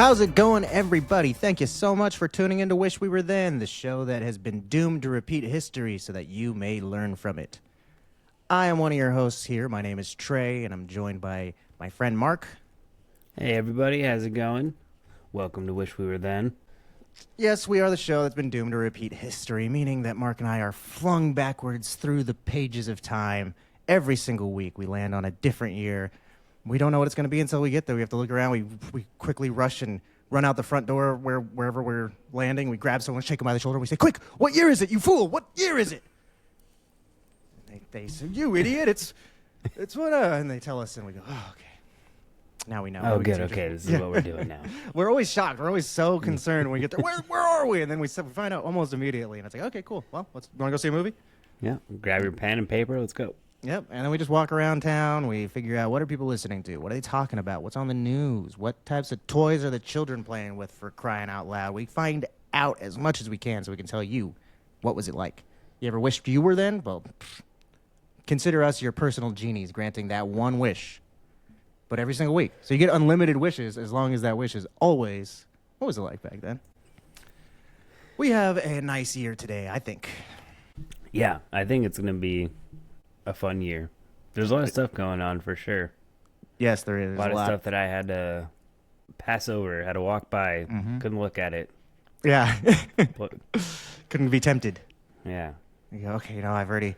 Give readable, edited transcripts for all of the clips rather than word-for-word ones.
How's it going, everybody? Thank you so much for tuning in to Wish We Were Then, the show that has been doomed to repeat history so that you may learn from it. I am one of your hosts here. My name is Trey, and I'm joined by my friend Mark. Hey, everybody. How's it going? Welcome to Wish We Were Then. Yes, we are the show that's been doomed to repeat history, meaning that Mark and I are flung backwards through the pages of time. Every single week, we land on a different year. We don't know what it's going to be until we get there. We have to look around. We quickly rush and run out the front door wherever we're landing. We grab someone, shake them by the shoulder. We say, "Quick, what year is it, you fool? What year is it?" And they say, "You idiot, it's what," and they tell us, and we go, "Oh, okay. Now we know." Oh, good. Okay, this is what we're doing now. We're always shocked. We're always so concerned when we get there. Where are we? And then we find out almost immediately. And it's like, okay, cool. Well, you want to go see a movie? Yeah. Grab your pen and paper. Let's go. Yep. And then we just walk around town. We figure out, what are people listening to? What are they talking about? What's on the news? What types of toys are the children playing with, for crying out loud? We find out as much as we can so we can tell you, what was it like? You ever wished you were then? Well, consider us your personal genies granting that one wish, but every single week. So you get unlimited wishes as long as that wish is always, what was it like back then? We have a nice year today, I think. Yeah, I think it's going to be a fun year. There's a lot of stuff going on for sure. Yes, there is. A lot of stuff that I had to pass over, had to walk by, couldn't look at it. Yeah. But, Couldn't be tempted. yeah. You go, okay, I've already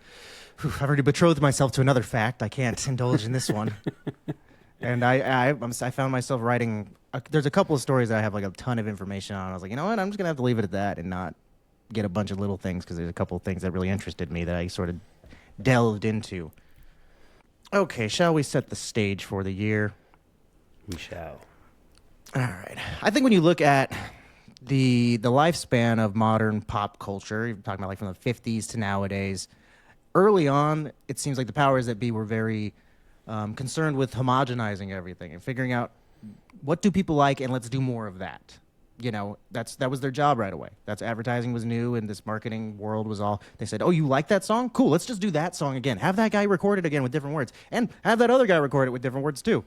betrothed myself to another fact. I can't indulge in this one. And I found myself writing. There's a couple of stories that I have like a ton of information on. I was like, you know what? I'm just gonna have to leave it at that and not get a bunch of little things, because there's a couple of things that really interested me that I sort of delved into. Okay, shall we set the stage for the year? We shall. All right. I think when you look at the lifespan of modern pop culture, you're talking about like from the 50s to nowadays, early on, it seems like the powers that be were very concerned with homogenizing everything and figuring out what do people like, and let's do more of that. You know, that was their job right away. That's advertising was new, and this marketing world was all, they said, oh, you like that song? Cool, let's just do that song again. Have that guy record it again with different words, and have that other guy record it with different words too.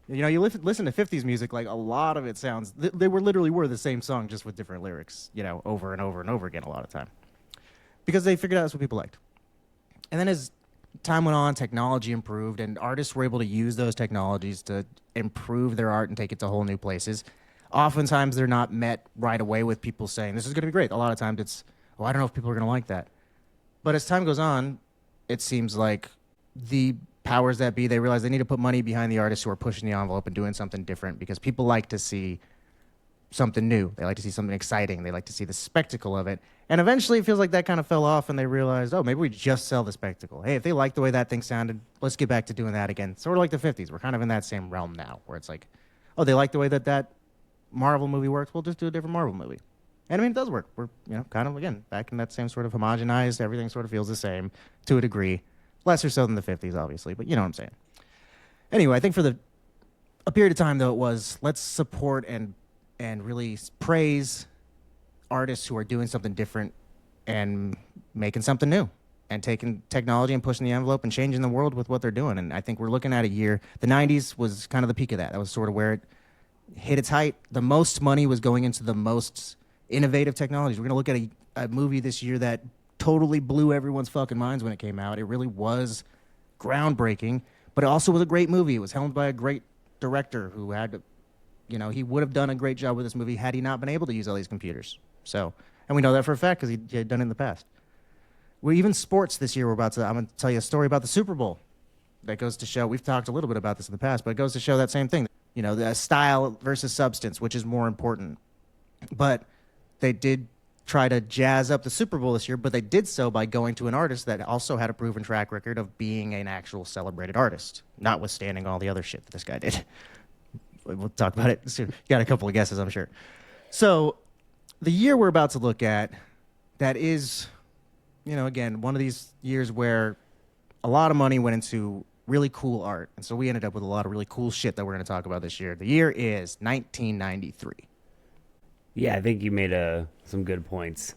You know, you listen to 50s music, like a lot of it sounds, they literally were the same song, just with different lyrics, you know, over and over and over again a lot of time. Because they figured out that's what people liked. And then as time went on, technology improved, and artists were able to use those technologies to improve their art and take it to whole new places. Oftentimes, they're not met right away with people saying, this is going to be great. A lot of times it's, well, I don't know if people are going to like that. But as time goes on, it seems like the powers that be, they realize they need to put money behind the artists who are pushing the envelope and doing something different, because people like to see something new. They like to see something exciting. They like to see the spectacle of it. And eventually it feels like that kind of fell off, and they realized, oh, maybe we just sell the spectacle. Hey, if they like the way that thing sounded, let's get back to doing that again. Sort of like the 50s. We're kind of in that same realm now, where it's like, oh, they like the way that Marvel movie works, we'll just do a different Marvel movie. And I mean, it does work. We're, kind of, again, back in that same sort of homogenized, everything sort of feels the same to a degree. Lesser so than the 50s, obviously, but you know what I'm saying. Anyway, I think for a period of time, though, it was, let's support and really praise artists who are doing something different and making something new and taking technology and pushing the envelope and changing the world with what they're doing. And I think we're looking at a year, the 90s was kind of the peak of that. That was sort of where it hit its height. The most money was going into the most innovative technologies. We're going to look at a movie this year that totally blew everyone's fucking minds when it came out. It really was groundbreaking, but it also was a great movie. It was helmed by a great director who had, he would have done a great job with this movie had he not been able to use all these computers. So, and we know that for a fact because he had done it in the past. Even sports this year, I'm going to tell you a story about the Super Bowl that goes to show, we've talked a little bit about this in the past, but it goes to show that same thing. The style versus substance, which is more important. But they did try to jazz up the Super Bowl this year, but they did so by going to an artist that also had a proven track record of being an actual celebrated artist, notwithstanding all the other shit that this guy did. We'll talk about it soon. You got a couple of guesses, I'm sure. So the year we're about to look at, that is, again, one of these years where a lot of money went into really cool art. And so we ended up with a lot of really cool shit that we're going to talk about this year. The year is 1993. Yeah, I think you made some good points.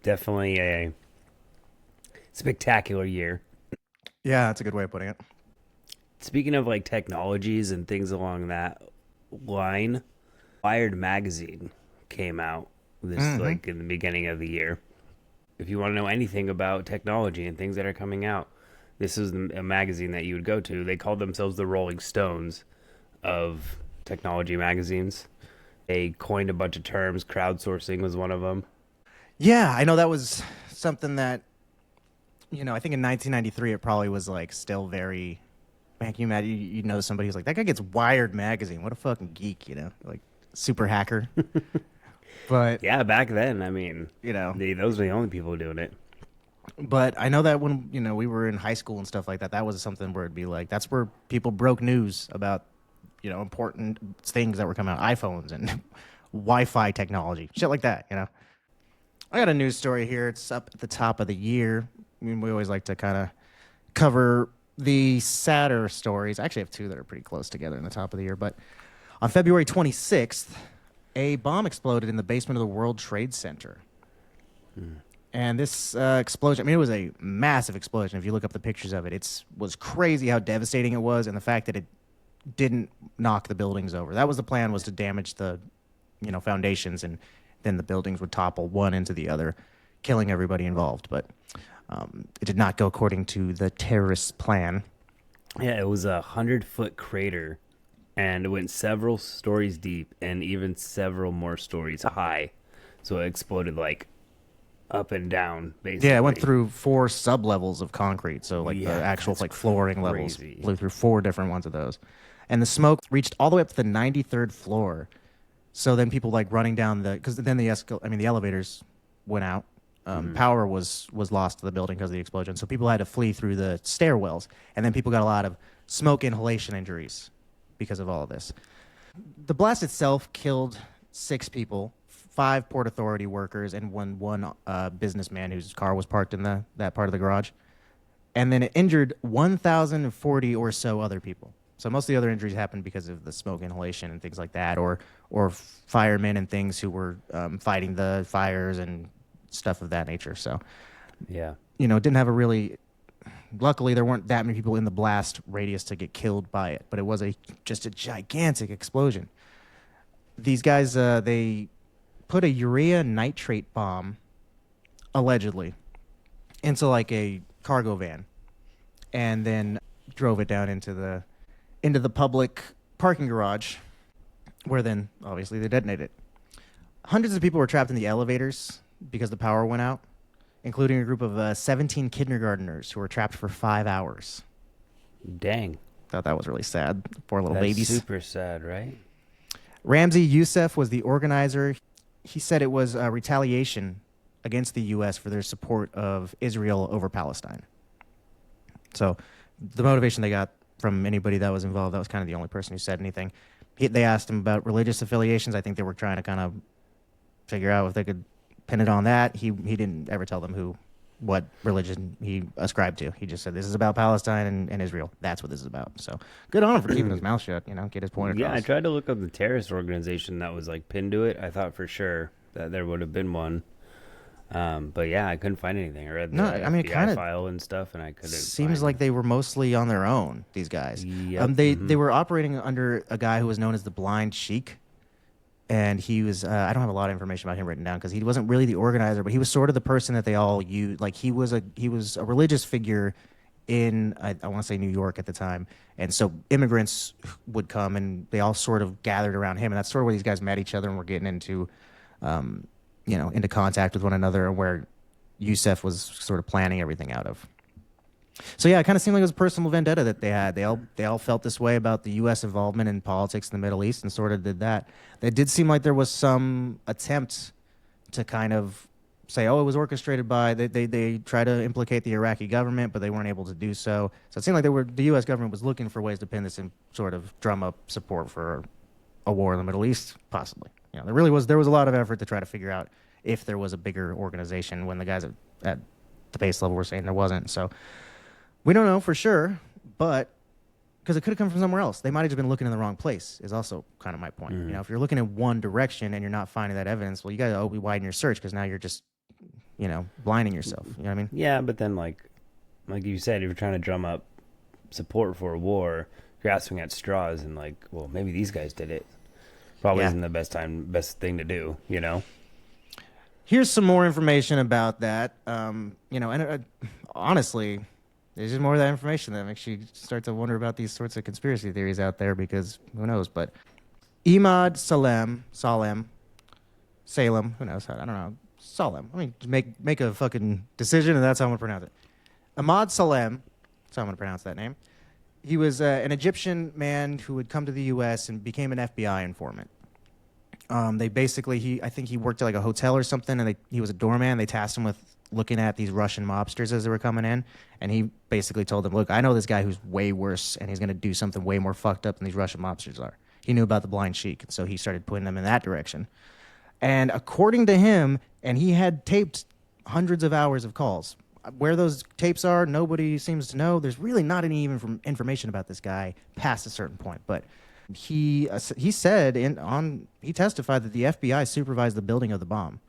Definitely a spectacular year. Yeah, that's a good way of putting it. Speaking of like technologies and things along that line, Wired magazine came out this like in the beginning of the year. If you want to know anything about technology and things that are coming out, this is a magazine that you would go to. They called themselves the Rolling Stones of technology magazines. They coined a bunch of terms. Crowdsourcing was one of them. Yeah, I know that was something that, I think in 1993 it probably was like still very. Man, can you imagine? You know somebody who's like, that guy gets Wired magazine. What a fucking geek, like super hacker. But Yeah, back then, I mean, those were the only people doing it. But I know that when we were in high school and stuff like that, that was something where it'd be like that's where people broke news about important things that were coming out, iPhones and Wi-Fi technology, shit like that. I got a news story here. It's up at the top of the year. I mean, we always like to kind of cover the sadder stories. I actually have two that are pretty close together in the top of the year. But on February 26th, a bomb exploded in the basement of the World Trade Center. And this explosion, I mean, it was a massive explosion. If you look up the pictures of it, it was crazy how devastating it was, and the fact that it didn't knock the buildings over. That was the plan, was to damage the, foundations, and then the buildings would topple one into the other, killing everybody involved. But it did not go according to the terrorists' plan. Yeah, it was 100-foot crater, and it went several stories deep and even several more stories high. So it exploded like up and down, basically. Yeah, it went through 4 sub-levels of concrete. So like the actual like flooring levels blew through 4 different ones of those. And the smoke reached all the way up to the 93rd floor. So then people like running down because then the elevators went out. Power was lost to the building because of the explosion. So people had to flee through the stairwells. And then people got a lot of smoke inhalation injuries because of all of this. The blast itself killed 6 people, 5 Port Authority workers, and one businessman whose car was parked in that part of the garage. And then it injured 1,040 or so other people. So most of the other injuries happened because of the smoke inhalation and things like that, or firemen and things who were fighting the fires and stuff of that nature. So, yeah, it didn't have a really. Luckily, there weren't that many people in the blast radius to get killed by it, but it was just a gigantic explosion. These guys, they put a urea nitrate bomb, allegedly, into like a cargo van, and then drove it down into the public parking garage, where then obviously they detonated it. Hundreds of people were trapped in the elevators because the power went out, including a group of 17 kindergartners who were trapped for 5 hours. Dang. Thought that was really sad. Poor little babies. Super sad, right? Ramzi Youssef was the organizer. He said it was a retaliation against the U.S. for their support of Israel over Palestine. So the motivation they got from anybody that was involved, that was kind of the only person who said anything. They asked him about religious affiliations. I think they were trying to kind of figure out if they could pin it on that. He didn't ever tell them what religion he ascribed to. He just said, this is about Palestine and Israel. That's what this is about. So good on him for keeping his mouth shut, get his point across. Yeah, I tried to look up the terrorist organization that was like pinned to it. I thought for sure that there would have been one. But yeah, I couldn't find anything. I read the FBI file and stuff, and I couldn't. Seems like they were mostly on their own. These guys. Yep. They were operating under a guy who was known as the Blind Sheik, and he was. I don't have a lot of information about him written down because he wasn't really the organizer, but he was sort of the person that they all used. Like he was a religious figure in I want to say New York at the time, and so immigrants would come and they all sort of gathered around him, and that's sort of where these guys met each other and were getting into. Into contact with one another, and where Youssef was sort of planning everything out of. So yeah, it kind of seemed like it was a personal vendetta that they had. They all felt this way about the U.S. involvement in politics in the Middle East, and sort of did that. It did seem like there was some attempt to kind of say, oh, it was orchestrated by. They tried to implicate the Iraqi government, but they weren't able to do so. So it seemed like the U.S. government was looking for ways to pin this and sort of drum up support for a war in the Middle East, possibly. There was a lot of effort to try to figure out if there was a bigger organization when the guys at the base level were saying there wasn't. So we don't know for sure, but because it could have come from somewhere else. They might have just been looking in the wrong place is also kind of my point. Mm-hmm. If you're looking in one direction and you're not finding that evidence, well, you got to widen your search because now you're just, blinding yourself. You know what I mean? Yeah, but then like you said, if you're trying to drum up support for a war, grasping at straws and like, well, maybe these guys did it. Probably Yeah. isn't the best thing to do, you know? Here's some more information about that. Honestly, there's just more of that information that makes you start to wonder about these sorts of conspiracy theories out there because who knows? But Imad Salem, who knows? I don't know. Salem. I mean, just make a fucking decision, and that's how I'm gonna pronounce it. Ahmad Salem. That's how I'm gonna pronounce that name. He was an Egyptian man who had come to the U.S. and became an FBI informant. They basically, I think he worked at like a hotel or something, and he was a doorman. They tasked him with looking at these Russian mobsters as they were coming in, and he basically told them, "Look, I know this guy who's way worse, and he's going to do something way more fucked up than these Russian mobsters are." He knew about the blind sheik, and so he started putting them in that direction. And according to him, and he had taped hundreds of hours of calls. Where those tapes are, nobody seems to know. There's really not any even information about this guy past a certain point, but he said he testified that the FBI supervised the building of the bomb,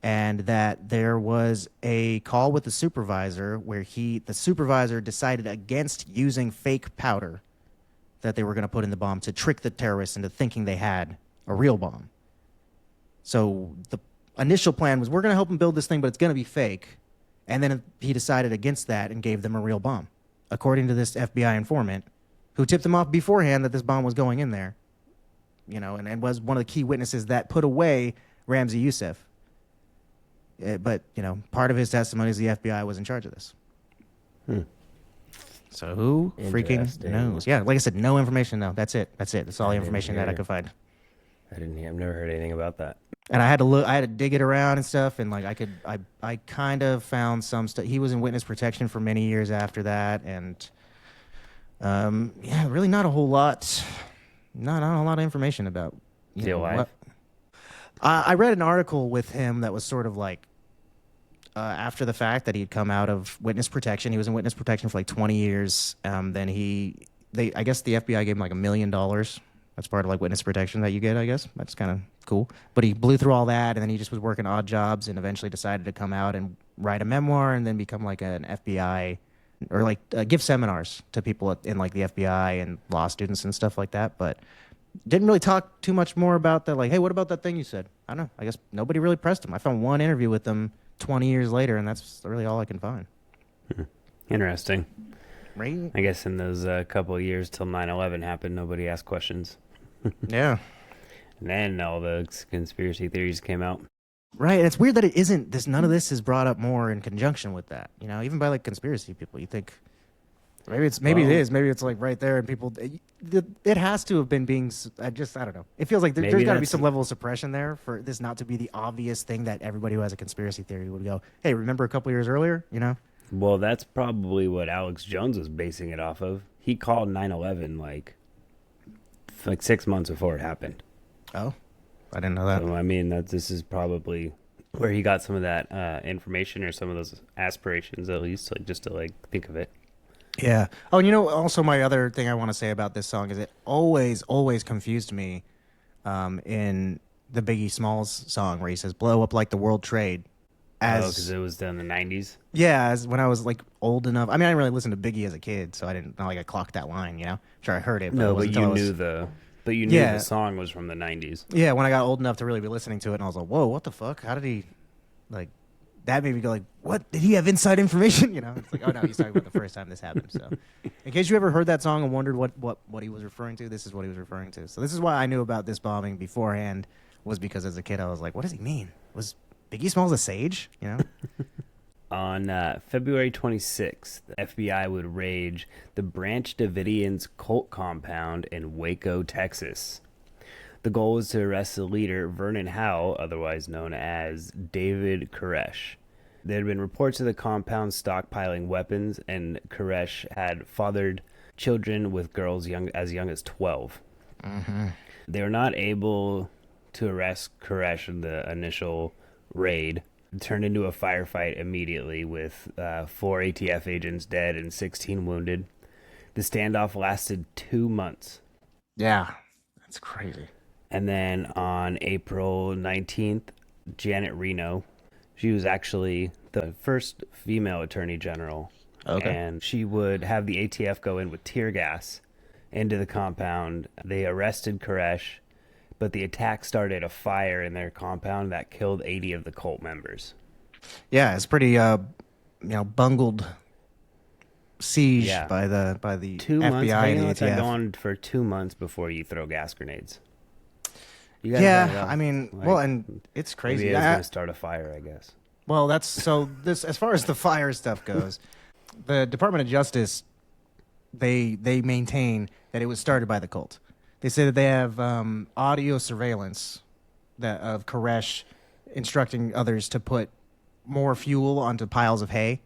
and that there was a call with the supervisor where the supervisor decided against using fake powder that they were going to put in the bomb to trick the terrorists into thinking they had a real bomb. So the initial plan was, we're going to help them build this thing, but it's going to be fake. And then he decided against that and gave them a real bomb, according to this FBI informant, who tipped them off beforehand that this bomb was going in there, and was one of the key witnesses that put away Ramzi Youssef. But, part of his testimony is the FBI was in charge of this. So who freaking knows? Yeah, like I said, no information, though. That's it. That's all the information that I could find. I've never heard anything about that. And I had to dig it around and stuff, and I kind of found some stuff. He was in witness protection for many years after that, and really not a whole lot of information about. Still alive? I read an article with him that was sort of like after the fact that he'd come out of witness protection. He was in witness protection for like 20 years. Then I guess the FBI gave him like $1 million. That's part of like witness protection that you get, I guess. That's kind of cool. But he blew through all that, and then he just was working odd jobs, and eventually decided to come out and write a memoir, and then become like an FBI, or like give seminars to people in like the FBI and law students and stuff like that. But didn't really talk too much more about that. Like, hey, what about that thing you said? I don't know. I guess nobody really pressed him. I found one interview with him 20 years later, and that's really all I can find. Interesting. Right? I guess in those couple of years till 9/11 happened, nobody asked questions. Yeah. And then all the conspiracy theories came out. Right, and it's weird that it isn't. None of this is brought up more in conjunction with that. Even by like conspiracy people, you think maybe it is. Maybe it's like right there, and people. It has to have been being. I don't know. It feels like there's got to be some level of suppression there for this not to be the obvious thing that everybody who has a conspiracy theory would go, "Hey, remember a couple years earlier?" Well, that's probably what Alex Jones was basing it off of. He called 9/11 like 6 months before it happened. Oh, I didn't know that. So, I mean, this is probably where he got some of that information or some of those aspirations, at least, just to think of it. Yeah. Oh, and also my other thing I want to say about this song is it always confused me in the Biggie Smalls song where he says, blow up like the World Trade. Because it was done in the 90s? Yeah, as when I was old enough. I mean, I didn't really listen to Biggie as a kid, so I didn't I clocked that line, Sure, I heard it. But no, but you knew the song was from the 90s. Yeah, when I got old enough to really be listening to it, and I was like, whoa, what the fuck? How did he, that made me go what? Did he have inside information? It's like, oh no, he's talking about the first time this happened. So in case you ever heard that song and wondered what he was referring to, this is what he was referring to. So this is why I knew about this bombing beforehand, was because as a kid I was like, what does he mean? Was Biggie Smalls a sage? On February 26th, the FBI would raid the Branch Davidians cult compound in Waco, Texas. The goal was to arrest the leader, Vernon Howe, otherwise known as David Koresh. There had been reports of the compound stockpiling weapons, and Koresh had fathered children with girls as young as 12. Mm-hmm. They were not able to arrest Koresh in the initial raid. It turned into a firefight immediately with 4 ATF agents dead and 16 wounded. The standoff lasted 2 months. Yeah, that's crazy. And then on April 19th, Janet Reno, she was actually the first female attorney general. Okay. And she would have the ATF go in with tear gas into the compound. They arrested Koresh, but the attack started a fire in their compound that killed 80 of the cult members. Yeah, it's pretty bungled siege Yeah. by the 2 months. FBI How you and gonna the let that go ATF. on for 2 months before you throw gas grenades? You gotta let it Yeah, off. I mean, Like, well, and it's crazy. maybe it's gonna start a fire, I guess. Well, that's so this as far as the fire stuff goes, the Department of Justice they maintain that it was started by the cult. They say that they have audio surveillance that of Koresh instructing others to put more fuel onto piles of hay,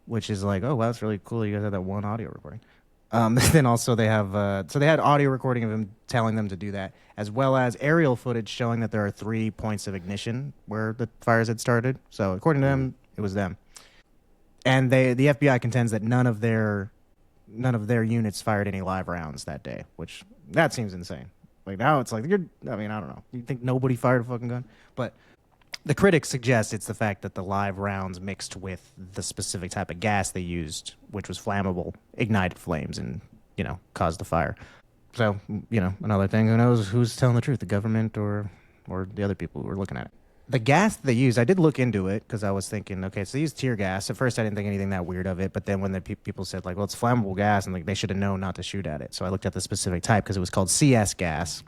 which is like, oh wow, that's really cool. You guys have that one audio recording. Then also they have so they had audio recording of him telling them to do that, as well as aerial footage showing that there are 3 points of ignition where the fires had started. So according to them, it was them. And the FBI contends that none of their units fired any live rounds that day, which that seems insane. Like now it's like I don't know. You think nobody fired a fucking gun? But the critics suggest it's the fact that the live rounds mixed with the specific type of gas they used, which was flammable, ignited flames and, caused the fire. So, another thing, who knows who's telling the truth, the government or the other people who are looking at it. The gas that they used, I did look into it because I was thinking, okay, so they used tear gas. At first, I didn't think anything that weird of it, but then when the people said, like, well, it's flammable gas, and like they should have known not to shoot at it. So I looked at the specific type because it was called CS gas.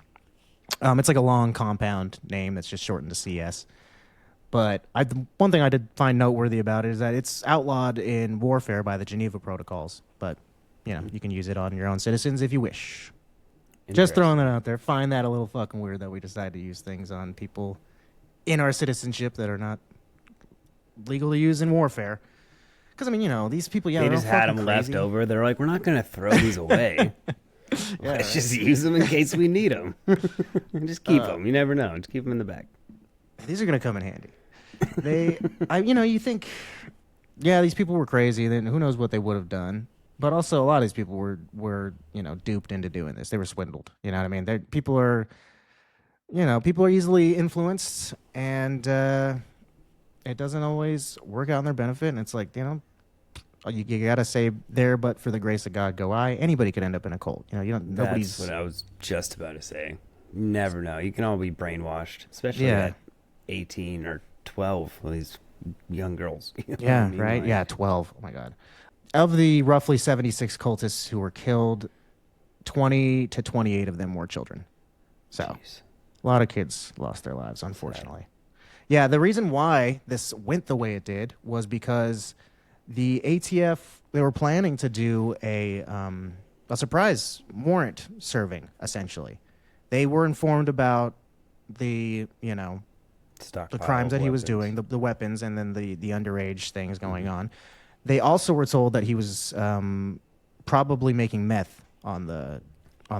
It's like a long compound name that's just shortened to CS. But one thing I did find noteworthy about it is that it's outlawed in warfare by the Geneva Protocols. But, you can use it on your own citizens if you wish. Just throwing that out there. Find that a little fucking weird that we decide to use things on people in our citizenship that are not legal to use in warfare. Because, these people, They just had them left over. They're like, we're not going to throw these away. Let's just use them in case we need them. Just keep them. You never know. Just keep them in the back. These are going to come in handy. You think, yeah, these people were crazy. Then who knows what they would have done. But also, a lot of these people were duped into doing this. They were swindled. You know what I mean? People are easily influenced, and it doesn't always work out in their benefit. And it's like, you got to say there, but for the grace of God go I. Anybody could end up in a cult. Nobody's. That's what I was just about to say. You never know. You can all be brainwashed, especially at 18 or 12 with these young girls. You know what I mean? Right? Like, Yeah, 12. Oh, my God. Of the roughly 76 cultists who were killed, 20 to 28 of them were children. So, geez. A lot of kids lost their lives, unfortunately. Yeah, the reason why this went the way it did was because the ATF, they were planning to do a surprise warrant serving, essentially. They were informed about the crimes that he was doing, the weapons, and then the underage things going on. They also were told that he was probably making meth on the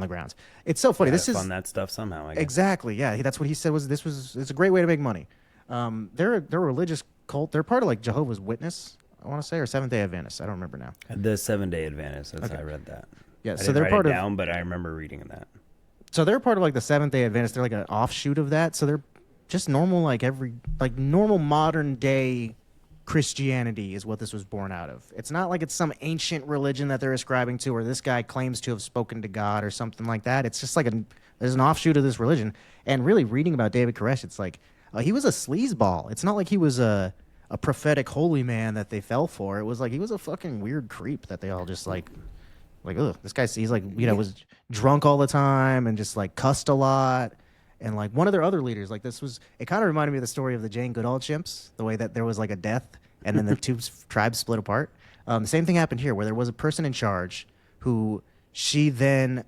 grounds. It's so funny. This is fund that stuff somehow. I guess. Exactly. Yeah, that's what he said. It's a great way to make money. They're a religious cult. They're part of like Jehovah's Witness, I want to say, or Seventh-day Adventists. I don't remember now. The 7-day Adventist. That's how I read that. Yeah, I so didn't they're write part it of down, but I remember reading that. So they're part of like the Seventh-day Adventists. They're like an offshoot of that. So they're just normal, normal modern day Christianity is what this was born out of. It's not like it's some ancient religion that they're ascribing to, or this guy claims to have spoken to God or something like that. It's just like there's an offshoot of this religion. And really reading about David Koresh, it's like he was a sleazeball. It's not like he was a prophetic holy man that they fell for. It was like he was a fucking weird creep that they all just like, ugh, this guy, he's like, was drunk all the time and just like cussed a lot. And like one of their other leaders, like it kind of reminded me of the story of the Jane Goodall chimps, the way that there was like a death and then the two tribes split apart. The same thing happened here where there was a person in charge who she had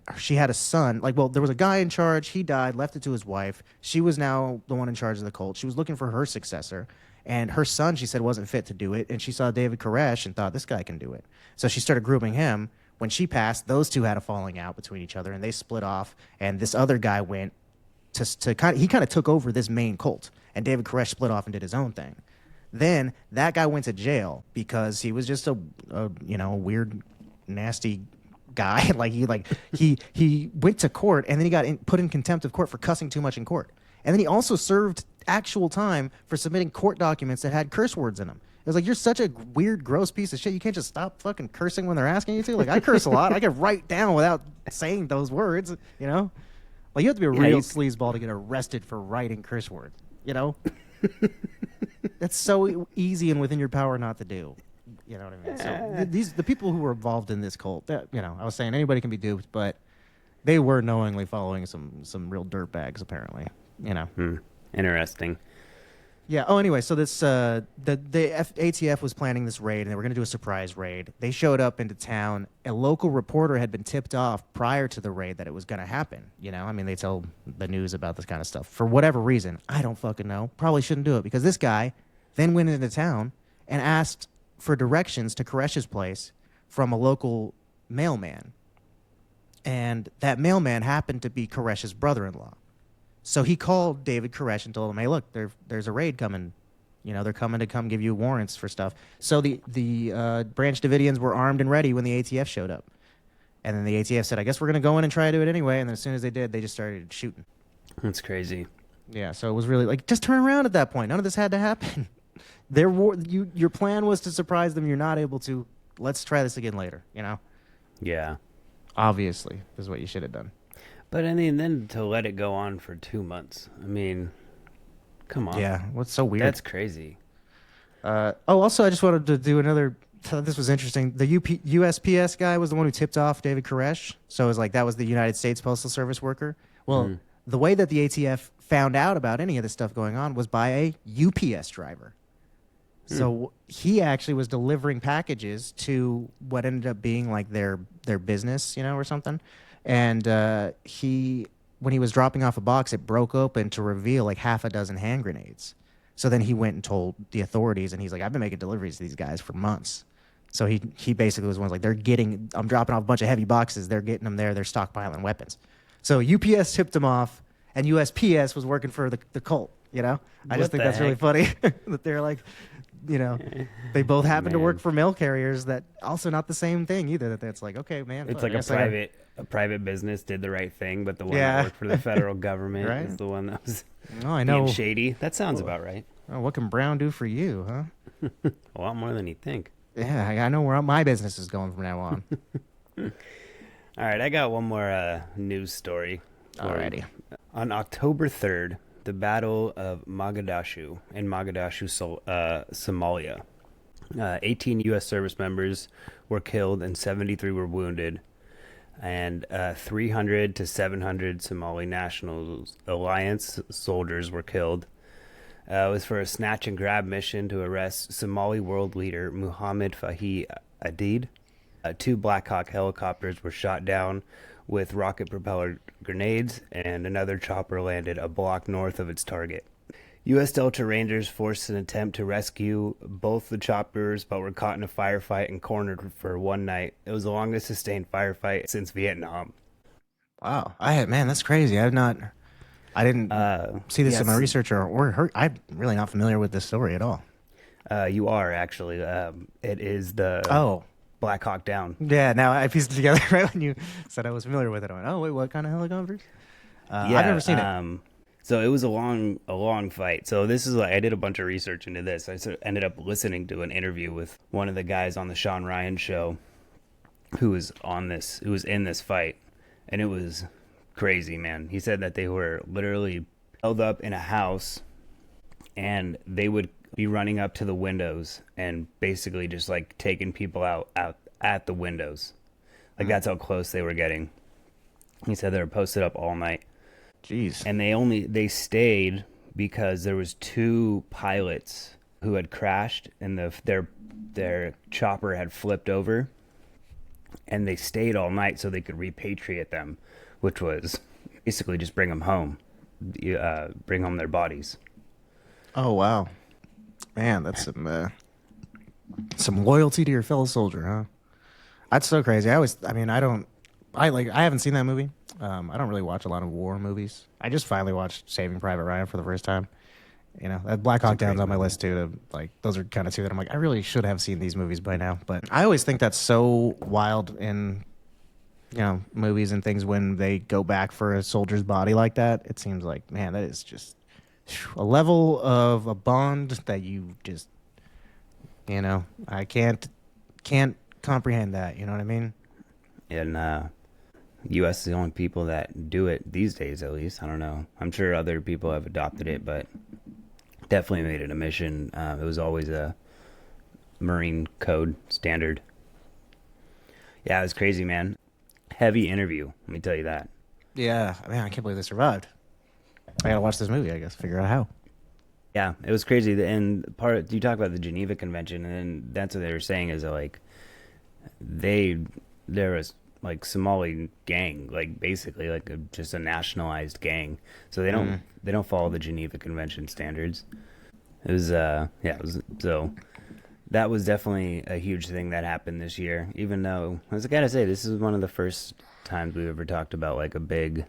a son. There was a guy in charge. He died, left it to his wife. She was now the one in charge of the cult. She was looking for her successor. And her son, she said, wasn't fit to do it. And she saw David Koresh and thought, this guy can do it. So she started grooming him. When she passed, those two had a falling out between each other, and they split off. And this other guy went he kind of took over this main cult, and David Koresh split off and did his own thing. Then that guy went to jail because he was just a weird, nasty guy. he went to court, and then he got put in contempt of court for cussing too much in court. And then he also served actual time for submitting court documents that had curse words in them. It was like, you're such a weird, gross piece of shit. You can't just stop fucking cursing when they're asking you to. Like, I curse a lot. I can write down without saying those words, Like, you have to be a Yeah, real sleazeball to get arrested for writing curse words. You know, that's so easy and within your power not to do. You know what I mean? So the people who were involved in this cult, I was saying anybody can be duped, but they were knowingly following some real dirtbags, apparently. You know. Interesting. Yeah. Oh, anyway, so this ATF was planning this raid, and they were going to do a surprise raid. They showed up into town. A local reporter had been tipped off prior to the raid that it was going to happen. You know, I mean, they tell the news about this kind of stuff for whatever reason. I don't fucking know. Probably shouldn't do it because this guy then went into town and asked for directions to Koresh's place from a local mailman, and that mailman happened to be Koresh's brother-in-law. So he called David Koresh and told him, "Hey, look, there's a raid coming. You know, they're coming to come give you warrants for stuff." So the Branch Davidians were armed and ready when the ATF showed up. And then the ATF said, "I guess we're going to go in and try to do it anyway." And then as soon as they did, they just started shooting. That's crazy. Yeah, so it was really like, just turn around at that point. None of this had to happen. Your plan was to surprise them. You're not able to. Let's try this again later, you know? Yeah. Obviously, is what you should have done. But I mean, then to let it go on for 2 months. I mean, come on. Yeah, what's so weird? That's crazy. Also, I just wanted to do another. This was interesting. The USPS guy was the one who tipped off David Koresh. So it was like that was the United States Postal Service worker. Well, the way that the ATF found out about any of this stuff going on was by a UPS driver. So he actually was delivering packages to what ended up being like their business, you know, or something. And when he was dropping off a box, it broke open to reveal like half a dozen hand grenades. So then he went and told the authorities, and he's like, "I've been making deliveries to these guys for months." So he basically was one like, I'm dropping off a bunch of heavy boxes. They're getting them there. They're stockpiling weapons. So UPS tipped him off, and USPS was working for the cult, you know? I just think that's really funny that they're like, you know, they both happen to work for mail carriers that also not the same thing either. That it's like, okay, man. It's like a private business did the right thing, but the one that worked for the federal government Right? is the one that was I know. being shady. That sounds about right. Oh, what can Brown do for you, huh? A lot more than you think. Yeah, I know where my business is going from now on. All right, I got one more news story. Alrighty. On October 3rd, the Battle of Mogadishu in Mogadishu, Somalia. 18 U.S. service members were killed and 73 were wounded. And 300 to 700 Somali National Alliance soldiers were killed. It was for a snatch and grab mission to arrest Somali world leader Muhammad Fahi Adid. 2 Black Hawk helicopters were shot down with rocket-propelled grenades, and another chopper landed a block north of its target. U.S. Delta Rangers forced an attempt to rescue both the choppers, but were caught in a firefight and cornered for one night. It was the longest sustained firefight since Vietnam. Wow. Man, that's crazy. I didn't see this in my research or heard. I'm really not familiar with this story at all. You are, actually. It is the Black Hawk Down. Yeah, now I pieced it together right when you said I was familiar with it. I went, oh, wait, what kind of helicopters? I've never seen it. So it was a long fight. So this is I did a bunch of research into this. I ended up listening to an interview with one of the guys on the Sean Ryan show who was in this fight, and it was crazy, man. He said that they were literally held up in a house, and they would be running up to the windows and basically just like taking people out at the windows. Like that's how close they were getting. He said they were posted up all night. Jeez. And they stayed because there was 2 pilots who had crashed and their chopper had flipped over, and they stayed all night so they could repatriate them, which was basically just bring them home, bring home their bodies. Oh wow, man, that's some loyalty to your fellow soldier, huh? That's so crazy. I haven't seen that movie. I don't really watch a lot of war movies. I just finally watched Saving Private Ryan for the first time. You know, that Black Hawk Down's on my list too. Those are kind of 2 that I'm like, I really should have seen these movies by now. But I always think that's so wild in, you know, movies and things when they go back for a soldier's body like that. It seems like, man, that is just a level of a bond that you just, you know, I can't comprehend that. You know what I mean? And U.S. is the only people that do it these days, at least. I don't know. I'm sure other people have adopted it, but definitely made it a mission. It was always a Marine code standard. Yeah, it was crazy, man. Heavy interview, let me tell you that. Yeah, man, I can't believe they survived. I gotta watch this movie, I guess, figure out how. Yeah, it was crazy. And you talk about the Geneva Convention, and that's what they were saying is that, like, there was like Somali gang, like basically like just a nationalized gang. So they don't follow the Geneva Convention standards. It was so that was definitely a huge thing that happened this year. Even though I was gotta say this is one of the first times we've ever talked about like a big,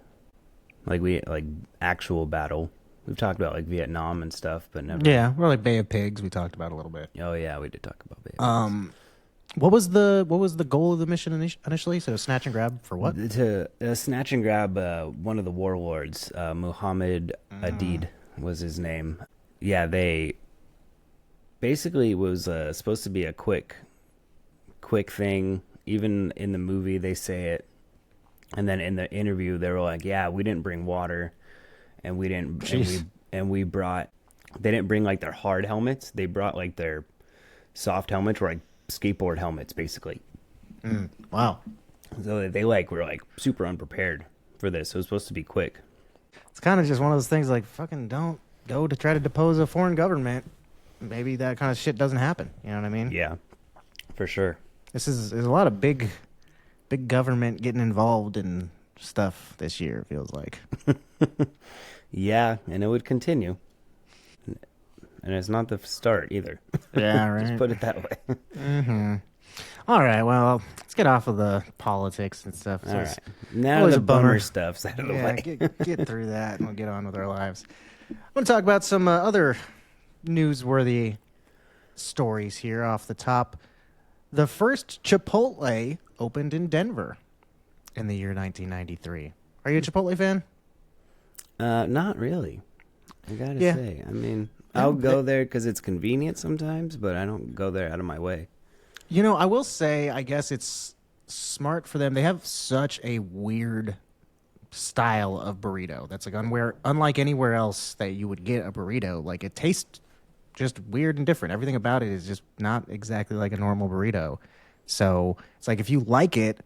like actual battle. We've talked about like Vietnam and stuff, but never. Yeah, we're like Bay of Pigs. We talked about a little bit. Oh yeah, we did talk about Bay of Pigs. What was the goal of the mission initially? So snatch and grab for what? To snatch and grab one of the warlords, Muhammad Adid was his name. Yeah, they basically was supposed to be a quick thing. Even in the movie, they say it, and then in the interview, they were like, "Yeah, we didn't bring water, and we didn't, and we brought. They didn't bring like their hard helmets. They brought like their soft helmets, were like skateboard helmets, basically. Wow. So they like were like super unprepared for this. It was supposed to be quick. It's kind of just one of those things like fucking don't go to try to depose a foreign government. Maybe that kind of shit doesn't happen. You know what I mean? Yeah, for sure. There's a lot of big government getting involved in stuff this year, it feels like. Yeah, and it would continue. And it's not the start either. Yeah, right. Just put it that way. Mm-hmm. All right, well, let's get off of the politics and stuff. All right. Now always the a bummer. bummer stuff's out of the way. Get through that and we'll get on with our lives. I want to talk about some other newsworthy stories here off the top. The first Chipotle opened in Denver in the year 1993. Are you a Chipotle fan? Not really. I gotta Yeah. say. I mean, I'll go there because it's convenient sometimes, but I don't go there out of my way. You know, I will say, I guess it's smart for them. They have such a weird style of burrito that's like unlike anywhere else that you would get a burrito. Like it tastes just weird and different. Everything about it is just not exactly like a normal burrito. So it's like if you like it,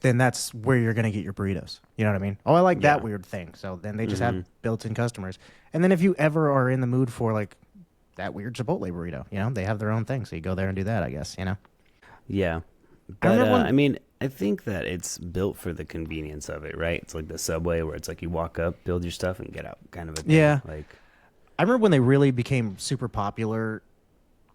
then that's where you're gonna get your burritos. You know what I mean? Oh, I like that weird thing. So then they just have built-in customers. And then if you ever are in the mood for like that weird Chipotle burrito, you know, they have their own thing. So you go there and do that, I guess, you know? Yeah. But, I mean, I think that it's built for the convenience of it, right? It's like the Subway where it's like you walk up, build your stuff, and get out kind of a thing. Yeah. Like, I remember when they really became super popular,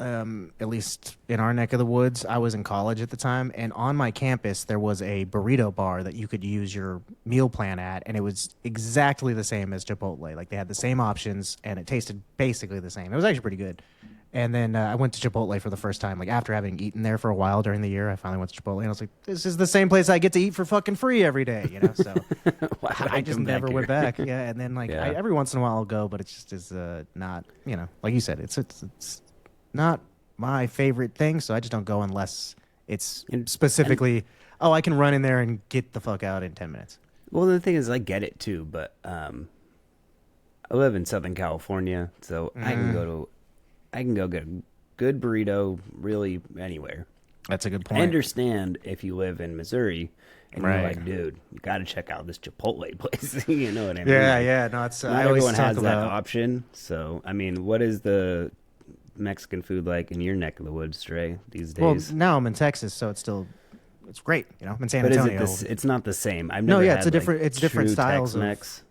at least in our neck of the woods. I was in college at the time, and on my campus there was a burrito bar that you could use your meal plan at, and it was exactly the same as Chipotle. Like they had the same options, and it tasted basically the same. It was actually pretty good. And then I went to Chipotle for the first time, like after having eaten there for a while during the year. I finally went to Chipotle, and I was like, "This is the same place I get to eat for fucking free every day," you know. So I just never went back. Yeah, and then like every once in a while I'll go, but it just is not, you know, like you said, it's not my favorite thing. So I just don't go unless it's specifically, I can run in there and get the fuck out in 10 minutes. well, the thing is, I get it too, but I live in Southern California, so I can go get a good burrito really anywhere. That's a good point. I understand if you live in Missouri and Right. you're like, dude, you got to check out this Chipotle place. You know what I mean? Yeah. No, it's Not I always everyone talk has that about option. So, I mean, what is the Mexican food like in your neck of the woods, Trey, these Well, days? now I'm in Texas, so it's great. You know, I'm in San But is Antonio. it's not the same. I've No, never yeah, had, it's a different- it's different true styles of- Tex-Mex.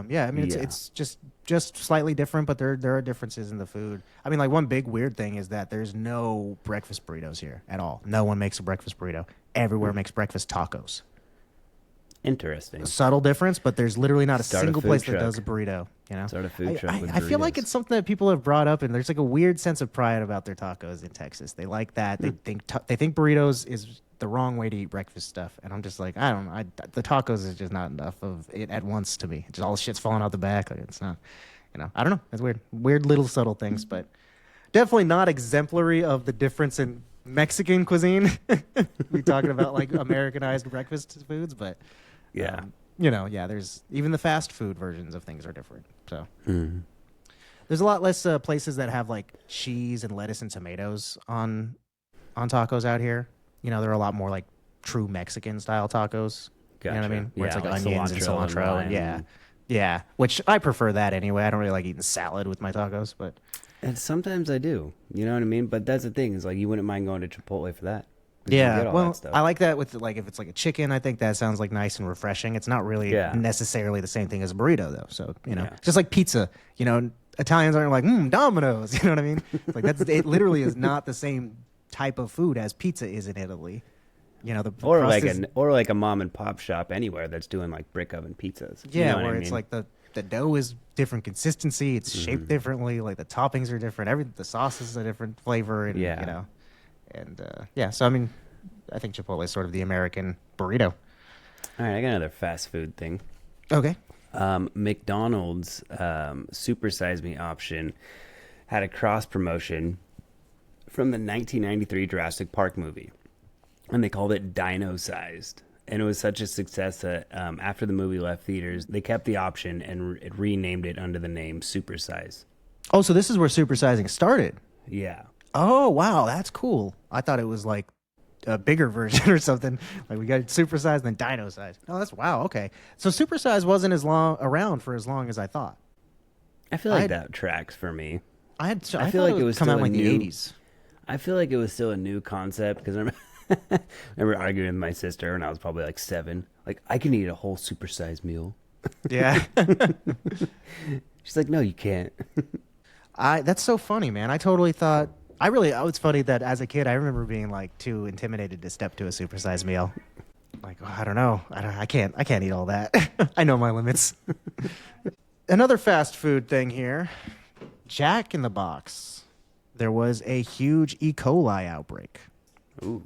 Yeah, I mean it's just slightly different, but there are differences in the food. I mean, like one big weird thing is that there's no breakfast burritos here at all. No one makes a breakfast burrito. Everywhere makes breakfast tacos. Interesting. A subtle difference, but there's literally not a Start a single food place truck. that does a burrito. You know, Start a food truck with I feel like burritos. it's something that people have brought up, and there's like a weird sense of pride about their tacos in Texas. They like that. They think burritos is the wrong way to eat breakfast stuff, and I'm just like, I don't know. The tacos is just not enough of it at once to me. Just all the shit's falling out the back. Like it's not, you know. I don't know. It's weird. Weird little subtle things, but definitely not exemplary of the difference in Mexican cuisine. We talking about like Americanized breakfast foods, but Yeah. Yeah, there's even the fast food versions of things are different. So Mm. there's a lot less places that have like cheese and lettuce and tomatoes on tacos out here. There are a lot more like true Mexican style tacos. You know what I Gotcha. mean? Where it's Yeah, like like onions and cilantro and cilantro and lime. yeah. Yeah, which I prefer that anyway. I don't really like eating salad with my tacos, but And sometimes I do. You know what I mean? But that's the thing is like you wouldn't mind going to Chipotle for that because you yeah. get all that Well, stuff. I like that with like if it's like a chicken, I think that sounds like nice and refreshing. It's not really Yeah. necessarily the same thing as a burrito though. So, Yeah. just like pizza, Italians aren't like, Domino's, you know what I mean? It's like it literally is not the same type of food as pizza is in Italy. The Or crust like is, a mom and pop shop anywhere that's doing like brick oven pizzas. You yeah, know what where I it's mean? like the dough is different consistency, it's shaped differently, like the toppings are different, the sauce is a different flavor, and Yeah. yeah. So I mean, I think Chipotle is sort of the American burrito. All right, I got another fast food thing. Okay. McDonald's Super Size Me option had a cross promotion from the 1993 Jurassic Park movie, and they called it Dino Sized. And it was such a success that after the movie left theaters, they kept the option and renamed it under the name Super Size. Oh, so this is where supersizing started. Yeah. Oh, wow, that's cool. I thought it was like a bigger version or something. Like we got supersize and then dino size. Oh, that's wow. Okay, so supersize wasn't as long around for as long as I thought. I feel like I'd- that tracks for me. I feel thought like it it was was come still out in a like the new- '80s. I feel like it was still a new concept because I remember arguing with my sister when I was probably like 7. Like, I can eat a whole supersized meal. Yeah. She's like, no, you can't. That's so funny, man. I totally thought it's funny that as a kid I remember being like too intimidated to step to a supersized meal. Like, oh, I don't know. I can't eat all that. I know my limits. Another fast food thing here. Jack in the Box. There was a huge E. coli outbreak. Ooh.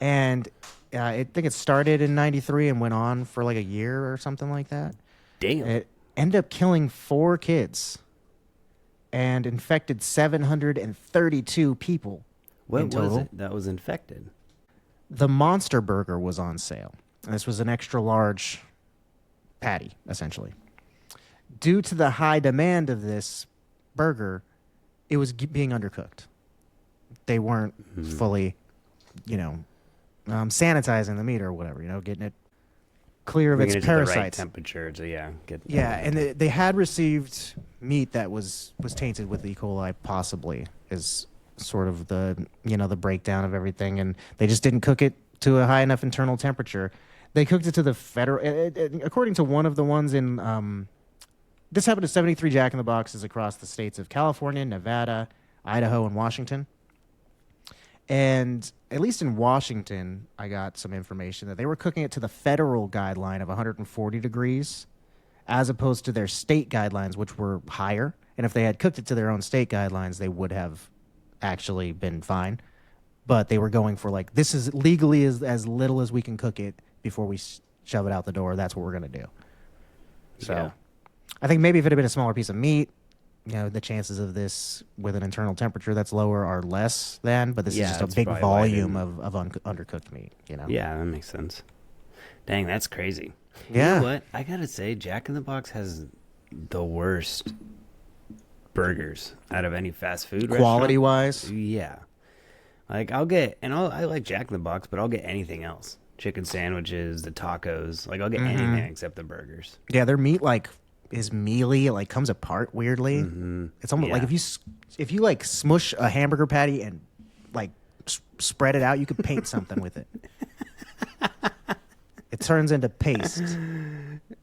And I think it started in 93 and went on for like a year or something like that. Damn. It ended up killing 4 kids and infected 732 people What in was total. it that was infected? The Monster Burger was on sale. And this was an extra large patty, essentially. Due to the high demand of this burger, it was being undercooked. They weren't fully, sanitizing the meat or whatever, getting it clear of Bringing its it to the right parasites. temperature to get. Yeah, and they had received meat that was tainted with E. coli, possibly, is sort of the breakdown of everything, and they just didn't cook it to a high enough internal temperature. They cooked it to the federal, according to one of the ones in, this happened to 73 Jack in the Boxes across the states of California, Nevada, Idaho, and Washington. And at least in Washington, I got some information that they were cooking it to the federal guideline of 140 degrees, as opposed to their state guidelines, which were higher. And if they had cooked it to their own state guidelines, they would have actually been fine. But they were going for like, this is legally as little as we can cook it before we shove it out the door. That's what we're going to do. So Yeah. I think maybe if it had been a smaller piece of meat, the chances of this with an internal temperature that's lower are less than, but this Yeah, is just a that's big probably why I volume didn't- of undercooked meat, Yeah, that makes sense. Dang, that's crazy. You Yeah. know what? I gotta say, Jack in the Box has the worst burgers out of any fast food Quality restaurant. wise. Yeah. Like I like Jack in the Box, but I'll get anything else. Chicken sandwiches, the tacos. Like I'll get anything except the burgers. Yeah, their meat like is mealy. It like comes apart weirdly. It's almost like Yeah. if you like smush a hamburger patty and like spread it out, you could paint something with it. It turns into paste.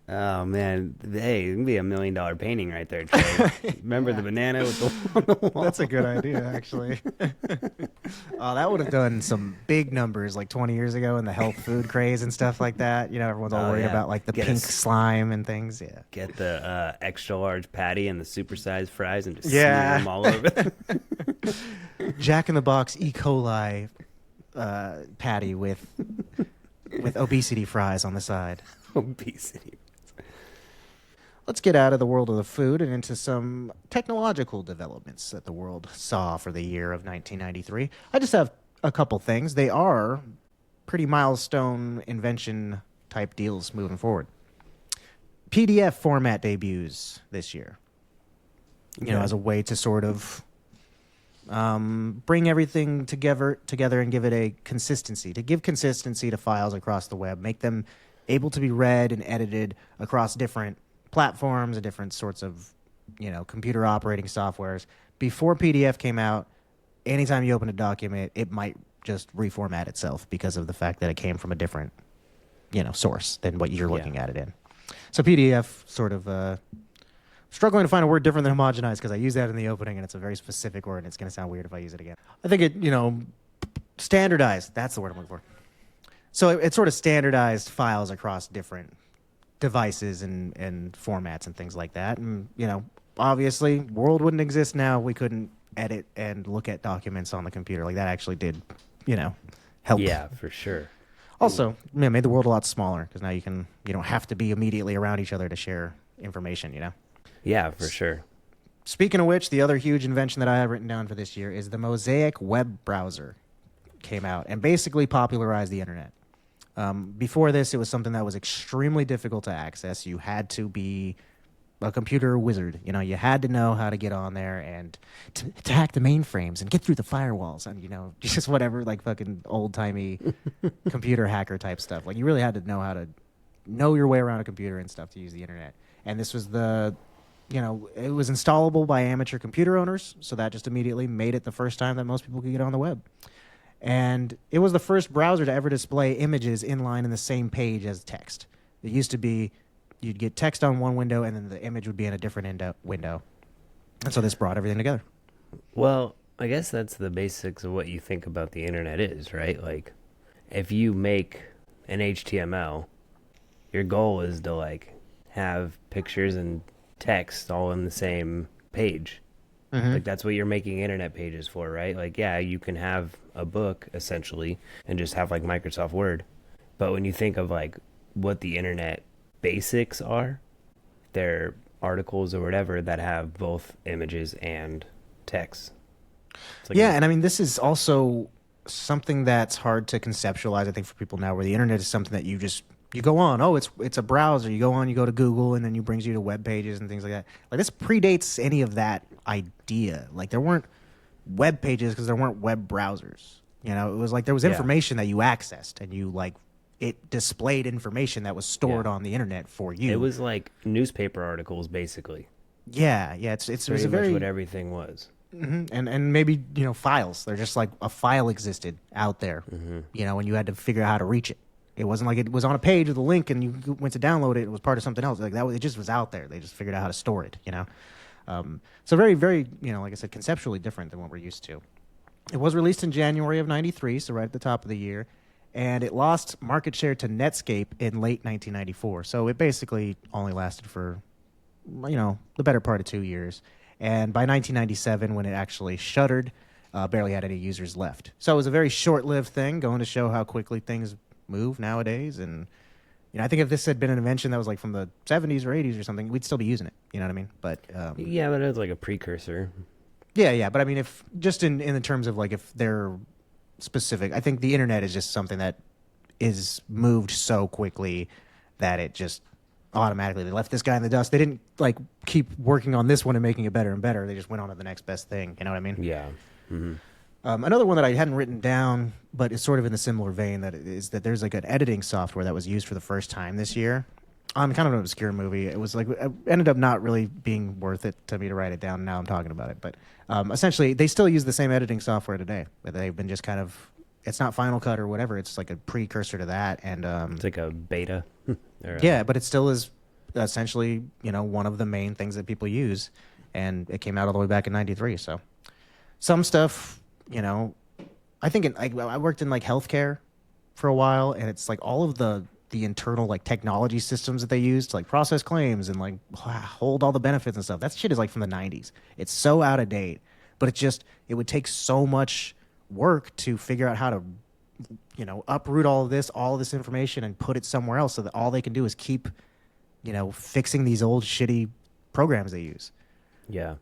Oh man, hey, it can be $1 million painting right there, Trey. Remember the banana with the on the wall? That's a good idea, actually. Oh, that would have done some big numbers like 20 years ago in the health food craze and stuff like that. Everyone's all Oh, worried yeah. about like the Get pink us- slime and things. Yeah. Get the extra large patty and the supersized fries and just Yeah. smear them all over. Jack in the Box E. coli patty with obesity fries on the side. Obesity. Let's get out of the world of the food and into some technological developments that the world saw for the year of 1993. I just have a couple things. They are pretty milestone invention type deals moving forward. PDF format debuts this year, as a way to sort of bring everything together and give it a consistency, to give consistency to files across the web, make them able to be read and edited across different platforms and different sorts of, computer operating softwares. Before PDF came out, anytime you open a document, it might just reformat itself because of the fact that it came from a different, source than what you're looking at it in. So PDF sort of struggling to find a word different than homogenized, because I use that in the opening and it's a very specific word and it's going to sound weird if I use it again. I think it, standardized. That's the word I'm looking for. So it sort of standardized files across different devices and formats and things like that. And, obviously, world wouldn't exist now. We couldn't edit and look at documents on the computer. Like, that actually did, help. Yeah, for sure. Also, made the world a lot smaller, because now you don't have to be immediately around each other to share information, Yeah, for sure. Speaking of which, the other huge invention that I have written down for this year is the Mosaic web browser came out and basically popularized the internet. Before this, it was something that was extremely difficult to access. You had to be a computer wizard. You had to know how to get on there and to hack the mainframes and get through the firewalls and, just whatever, like fucking old-timey computer hacker type stuff. Like, you really had to know how to know your way around a computer and stuff to use the internet. And this was it was installable by amateur computer owners, so that just immediately made it the first time that most people could get on the web. And it was the first browser to ever display images inline in the same page as text. It used to be you'd get text on one window and then the image would be in a different window. And so this brought everything together. Well, I guess that's the basics of what you think about the internet is, right? Like, if you make an HTML, your goal is to, have pictures and text all in the same page. Mm-hmm. Like, that's what you're making internet pages for, right? Like, yeah, you can have a book, essentially, and just have, Microsoft Word. But when you think of, what the internet basics are, they're articles or whatever that have both images and text. And I mean, this is also something that's hard to conceptualize, I think, for people now, where the internet is something that you go on. Oh, it's a browser. You go on, you go to Google, and then it brings you to web pages and things like that. Like, this predates any of that idea. Like, there weren't web pages because there weren't web browsers. It was like there was information that you accessed, and you it displayed information that was stored on the internet for you. It was like newspaper articles, basically. Yeah. It was a very much what everything was. Mm-hmm. And maybe files. They're just like a file existed out there. Mm-hmm. And you had to figure out how to reach it. It wasn't like it was on a page with a link and you went to download it. It was part of something else. Like that, it just was out there. They just figured out how to store it. So very, very, like I said, conceptually different than what we're used to. It was released in January of '93, so right at the top of the year. And it lost market share to Netscape in late 1994. So it basically only lasted for, the better part of 2 years. And by 1997, when it actually shuttered, barely had any users left. So it was a very short-lived thing, going to show how quickly things move nowadays. And, I think if this had been an invention that was from the 70s or 80s or something, we'd still be using it. You know what I mean? But yeah, but it was like a precursor. Yeah. But I mean, if just in the terms of if they're specific, I think the internet is just something that is moved so quickly that it just automatically, they left this guy in the dust. They didn't keep working on this one and making it better and better. They just went on to the next best thing. You know what I mean? Yeah. Mm-hmm. Another one that I hadn't written down, but is sort of in the similar vein, is that there's an editing software that was used for the first time this year on kind of an obscure movie. It was it ended up not really being worth it to me to write it down. Now I'm talking about it, but essentially they still use the same editing software today. But they've been just kind of, it's not Final Cut or whatever. It's like a precursor to that, and it's like a beta. Yeah, but it still is essentially one of the main things that people use, and it came out all the way back in '93. So some stuff, I think I worked in healthcare for a while, and it's all of the internal technology systems that they use to process claims and hold all the benefits and stuff. That shit is from the '90s. It's so out of date, but it would take so much work to figure out how to uproot all this information and put it somewhere else, so that all they can do is keep fixing these old shitty programs they use. Yeah.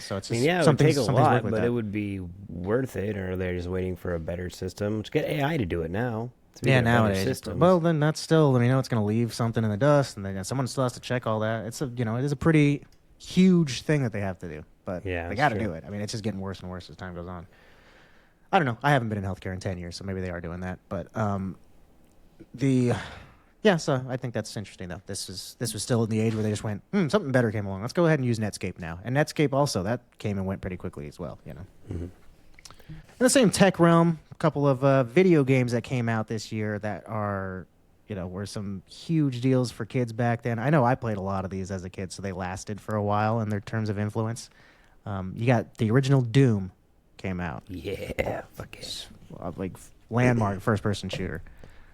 So it's it would take a lot, but it would be worth it, or they're just waiting for a better system. Just get AI to do it now. Speaking of better nowadays. systems. Well, then that's still, I mean, it's going to leave something in the dust, and then someone still has to check all that. It's it is a pretty huge thing that they have to do, but Yeah, they that's got to true. do it. I mean, it's just getting worse and worse as time goes on. I don't know. I haven't been in healthcare in 10 years, so maybe they are doing that. But the yeah, so I think that's interesting though. This was still in the age where they just went, something better came along. Let's go ahead and use Netscape now. And Netscape also that came and went pretty quickly as well. In the same tech realm, a couple of video games that came out this year that are, were some huge deals for kids back then. I know I played a lot of these as a kid, so they lasted for a while in their terms of influence. You got the original Doom came out. Yeah, fuck it. Like landmark first-person shooter.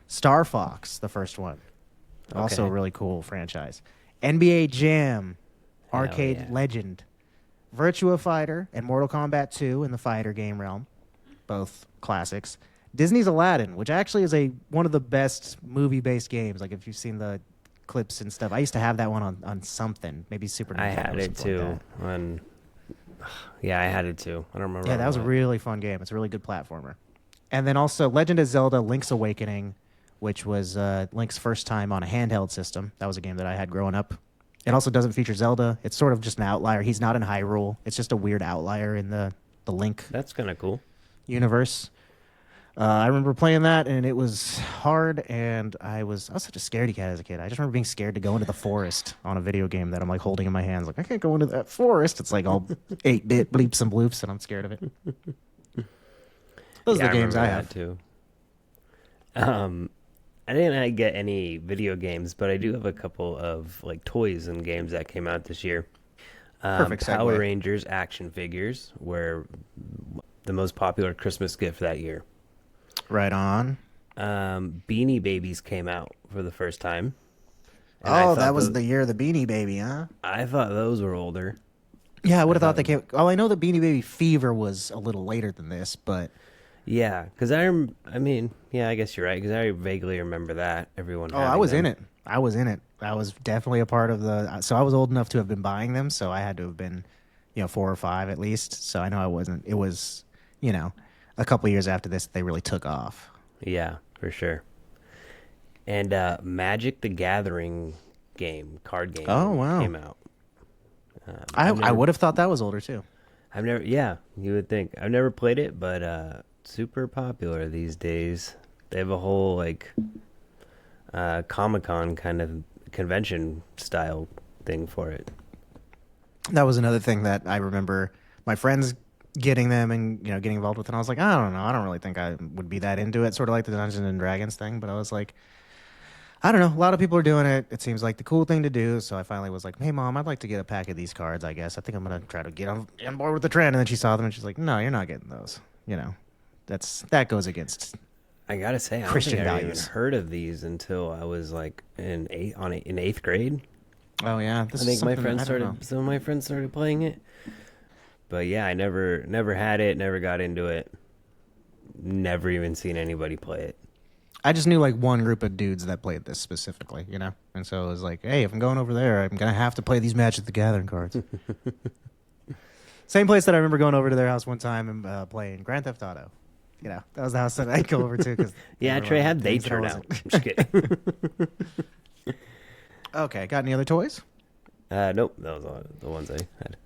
Star Fox, the first one, also a Okay. really cool franchise. NBA Jam, Hell arcade yeah. legend. Virtua Fighter and Mortal Kombat 2 in the fighter game realm, both classics. Disney's Aladdin, which actually is one of the best movie-based games. Like if you've seen the clips and stuff, I used to have that one on something, maybe Super Nintendo. I had or it something like too. that. Yeah, I had it too. I don't remember. Yeah, that was a what. really fun game. It's a really good platformer. And then also Legend of Zelda: Link's Awakening, which was Link's first time on a handheld system. That was a game that I had growing up. It also doesn't feature Zelda. It's sort of just an outlier. He's not in Hyrule. It's just a weird outlier in the Link That's kind of cool. universe. I remember playing that, and it was hard, and I was such a scaredy cat as a kid. I just remember being scared to go into the forest on a video game that I'm like holding in my hands. Like, I can't go into that forest. It's like all 8-bit bleeps and bloops, and I'm scared of it. Those Yeah, are the games I remember have. that too. I didn't get any video games, but I do have a couple of like toys and games that came out this year. Perfect Power segue. Rangers action figures were the most popular Christmas gift that year. Right on. Beanie Babies came out for the first time. And I Oh, thought that was tho- the year of the Beanie Baby, huh? I thought those were older. Yeah, I would have thought thought- they came. Oh, I know the Beanie Baby Fever was a little later than this, but Yeah, because I mean, yeah, I guess you're right. Because I vaguely remember that everyone. oh, I having was them. in it. I was in it. I was definitely a part of the. So I was old enough to have been buying them. So I had to have been, 4 or 5 at least. So I know I wasn't. It was, a couple years after this they really took off. Yeah, for sure. And Magic the Gathering card game. Oh, wow. Came out. I I've never- would have thought that was older too. I've never. Yeah, you would think. I've never played it, but super popular these days. They have a whole like Comic-Con kind of convention style thing for it. That was another thing that I remember my friends getting them and getting involved with, and I was like, I don't know, I don't really think I would be that into it. Sort of like the Dungeons and Dragons thing, but I was like, I don't know. A lot of people are doing it. It seems like the cool thing to do. So I finally was like, hey, Mom, I'd like to get a pack of these cards, I guess. I think I'm going to try to get on board with the trend. And then she saw them and she's like, no, you're not getting those. That goes against. I gotta say, I don't Christian think I even values. heard of these until I was like in eighth grade. Oh, yeah. I think my friends some of my friends started playing it. But yeah, I never had it, never got into it. Never even seen anybody play it. I just knew like one group of dudes that played this specifically, And so it was like, hey, if I'm going over there, I'm going to have to play these Magic the Gathering cards. Same place that I remember going over to their house one time and playing Grand Theft Auto. That was the house that I'd go over to. Cause Yeah, Trey, how'd they turn out? I'm just kidding. Okay, got any other toys? Nope, that was all the ones I had.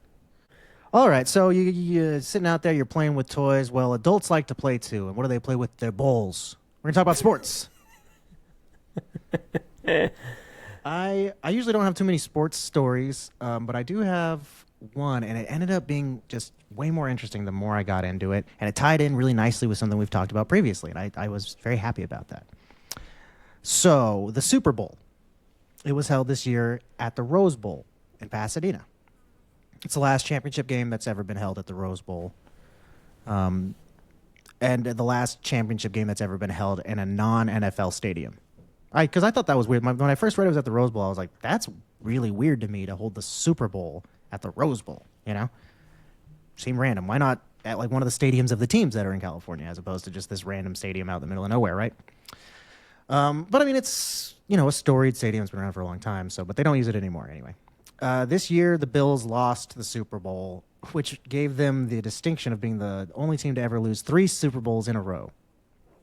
All right, so you're sitting out there, you're playing with toys. Well, adults like to play too. And what do they play with? Their balls. We're going to talk about sports. I usually don't have too many sports stories, but I do have one, and it ended up being just way more interesting the more I got into it. And it tied in really nicely with something we've talked about previously, and I was very happy about that. So, the Super Bowl. It was held this year at the Rose Bowl in Pasadena. It's the last championship game that's ever been held at the Rose Bowl. And the last championship game that's ever been held in a non-NFL stadium. Because I thought that was weird. When I first read it was at the Rose Bowl, I was like, that's really weird to me to hold the Super Bowl at the Rose Bowl, Seemed random. Why not at like one of the stadiums of the teams that are in California as opposed to just this random stadium out in the middle of nowhere, right? But I mean, it's, a storied stadium. It's been around for a long time, but they don't use it anymore anyway. This year, the Bills lost the Super Bowl, which gave them the distinction of being the only team to ever lose 3 Super Bowls in a row.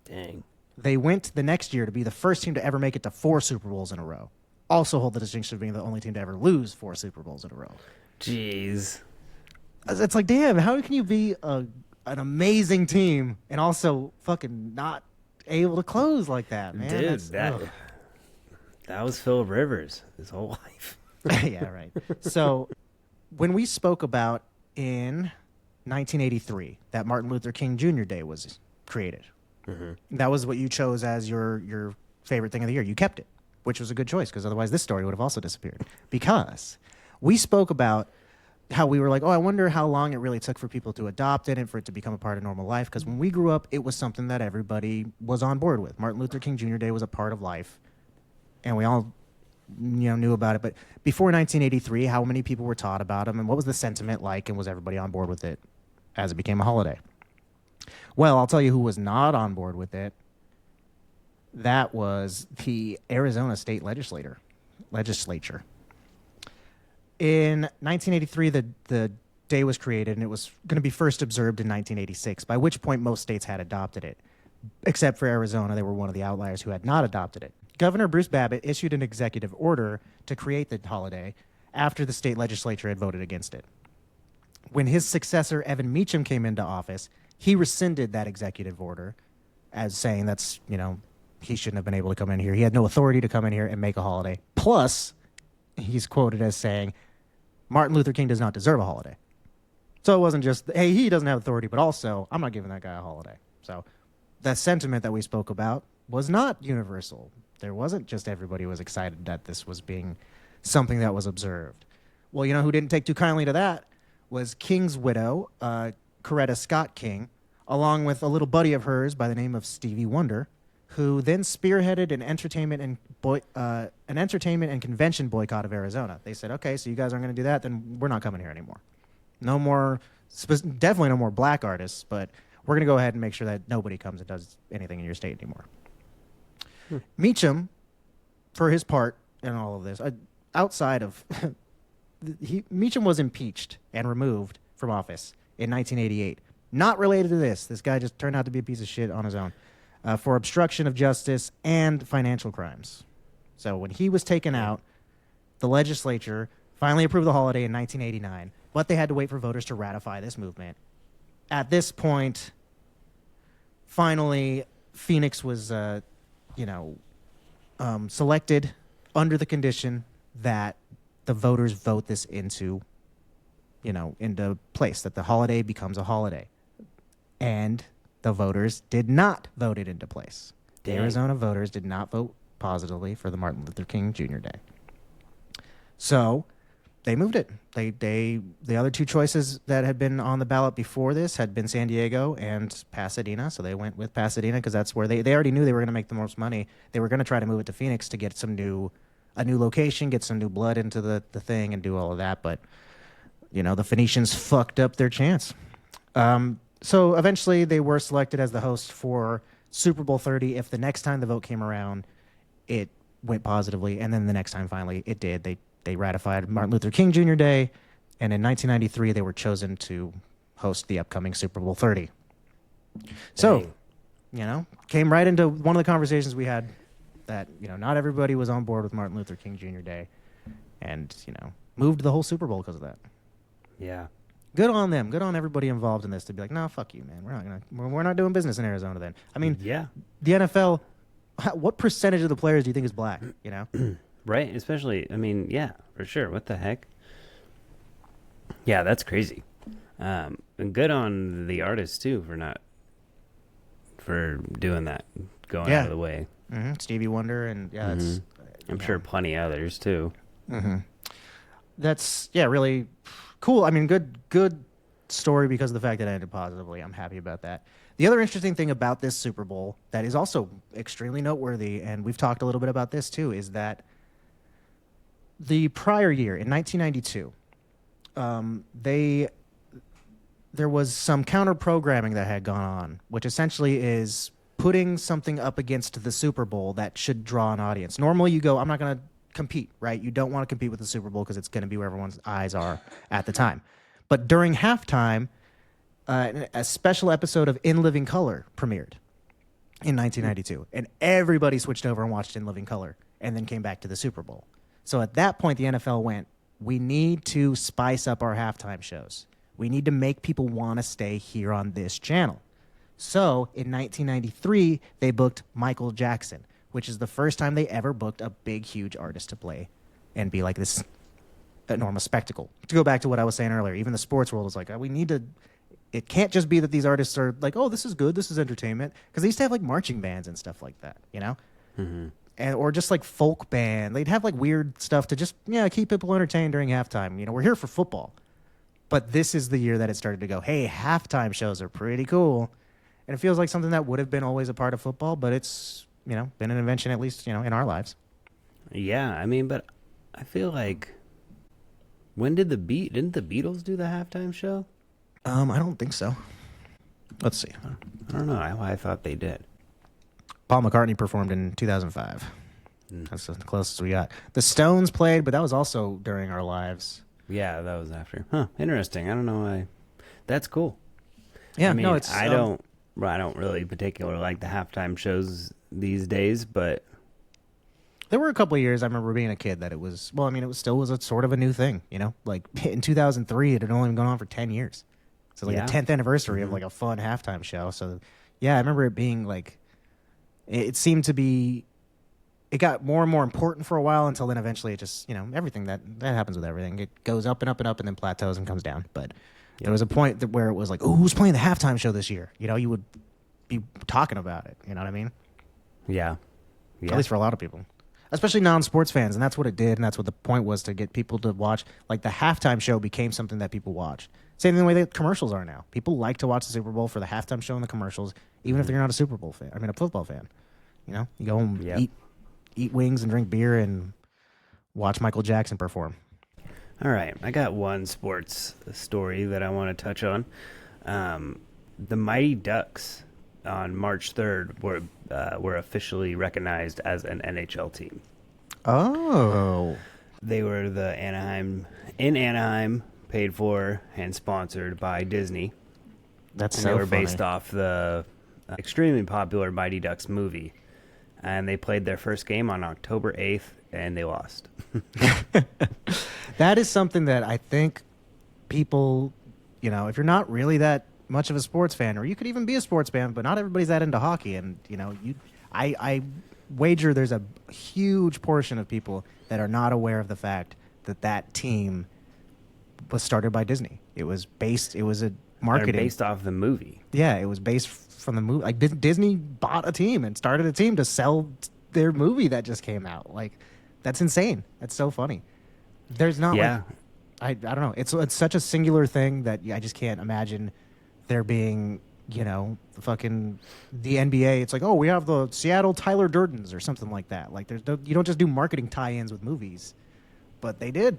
Dang. They went the next year to be the first team to ever make it to 4 Super Bowls in a row. Also hold the distinction of being the only team to ever lose 4 Super Bowls in a row. Jeez. It's like, damn, how can you be an amazing team and also fucking not able to close like that, man? Dude, that was Phil Rivers his whole life. Yeah, right. So when we spoke about in 1983 that Martin Luther King Jr. Day was created, that was what you chose as your favorite thing of the year. You kept it, which was a good choice because otherwise this story would have also disappeared. Because we spoke about how we were like, oh, I wonder how long it really took for people to adopt it and for it to become a part of normal life. Because when we grew up, it was something that everybody was on board with. Martin Luther King Jr. Day was a part of life, and we all knew about it. But before 1983, how many people were taught about him, and what was the sentiment like, and was everybody on board with it as it became a holiday? Well, I'll tell you who was not on board with it. That was the Arizona State Legislature. In 1983, the day was created, and it was going to be first observed in 1986, by which point most states had adopted it. Except for Arizona, they were one of the outliers who had not adopted it. Governor Bruce Babbitt issued an executive order to create the holiday after the state legislature had voted against it. When his successor, Evan Meacham, came into office, he rescinded that executive order as saying he shouldn't have been able to come in here. He had no authority to come in here and make a holiday. Plus, he's quoted as saying, Martin Luther King does not deserve a holiday. So it wasn't just, hey, he doesn't have authority, but also, I'm not giving that guy a holiday. So that sentiment that we spoke about was not universal. There wasn't just everybody was excited that this was being something that was observed. Well, you know who didn't take too kindly to that was King's widow, Coretta Scott King, along with a little buddy of hers by the name of Stevie Wonder, who then spearheaded an entertainment and convention boycott of Arizona. They said, okay, so you guys aren't going to do that, then we're not coming here anymore. No more, definitely no more black artists, but we're going to go ahead and make sure that nobody comes and does anything in your state anymore. Meacham, for his part in all of this, outside of... Meacham was impeached and removed from office in 1988. Not related to this. This guy just turned out to be a piece of shit on his own. For obstruction of justice and financial crimes. So when he was taken out, the legislature finally approved the holiday in 1989, but they had to wait for voters to ratify this movement. At this point, finally, Phoenix was, selected under the condition that the voters vote this into place, that the holiday becomes a holiday. And the voters did not vote it into place. The Arizona voters did not vote positively for the Martin Luther King Jr. Day. So they moved it. The other two choices that had been on the ballot before this had been San Diego and Pasadena. So they went with Pasadena because that's where they already knew they were going to make the most money. They were going to try to move it to Phoenix to get a new location, get some new blood into the thing and do all of that. But, the Phoenicians fucked up their chance. So eventually they were selected as the host for Super Bowl 30. If the next time the vote came around, it went positively. And then the next time, finally, it did. They ratified Martin Luther King Jr. Day. And in 1993, they were chosen to host the upcoming Super Bowl 30. So, came right into one of the conversations we had that, not everybody was on board with Martin Luther King Jr. Day. And, moved the whole Super Bowl because of that. Yeah. Good on them. Good on everybody involved in this to be like, no, fuck you, man. We're not doing business in Arizona then. I mean, yeah. The NFL, what percentage of the players do you think is black, Right, especially, yeah, for sure. What the heck? Yeah, that's crazy. And good on the artists, too, for doing that, going out of the way. Mm-hmm. Stevie Wonder, and I'm sure plenty others, too. Mm-hmm. That's, really cool. I mean, good story because of the fact that it ended positively. I'm happy about that. The other interesting thing about this Super Bowl that is also extremely noteworthy, and we've talked a little bit about this too, is that the prior year, in 1992, there was some counter-programming that had gone on, which essentially is putting something up against the Super Bowl that should draw an audience. Normally you go, I'm not going to compete, right? You don't want to compete with the Super Bowl because it's going to be where everyone's eyes are at the time. But during halftime, a special episode of In Living Color premiered. in 1992, and everybody switched over and watched in living color, and then came back to the Super Bowl. So at that point, the NFL went, we need to spice up our halftime shows. We need to make people want to stay here on this channel. So in 1993, they booked Michael Jackson, which is the first time they ever booked a big, huge artist to play and be like this enormous spectacle. To go back to what I was saying earlier, even the sports world is like, we need to. It can't just be that these artists are like, oh, this is good, this is entertainment, because they used to have like marching bands and stuff like that, you know, and or just like folk band. They'd have like weird stuff to just keep people entertained during halftime. You know, we're here for football, but this is the year that it started to go, hey, halftime shows are pretty cool, and it feels like something that would have been always a part of football, but it's been an invention at least in our lives. Yeah, I mean, but I feel like didn't the Beatles do the halftime show? I don't think so. Let's see. I don't know. I thought they did. Paul McCartney performed in 2005. That's the closest we got. The Stones played, but that was also during our lives. Yeah, that was after. Huh, interesting. I don't know why. That's cool. Yeah, I mean, no, it's I don't really particularly like the halftime shows these days, but there were a couple of years I remember being a kid that it was, well, I mean, it still was a sort of a new thing, Like in 2003, it had only been going on for 10 years. So like the 10th anniversary of like a fun halftime show. So yeah, I remember it being like, it seemed to be, it got more and more important for a while until then eventually it just, everything that happens with everything. It goes up and up and up and then plateaus and comes down. But there was a point where it was like, oh, who's playing the halftime show this year? You would be talking about it. You know what I mean? Yeah. At least for a lot of people. Especially non-sports fans, and that's what it did, and that's what the point was, to get people to watch. Like, the halftime show became something that people watch. Same way that commercials are now. People like to watch the Super Bowl for the halftime show and the commercials, even if they're not a Super Bowl fan. I mean, a football fan. You go home, eat wings and drink beer and watch Michael Jackson perform. All right, I got one sports story that I want to touch on. The Mighty Ducks on March 3rd were officially recognized as an NHL team. Oh. They were in Anaheim, paid for and sponsored by Disney. That's and so they were funny. based off the extremely popular Mighty Ducks movie. And they played their first game on October 8th, and they lost. That is something that I think people, if you're not really that much of a sports fan, or you could even be a sports fan, but not everybody's that into hockey. And, I wager there's a huge portion of people that are not aware of the fact that team was started by Disney. It was a marketing. They're based off the movie. Yeah, it was based from the movie. Like, Disney bought a team and started a team to sell their movie that just came out. Like, that's insane. That's so funny. There's not I don't know. It's such a singular thing that I just can't imagine there being, fucking the NBA. It's like, oh, we have the Seattle Tyler Durdens or something like that. Like, you don't just do marketing tie-ins with movies, but they did.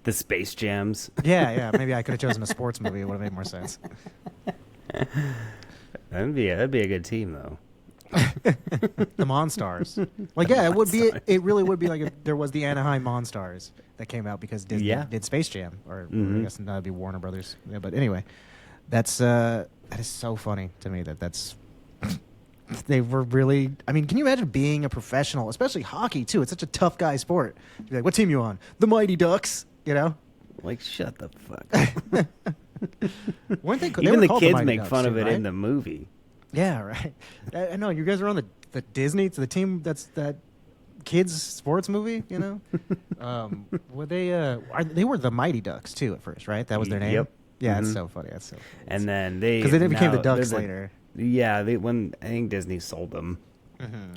The Space Jams. Yeah. Maybe I could have chosen a sports movie. It would have made more sense. That'd be a good team, though. The Monstars. Like, yeah, it would be. It really would be like if there was the Anaheim Monstars that came out because Disney did Space Jam, or I guess that'd be Warner Brothers. Yeah, but anyway, that is so funny to me that's. They were really. I mean, can you imagine being a professional, especially hockey too? It's such a tough guy sport. You're like, what team you on? The Mighty Ducks. Like, shut the fuck. Weren't they? Even were the called kids Mighty make Ducks fun too, of it right? in the movie. Yeah, right. I know you guys are on the Disney. It's the team that's that kids sports movie. Were they were the Mighty Ducks too at first, right? That was their name. Yep. Yeah, that's so funny. That's so funny. And then because they became the Ducks later. Yeah, when I think Disney sold them,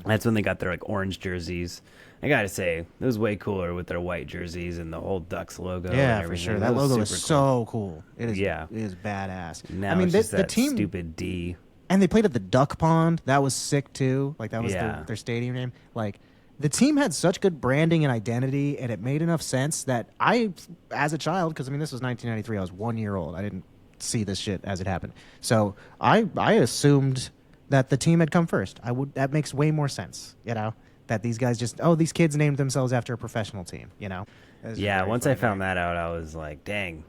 that's when they got their like orange jerseys. I gotta say, it was way cooler with their white jerseys and the whole Ducks logo. Yeah, and for everything. sure. That logo is so cool. It is. Yeah, it is badass. Now I mean, it's just the that team stupid D. And they played at the Duck Pond. That was sick too. Like, that was their stadium name. Like, the team had such good branding and identity, and it made enough sense that I, as a child, because I mean this was 1993, I was 1 year old. I didn't see this shit as it happened. So I assumed that the team had come first. That makes way more sense, that these guys these kids named themselves after a professional team, Yeah, once I found that out, I was like, dang,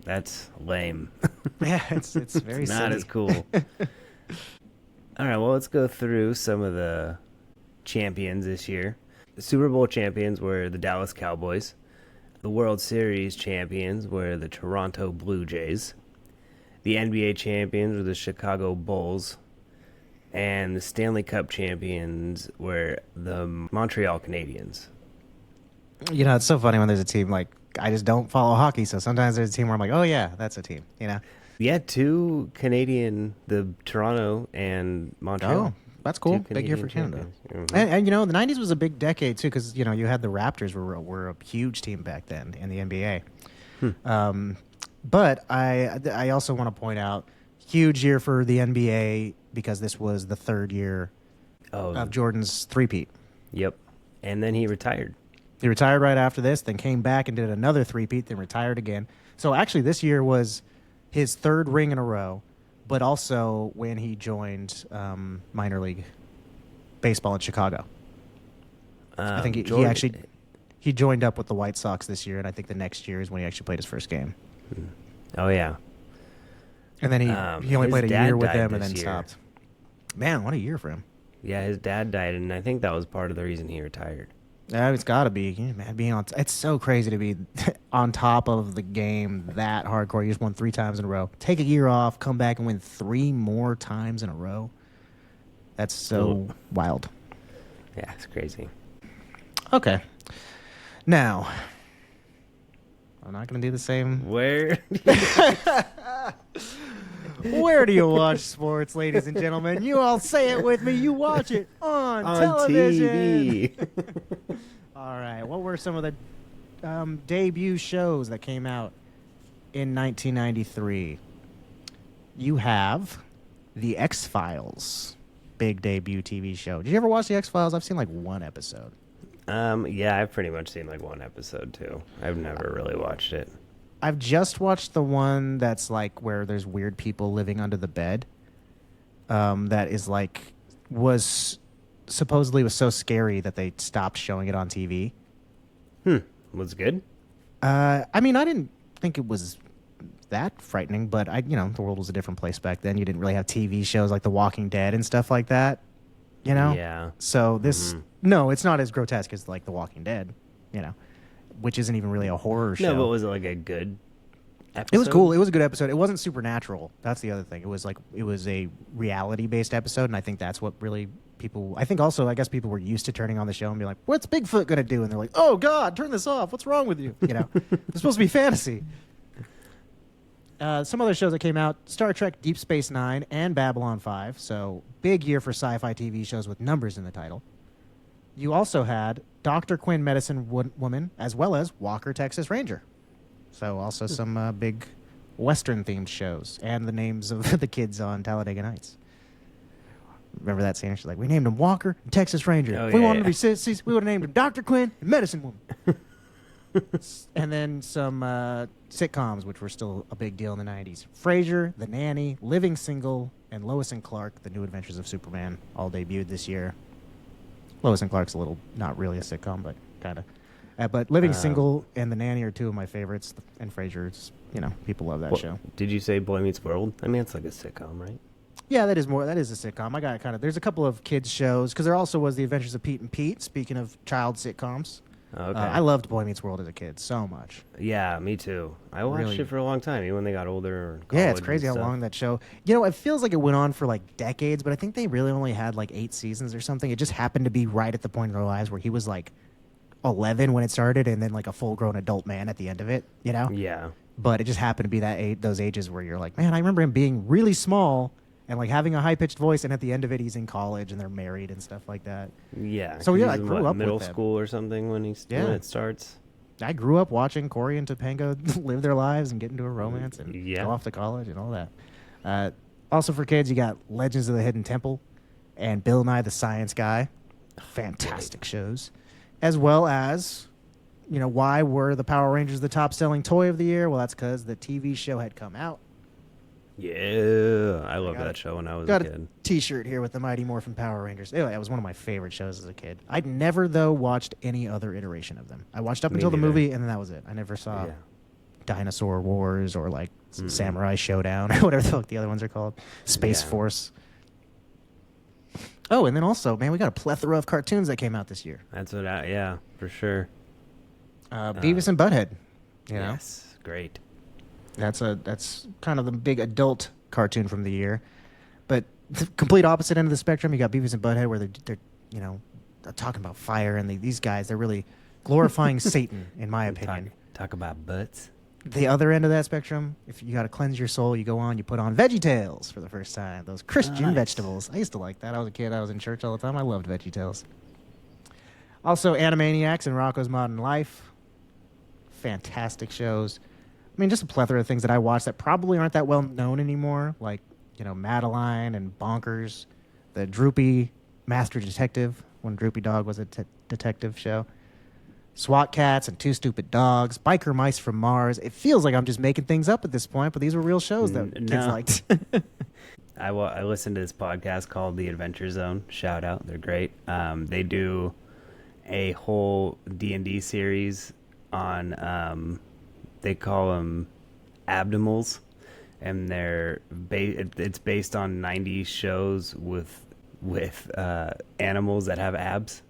that's lame. Yeah, it's very not silly. as cool. All right, well, let's go through some of the champions this year. The Super Bowl champions were the Dallas Cowboys. The World Series champions were the Toronto Blue Jays. The NBA champions were the Chicago Bulls. And the Stanley Cup champions were the Montreal Canadiens. You know, it's so funny when there's a team like I just don't follow hockey, so sometimes there's a team where I'm like, oh yeah, that's a team. You know? Yeah, two Canadian, the Toronto and Montreal. Oh, that's cool. Two Big year for Canadian Canada. champions. Mhm. And you know, the '90s was a big decade too, because you know you had the Raptors were a huge team back then in the NBA. But I also want to point out huge year for the NBA because this was the third year of Jordan's three-peat. Yep. And then he retired. He retired right after this, then came back and did another three-peat, then retired again. So actually, this year was his third ring in a row, but also when he joined minor league baseball in Chicago. I think he joined up with the White Sox this year, and I think the next year is when he actually played his first game. Oh, yeah. And then he only his played a dad year with died them and this then year. stopped. Man, what a year for him. Yeah, his dad died, and I think that was part of the reason he retired. It's got to be, man. Being on, it's so crazy to be on top of the game that hardcore. You just won 3 times in a row. Take a year off, come back and win 3 more times in a row. That's so wild. Yeah, it's crazy. Okay, now I'm not gonna do the same. Where? Where do you watch sports, ladies and gentlemen? You all say it with me. You watch it on television. TV. All right. What were some of the debut shows that came out in 1993? You have The X-Files, big debut TV show. Did you ever watch The X-Files? I've seen like 1 episode. Yeah, I've pretty much seen like 1 episode too. I've never really watched it. I've just watched the one that's like where there's weird people living under the bed. That is like supposedly was so scary that they stopped showing it on TV. Was it good? I mean, I didn't think it was that frightening, but the world was a different place back then. You didn't really have TV shows like The Walking Dead and stuff like that. You know? Yeah. So this, no, it's not as grotesque as like The Walking Dead. Which isn't even really a horror show. No, but was it like a good episode? It was cool. It was a good episode. It wasn't supernatural. That's the other thing. It was a reality-based episode, and I think that's what really I guess people were used to turning on the show and be like, what's Bigfoot going to do? And they're like, oh, God, turn this off. What's wrong with you? It's supposed to be fantasy. Some other shows that came out, Star Trek Deep Space Nine and Babylon 5. So big year for sci-fi TV shows with numbers in the title. You also had Dr. Quinn, Medicine Woman, as well as Walker, Texas Ranger. So also some big Western-themed shows, and the names of the kids on Talladega Nights. Remember that scene? She's like, we named him Walker and Texas Ranger. Oh, if we yeah, wanted yeah. to be sissies, we would have named him Dr. Quinn and Medicine Woman. And then some sitcoms, which were still a big deal in the 90s. Frasier, The Nanny, Living Single, and Lois and Clark, The New Adventures of Superman, all debuted this year. Lois and Clark's not really a sitcom, but kind of. But Living Single and The Nanny are 2 of my favorites, and Frasier's, people love that show. Did you say Boy Meets World? I mean, it's like a sitcom, right? Yeah, that is a sitcom. I got there's a couple of kids shows, because there also was The Adventures of Pete and Pete, speaking of child sitcoms. Okay. I loved Boy Meets World as a kid so much. Yeah, me too. I watched it for a long time, even when they got older. Yeah, it's crazy how long that show. It feels like it went on for like decades, but I think they really only had like 8 seasons or something. It just happened to be right at the point in their lives where he was like 11 when it started, and then like a full-grown adult man at the end of it. Yeah. But it just happened to be those ages where you're like, man, I remember him being really small and like having a high-pitched voice, and at the end of it, he's in college and they're married and stuff like that. Yeah. So yeah, I he's in, grew up with middle them. school or something when when it starts. I grew up watching Corey and Topanga live their lives and get into a romance and go off to college and all that. Also for kids, you got Legends of the Hidden Temple and Bill Nye the Science Guy. Fantastic shows. As well as, why were the Power Rangers the top-selling toy of the year? Well, that's because the TV show had come out. Yeah, I loved that show when I was a Got kid. a T-shirt here with the Mighty Morphin Power Rangers. Anyway, that was one of my favorite shows as a kid. I'd never, though, watched any other iteration of them. I watched up until the neither. movie, and then that was it. I never saw Dinosaur Wars or, like, Samurai Showdown or whatever the fuck the other ones are called. Space Force. Oh, and then also, man, we got a plethora of cartoons that came out this year. That's yeah, for sure. Beavis and Butthead. You know, Yes, great. that's kind of the big adult cartoon from the year. But the complete opposite end of the spectrum, you got Beavis and Butthead, where they're you know, talking about fire, and these guys, they're really glorifying Satan, in my opinion. Talk about butts. The other end of that spectrum, if you got to cleanse your soul, you go on, you put on VeggieTales for the first time. Those Christian vegetables. I used to like that. I was a kid. I was in church all the time. I loved VeggieTales. Also, Animaniacs and Rocko's Modern Life. Fantastic shows. I mean, just a plethora of things that I watched that probably aren't that well known anymore, like, you know, Madeline and Bonkers, the Droopy Master Detective, when Droopy Dog was a detective show. SWAT Cats and Two Stupid Dogs, Biker Mice from Mars. It feels like I'm just making things up at this point, but these were real shows that kids liked. I listened to this podcast called The Adventure Zone. Shout out, they're great. They do a whole D&D series on, they call them abdomals, and it's based on 90s shows with animals that have abs.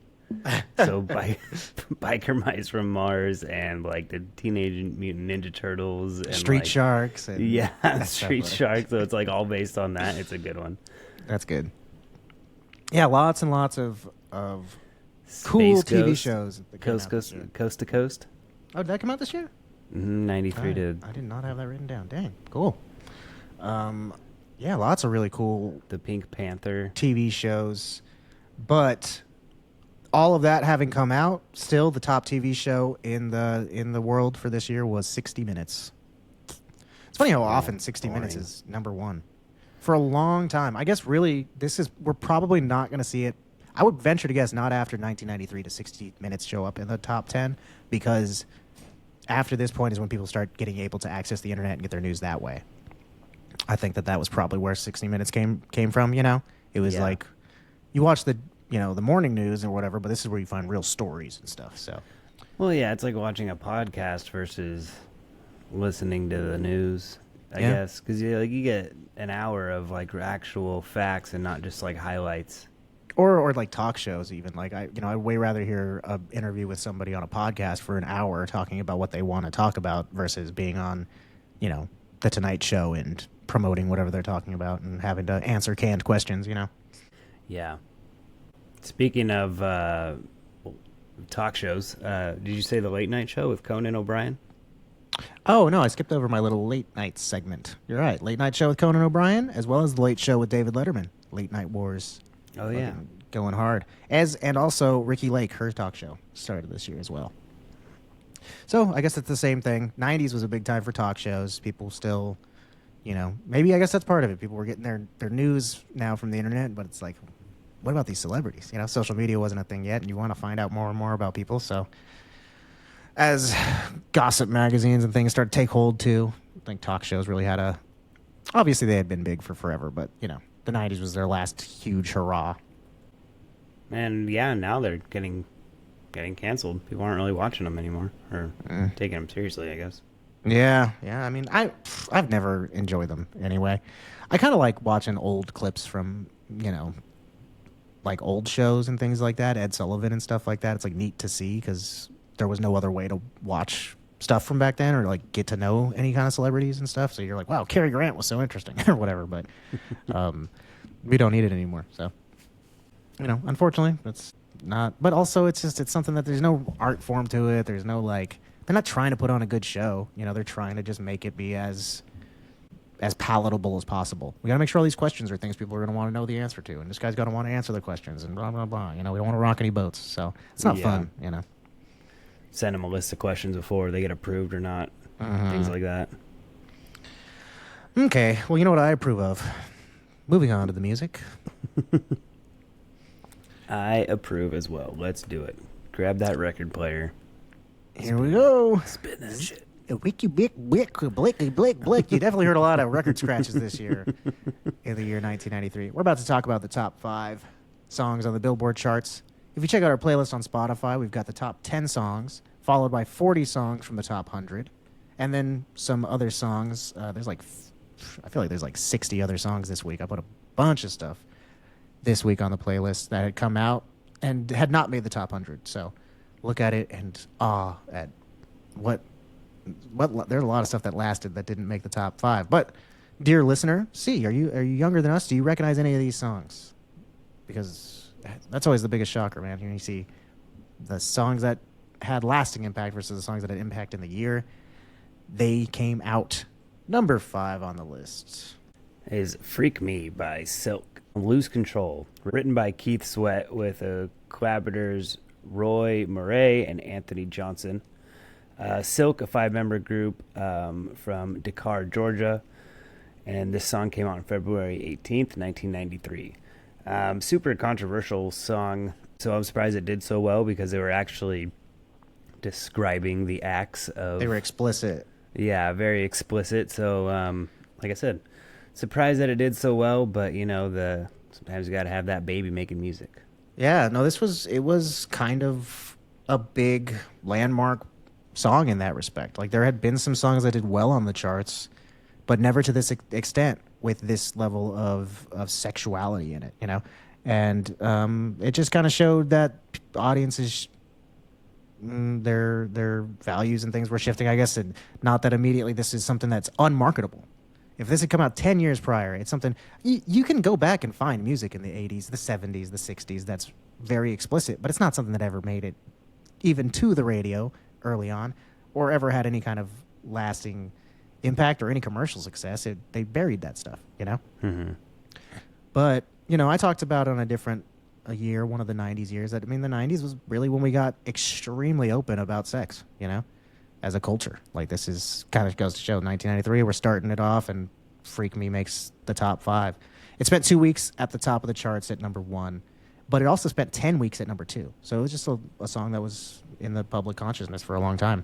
So Biker Mice from Mars and like the Teenage Mutant Ninja Turtles and Street Sharks. And Street Sharks. So it's like all based on that. It's a good one. That's good. Yeah, lots and lots of cool TV shows. Coast to Coast. Oh, did that come out this year? 93 did. I did not have that written down. Dang, cool. Yeah, lots of really cool The Pink Panther TV shows, but all of that having come out, still the top TV show in the world for this year was 60 Minutes. It's funny how often 60 Minutes is number one. For a long time. I guess really we're probably not going to see it. I would venture to guess not after 1993 to 60 Minutes show up in the top 10, because after this point is when people start getting able to access the internet and get their news that way. I think that was probably where 60 Minutes came from, you know? It was like you watch the morning news or whatever, but this is where you find real stories and stuff. So, well, yeah, it's like watching a podcast versus listening to the news, I guess, because you get an hour of like actual facts and not just like highlights, or like talk shows. Even like I'd way rather hear an interview with somebody on a podcast for an hour talking about what they want to talk about versus being on, the Tonight Show and promoting whatever they're talking about and having to answer canned questions. Yeah. Speaking of talk shows, did you say the Late Night Show with Conan O'Brien? Oh, no, I skipped over my little late night segment. You're right. Late Night Show with Conan O'Brien, as well as the Late Show with David Letterman. Late Night Wars. Oh, yeah. Going hard. And also Ricky Lake, her talk show, started this year as well. So I guess it's the same thing. 90s was a big time for talk shows. People still, maybe I guess that's part of it. People were getting their news now from the internet, but it's like, what about these celebrities? Social media wasn't a thing yet, and you want to find out more and more about people. So as gossip magazines and things started to take hold too, I think talk shows really had obviously they had been big for forever, but the 90s was their last huge hurrah. And yeah, now they're getting canceled. People aren't really watching them anymore or taking them seriously, I guess. Yeah. I mean, I've never enjoyed them anyway. I kind of like watching old clips from, like old shows and things like that, Ed Sullivan and stuff like that. It's like neat to see because there was no other way to watch stuff from back then or like get to know any kind of celebrities and stuff. So you're like, wow, Cary Grant was so interesting or whatever. But we don't need it anymore. So, unfortunately, that's not. But also, it's something that there's no art form to it. There's no like. They're not trying to put on a good show. They're trying to just make it be as palatable as possible. We got to make sure all these questions are things people are going to want to know the answer to, and this guy's going to want to answer the questions, and blah blah blah. We don't want to rock any boats, so it's not fun. Send them a list of questions before they get approved or not, things like that. Okay, well, you know what I approve of. Moving on to the music. I approve as well. Let's do it. Grab that record player. Here we go. Spin that shit. Wicky blick blick blicky blick blick. You definitely heard a lot of record scratches this year in the year 1993. We're about to talk about the top 5 songs on the Billboard charts. If you check out our playlist on Spotify, we've got the top 10 songs, followed by 40 songs from the top 100, and then some other songs. I feel like there's like 60 other songs this week. I put a bunch of stuff. this week on the playlist that had come out and had not made the top 100. So look at it and awe at what there's a lot of stuff that lasted that didn't make the top 5. But dear listener, are you younger than us? Do you recognize any of these songs? Because that's always the biggest shocker, man. When you see the songs that had lasting impact versus the songs that had impact in the year, they came out. Number 5 on the list is Freak Me by Silk. Lose Control, written by Keith Sweat with collaborators Roy Murray and Anthony Johnson. Silk, a 5-member group from Dakar, Georgia, and this song came out on February 18th, 1993. Super controversial song, so I'm surprised it did so well because they were actually describing the acts of... They were explicit. Yeah, very explicit. So, like I said, surprised that it did so well, but, sometimes you got to have that baby making music. Yeah, no, it was kind of a big landmark song in that respect. Like, there had been some songs that did well on the charts, but never to this extent with this level of sexuality in it, And it just kind of showed that audiences, their values and things were shifting, I guess, and not that immediately this is something that's unmarketable. If this had come out 10 years prior, it's something... You can go back and find music in the 80s, the 70s, the 60s that's very explicit, but it's not something that ever made it even to the radio early on or ever had any kind of lasting impact or any commercial success. They buried that stuff, Mm-hmm. But, I talked about on a year, one of the 90s years, the 90s was really when we got extremely open about sex, as a culture. Like, this is kind of goes to show 1993, we're starting it off, and Freak Me makes the top 5. It spent 2 weeks at the top of the charts at number 1, but it also spent 10 weeks at number 2. So it was just a song that was in the public consciousness for a long time.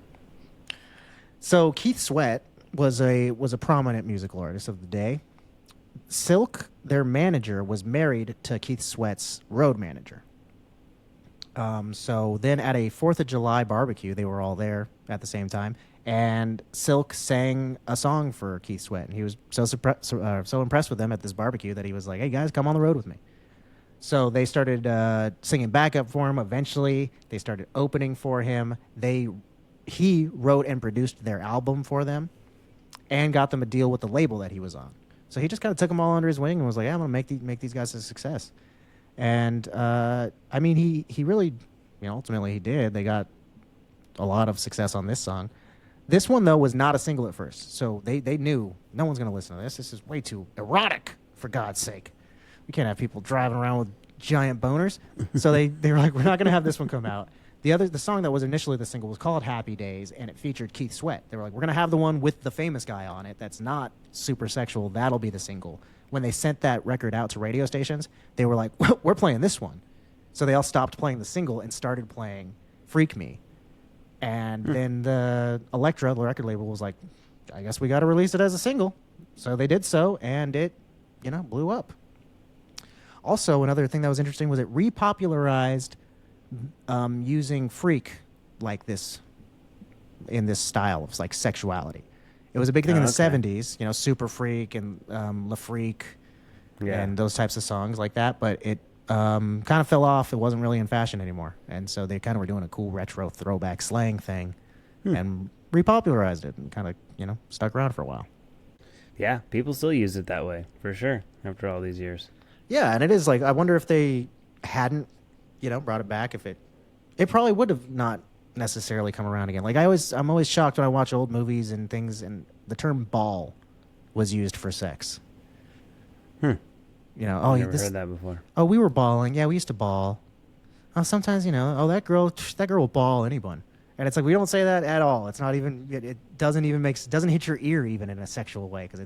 So Keith Sweat was a prominent musical artist of the day. Silk, their manager, was married to Keith Sweat's road manager. So then at a 4th of July barbecue, they were all there at the same time, and Silk sang a song for Keith Sweat. And he was so impressed with them at this barbecue that he was like, "Hey, guys, come on the road with me." So they started singing backup for him. Eventually, they started opening for him. He wrote and produced their album for them and got them a deal with the label that he was on. So he just kind of took them all under his wing and was like, "Yeah, I'm going to make these guys a success." And, he really, ultimately he did. They got a lot of success on this song. This one, though, was not a single at first. So they knew no one's going to listen to this. This is way too erotic, for God's sake. We can't have people driving around with giant boners. So they were like, we're not going to have this one come out. The song that was initially the single was called Happy Days, and it featured Keith Sweat. They were like, we're going to have the one with the famous guy on it that's not super sexual. That'll be the single. When they sent that record out to radio stations, they were like, well, we're playing this one. So they all stopped playing the single and started playing Freak Me. And then the Elektra, the record label, was like, I guess we got to release it as a single. So they did so, and it, blew up. Also, another thing that was interesting was it repopularized using freak like this in this style of like sexuality. It was a big thing in the 70s, Super Freak and La Freak and those types of songs like that. But it kind of fell off. It wasn't really in fashion anymore. And so they kind of were doing a cool retro throwback slang thing and repopularized it and kind of, stuck around for a while. Yeah, people still use it that way, for sure, after all these years. Yeah, and it is like, I wonder if they hadn't, brought it back, if it probably would have not necessarily come around again. Like I'm always shocked when I watch old movies and things, and the term ball was used for sex. I've never heard that before. Oh, we were balling. Yeah, we used to ball. Oh, sometimes, that girl will ball anyone. And it's like, we don't say that at all. It's not even, it doesn't hit your ear even in a sexual way, because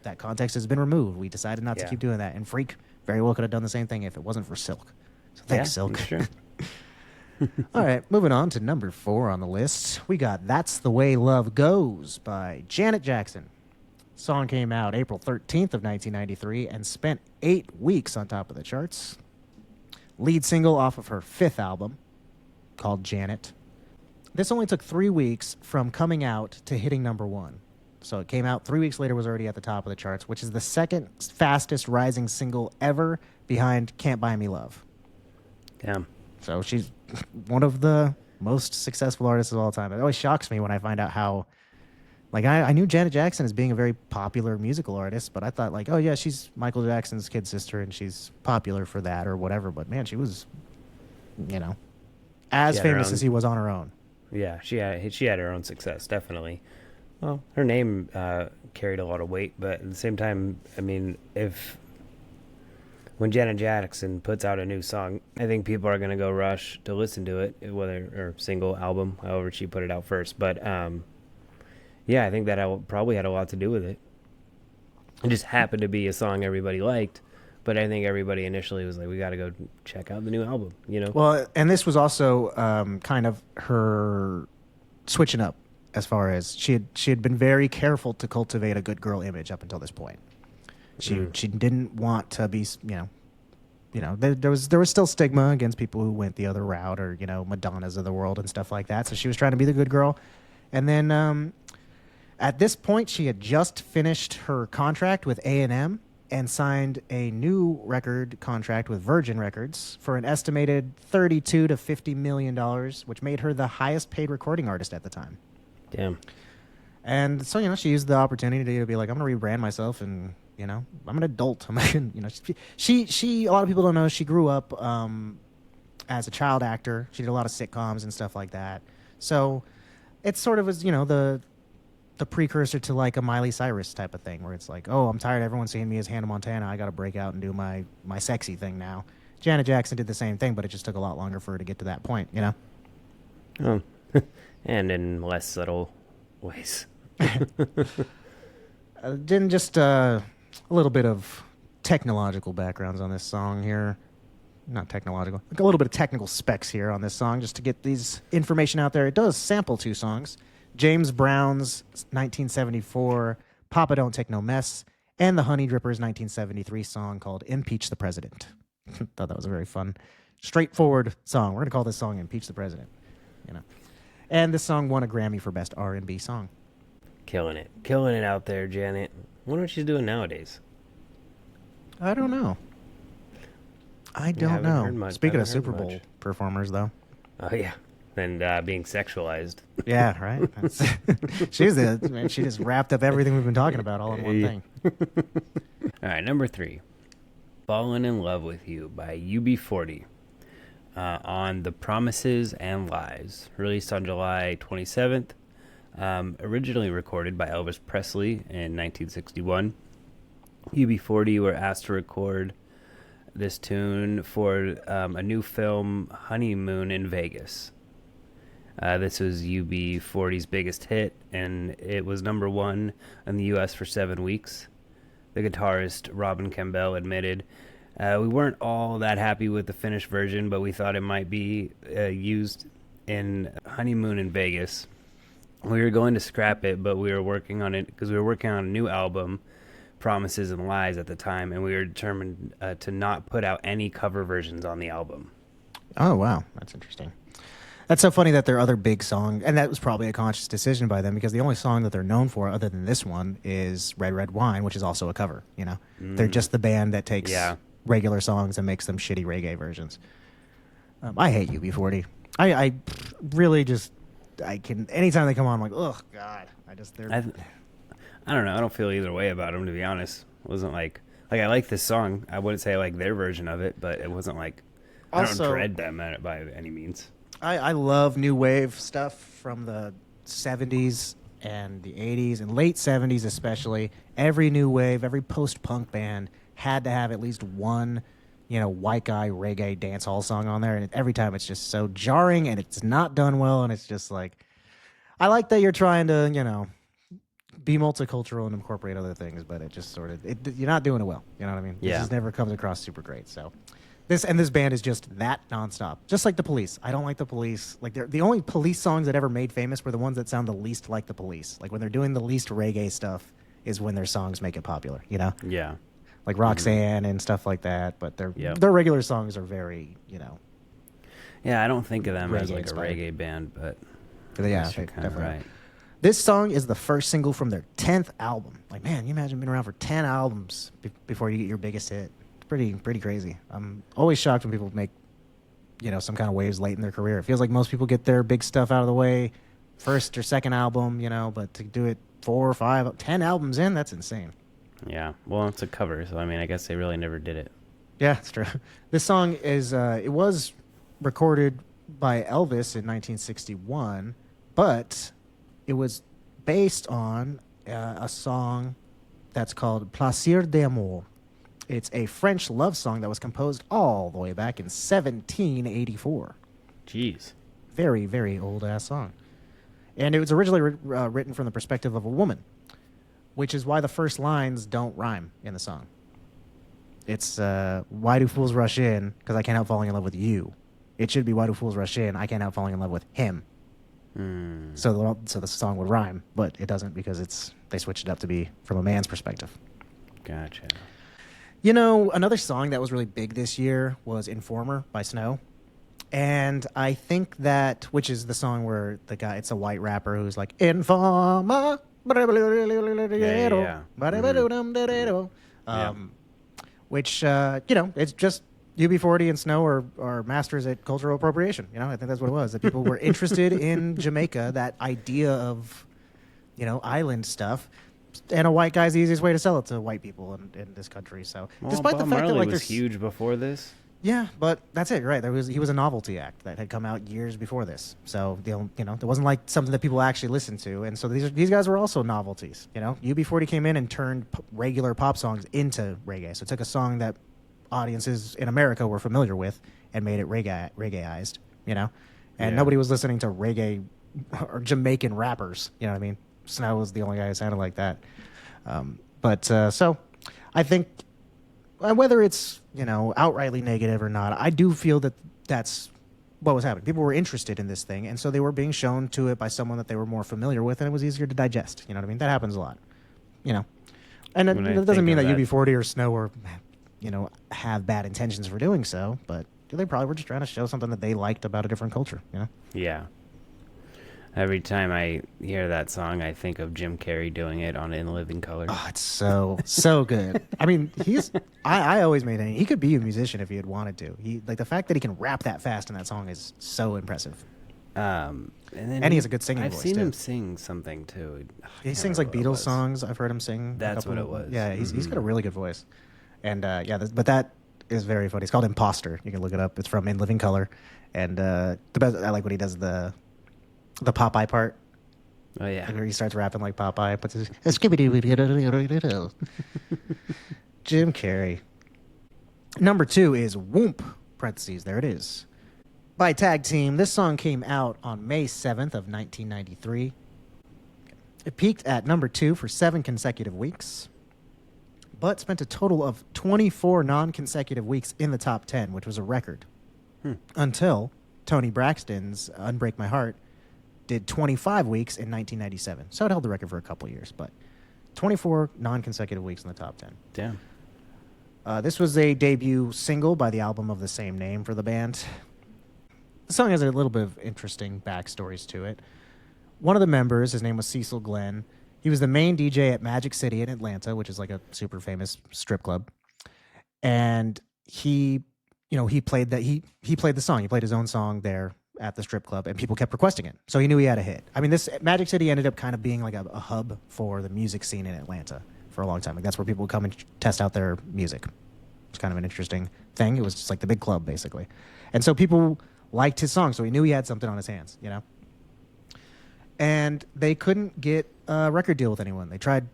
that context has been removed. We decided not to keep doing that. And Freak very well could have done the same thing if it wasn't for Silk. So thanks, Silk. Sure. All right, moving on to number 4 on the list. We got That's the Way Love Goes by Janet Jackson. Song came out April 13th of 1993 and spent 8 weeks on top of the charts. Lead single off of her 5th album called Janet. This only took 3 weeks from coming out to hitting number 1. So it came out 3 weeks later, was already at the top of the charts, which is the second fastest rising single ever behind Can't Buy Me Love. Damn. So she's one of the most successful artists of all time. It always shocks me when I find out how, like, I knew Janet Jackson as being a very popular musical artist, but I thought, like, oh, yeah, she's Michael Jackson's kid sister and she's popular for that or whatever. But, man, she was, you know, as famous as he was on her own. Yeah, she had her own success, definitely. Well, her name carried a lot of weight, but at the same time, I mean, when Janet Jackson puts out a new song, I think people are going to go rush to listen to it, or single, album, however she put it out first. But, yeah, I think that probably had a lot to do with it. It just happened to be a song everybody liked, but I think everybody initially was like, we got to go check out the new album, you know? Well, and this was also kind of her switching up as far as she had been very careful to cultivate a good girl image up until this point. She didn't want to be, there was still stigma against people who went the other route, or, Madonnas of the world and stuff like that. So she was trying to be the good girl. And then at this point, she had just finished her contract with A&M and signed a new record contract with Virgin Records for an estimated $32 to $50 million, which made her the highest paid recording artist at the time. Damn. And so, she used the opportunity to be like, I'm going to rebrand myself, and, I'm an adult. She a lot of people don't know, she grew up as a child actor. She did a lot of sitcoms and stuff like that. So it sort of was, the precursor to like a Miley Cyrus type of thing, where it's like, oh, I'm tired of everyone seeing me as Hannah Montana. I got to break out and do my sexy thing now. Janet Jackson did the same thing, but it just took a lot longer for her to get to that point, Oh, and in less subtle ways. Then just a little bit of technological backgrounds on this song here. Not technological. A little bit of technical specs here on this song, just to get these information out there. It does sample two songs. James Brown's 1974 Papa Don't Take No Mess, and the Honey Drippers' 1973 song called Impeach the President. Thought that was a very fun, straightforward song. We're going to call this song Impeach the President. And this song won a Grammy for Best R&B Song. Killing it out there, Janet. I wonder what she's doing nowadays. I don't know. Speaking of Super Bowl performers, though. Oh, yeah. And being sexualized. Yeah, right. She just wrapped up everything we've been talking about all in one thing. All right, number 3. Fallen in Love with You by UB40 on The Promises and Lies, released on July 27th. Originally recorded by Elvis Presley in 1961. UB40 were asked to record this tune for a new film, Honeymoon in Vegas. This was UB40's biggest hit, and it was number 1 in the U.S. for 7 weeks. The guitarist Robin Campbell admitted, we weren't all that happy with the finished version, but we thought it might be used in Honeymoon in Vegas. We were going to scrap it, but we were working on it because we were working on a new album, Promises and Lies, at the time, and we were determined to not put out any cover versions on the album. Oh, wow. That's interesting. That's so funny that their other big song, and that was probably a conscious decision by them, because the only song that they're known for other than this one is Red Red Wine, which is also a cover, They're just the band that takes regular songs and makes them shitty reggae versions. I hate UB40. I really just, anytime they come on, I'm like, oh, God. I don't know. I don't feel either way about them, to be honest. It wasn't like I like this song. I wouldn't say I like their version of it, but it wasn't like, I don't dread them by any means. I love new wave stuff from the 70s and the 80s and late 70s especially. Every new wave, every post-punk band had to have at least one, white guy reggae dance hall song on there. And every time it's just so jarring and it's not done well. And it's just like, I like that you're trying to, be multicultural and incorporate other things, but it just sort of, you're not doing it well. You know what I mean? Yeah. This just never comes across super great. So this band is just that nonstop. Just like the Police. I don't like the Police. Like, they're the only Police songs that ever made famous were the ones that sound the least like the Police. Like, when they're doing the least reggae stuff is when their songs make it popular, Yeah. Like Roxanne and stuff like that. But their regular songs are very, Yeah, I don't think of them as like inspired. a reggae band, but Yeah, you're kind of right. This song is the first single from their 10th album. Like, man, you imagine being around for 10 albums before you get your biggest hit. It's pretty crazy. I'm always shocked when people make, some kind of waves late in their career. It feels like most people get their big stuff out of the way first or second album, but to do it 4 or 5, 10 albums in, that's insane. Yeah. Well, it's a cover, so I guess they really never did it. Yeah, it's true. This song is, it was recorded by Elvis in 1961, but it was based on a song that's called Plaisir d'amour. It's a French love song that was composed all the way back in 1784. Jeez. Very, very old-ass song. And it was originally written from the perspective of a woman, which is why the first lines don't rhyme in the song. It's, why do fools rush in? Because I can't help falling in love with you. It should be, why do fools rush in? I can't help falling in love with him. So the song would rhyme, but it doesn't because they switched it up to be from a man's perspective. Gotcha. Another song that was really big this year was Informer by Snow. And I think that, which is the song where it's a white rapper who's like, Informer. Yeah. Which, it's just UB40 and Snow are masters at cultural appropriation. I think that's what it was. That people were interested in Jamaica, that idea of, island stuff. And a white guy's the easiest way to sell it to white people in this country. So, well, despite Bob the fact Marley that was huge before this. Yeah, but that's it, right? He was a novelty act that had come out years before this. So, there wasn't like something that people actually listened to. And so these guys were also novelties, UB40 came in and turned regular pop songs into reggae. So it took a song that audiences in America were familiar with and made it reggaeized, And nobody was listening to reggae or Jamaican rappers, you know what I mean? Snow was the only guy who sounded like that. So I think whether it's, outrightly negative or not, I do feel that that's what was happening. People were interested in this thing, and so they were being shown to it by someone that they were more familiar with, and it was easier to digest. You know what I mean? That happens a lot. And it doesn't mean that UB40 or Snow or have bad intentions for doing so, but they probably were just trying to show something that they liked about a different culture, Yeah. Every time I hear that song, I think of Jim Carrey doing it on In Living Color. Oh, it's so good. I mean, I always maintain he could be a musician if he had wanted to. The fact that he can rap that fast in that song is so impressive. And he has a good singing voice, I've seen too. him sing something, too. He sings like Beatles songs. I've heard him sing. That's what it was. Yeah, he's got a really good voice. And but that is very funny. It's called Imposter. You can look it up. It's from In Living Color. And the best, I like when he does the Popeye part. Oh, yeah. Where he starts rapping like Popeye. Puts his Jim Carrey. Number 2 is Whoomp, parentheses, there it is, by Tag Team. This song came out on May 7th of 1993. It peaked at number 2 for 7 consecutive weeks, but spent a total of 24 non-consecutive weeks in the top 10, which was a record. Until Tony Braxton's Unbreak My Heart did 25 weeks in 1997. So it held the record for a couple of years, but 24 non-consecutive weeks in the top 10. Damn. This was a debut single by the album of the same name for the band. The song has a little bit of interesting backstories to it. One of the members, his name was Cecil Glenn. He was the main DJ at Magic City in Atlanta, which is like a super famous strip club. And he played the song. He played his own song there at the strip club, and people kept requesting it. So he knew he had a hit. I mean, this Magic City ended up kind of being like a hub for the music scene in Atlanta for a long time. Like that's where people would come and test out their music. It's kind of an interesting thing. It was just like the big club, basically. And so people liked his song, so he knew he had something on his hands, And they couldn't get a record deal with anyone. They tried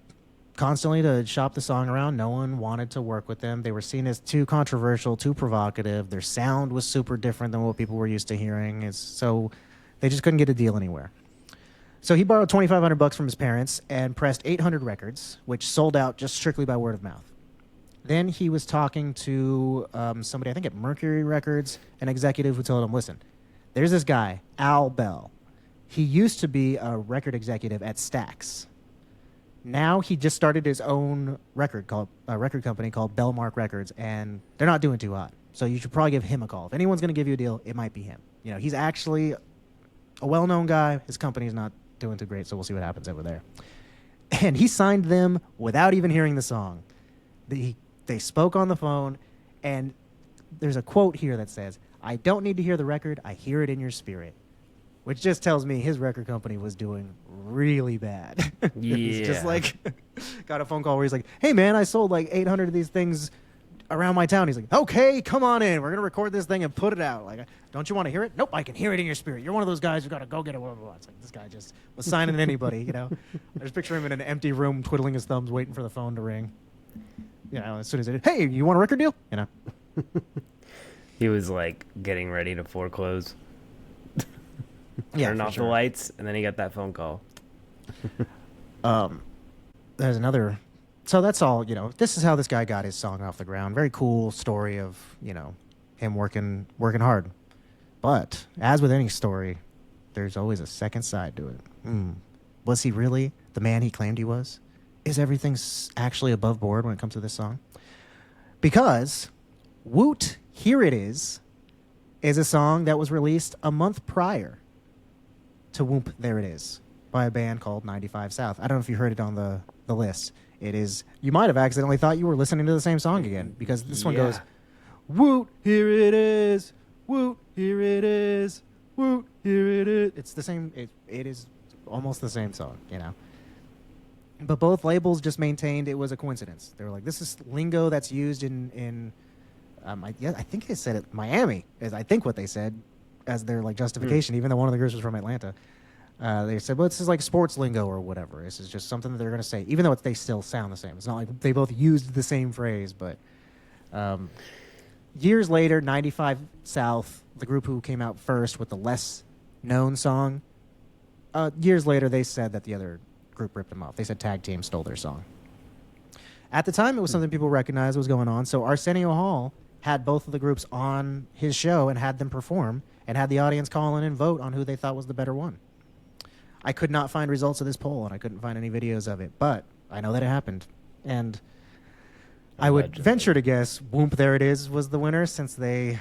constantly to shop the song around. No one wanted to work with them. They were seen as too controversial, too provocative. Their sound was super different than what people were used to hearing. So they just couldn't get a deal anywhere. So he borrowed $2,500 from his parents and pressed 800 records, which sold out just strictly by word of mouth. Then he was talking to somebody, I think at Mercury Records, an executive who told him, listen, there's this guy, Al Bell. He used to be a record executive at Stax. Now he just started his own record company called Bellmark Records, and they're not doing too hot. So you should probably give him a call. If anyone's going to give you a deal, it might be him. He's actually a well-known guy. His company's not doing too great, so we'll see what happens over there. And he signed them without even hearing the song. They spoke on the phone, and there's a quote here that says, "I don't need to hear the record, I hear it in your spirit." Which just tells me his record company was doing really bad. Yeah. It's just like, got a phone call where he's like, "Hey man, I sold like 800 of these things around my town." He's like, "Okay, come on in. We're going to record this thing and put it out." Like, "Don't you want to hear it?" "Nope, I can hear it in your spirit. You're one of those guys who got to go get it." Blah, blah, blah. It's like, this guy just was signing anybody, you know? I just picture him in an empty room twiddling his thumbs, waiting for the phone to ring. You know, as soon as it, "Hey, you want a record deal?" You know? He was like getting ready to foreclose. Yeah, Turn for off sure. the lights, and then he got that phone call. There's another. So that's all, you know, this is how this guy got his song off the ground. Very cool story of, you know, him working hard. But as with any story, there's always a second side to it. Was he really the man he claimed he was? Is everything actually above board when it comes to this song? Because Woot, Here It Is a song that was released a month prior to Whoop, There It Is by a band called 95 South. I don't know if you heard it on the list. It is, you might have accidentally thought you were listening to the same song again, because this one goes, "Woot, here it is. Woot, here it is. Woot, here it is." It's the same. It is almost the same song, you know. But both labels just maintained it was a coincidence. They were like, "This is lingo that's used in I think they said it, Miami is I think what they said as their like justification, even though one of the groups was from Atlanta." They said, "Well, this is like sports lingo or whatever. This is just something that they're going to say," even though they still sound the same. It's not like they both used the same phrase. But years later, 95 South, the group who came out first with the less known song, years later they said that the other group ripped them off. They said Tag Team stole their song. At the time, it was something people recognized was going on. So Arsenio Hall had both of the groups on his show and had them perform and had the audience call in and vote on who they thought was the better one. I could not find results of this poll, and I couldn't find any videos of it, but I know that it happened. And I would Allegedly. venture to guess Whoop, There It Is was the winner, since they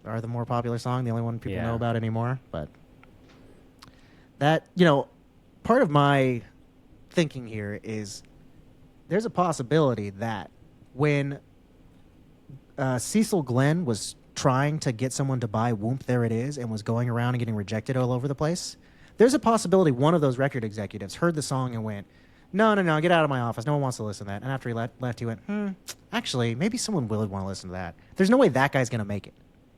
are the more popular song, the only one people know about anymore. But that, you know, part of my thinking here is there's a possibility that when Cecil Glenn was trying to get someone to buy Whoop, There It Is and was going around and getting rejected all over the place, there's a possibility one of those record executives heard the song and went, no, get out of my office. No one wants to listen to that. And after he left, he went, actually, maybe someone will want to listen to that. There's no way that guy's going to make it.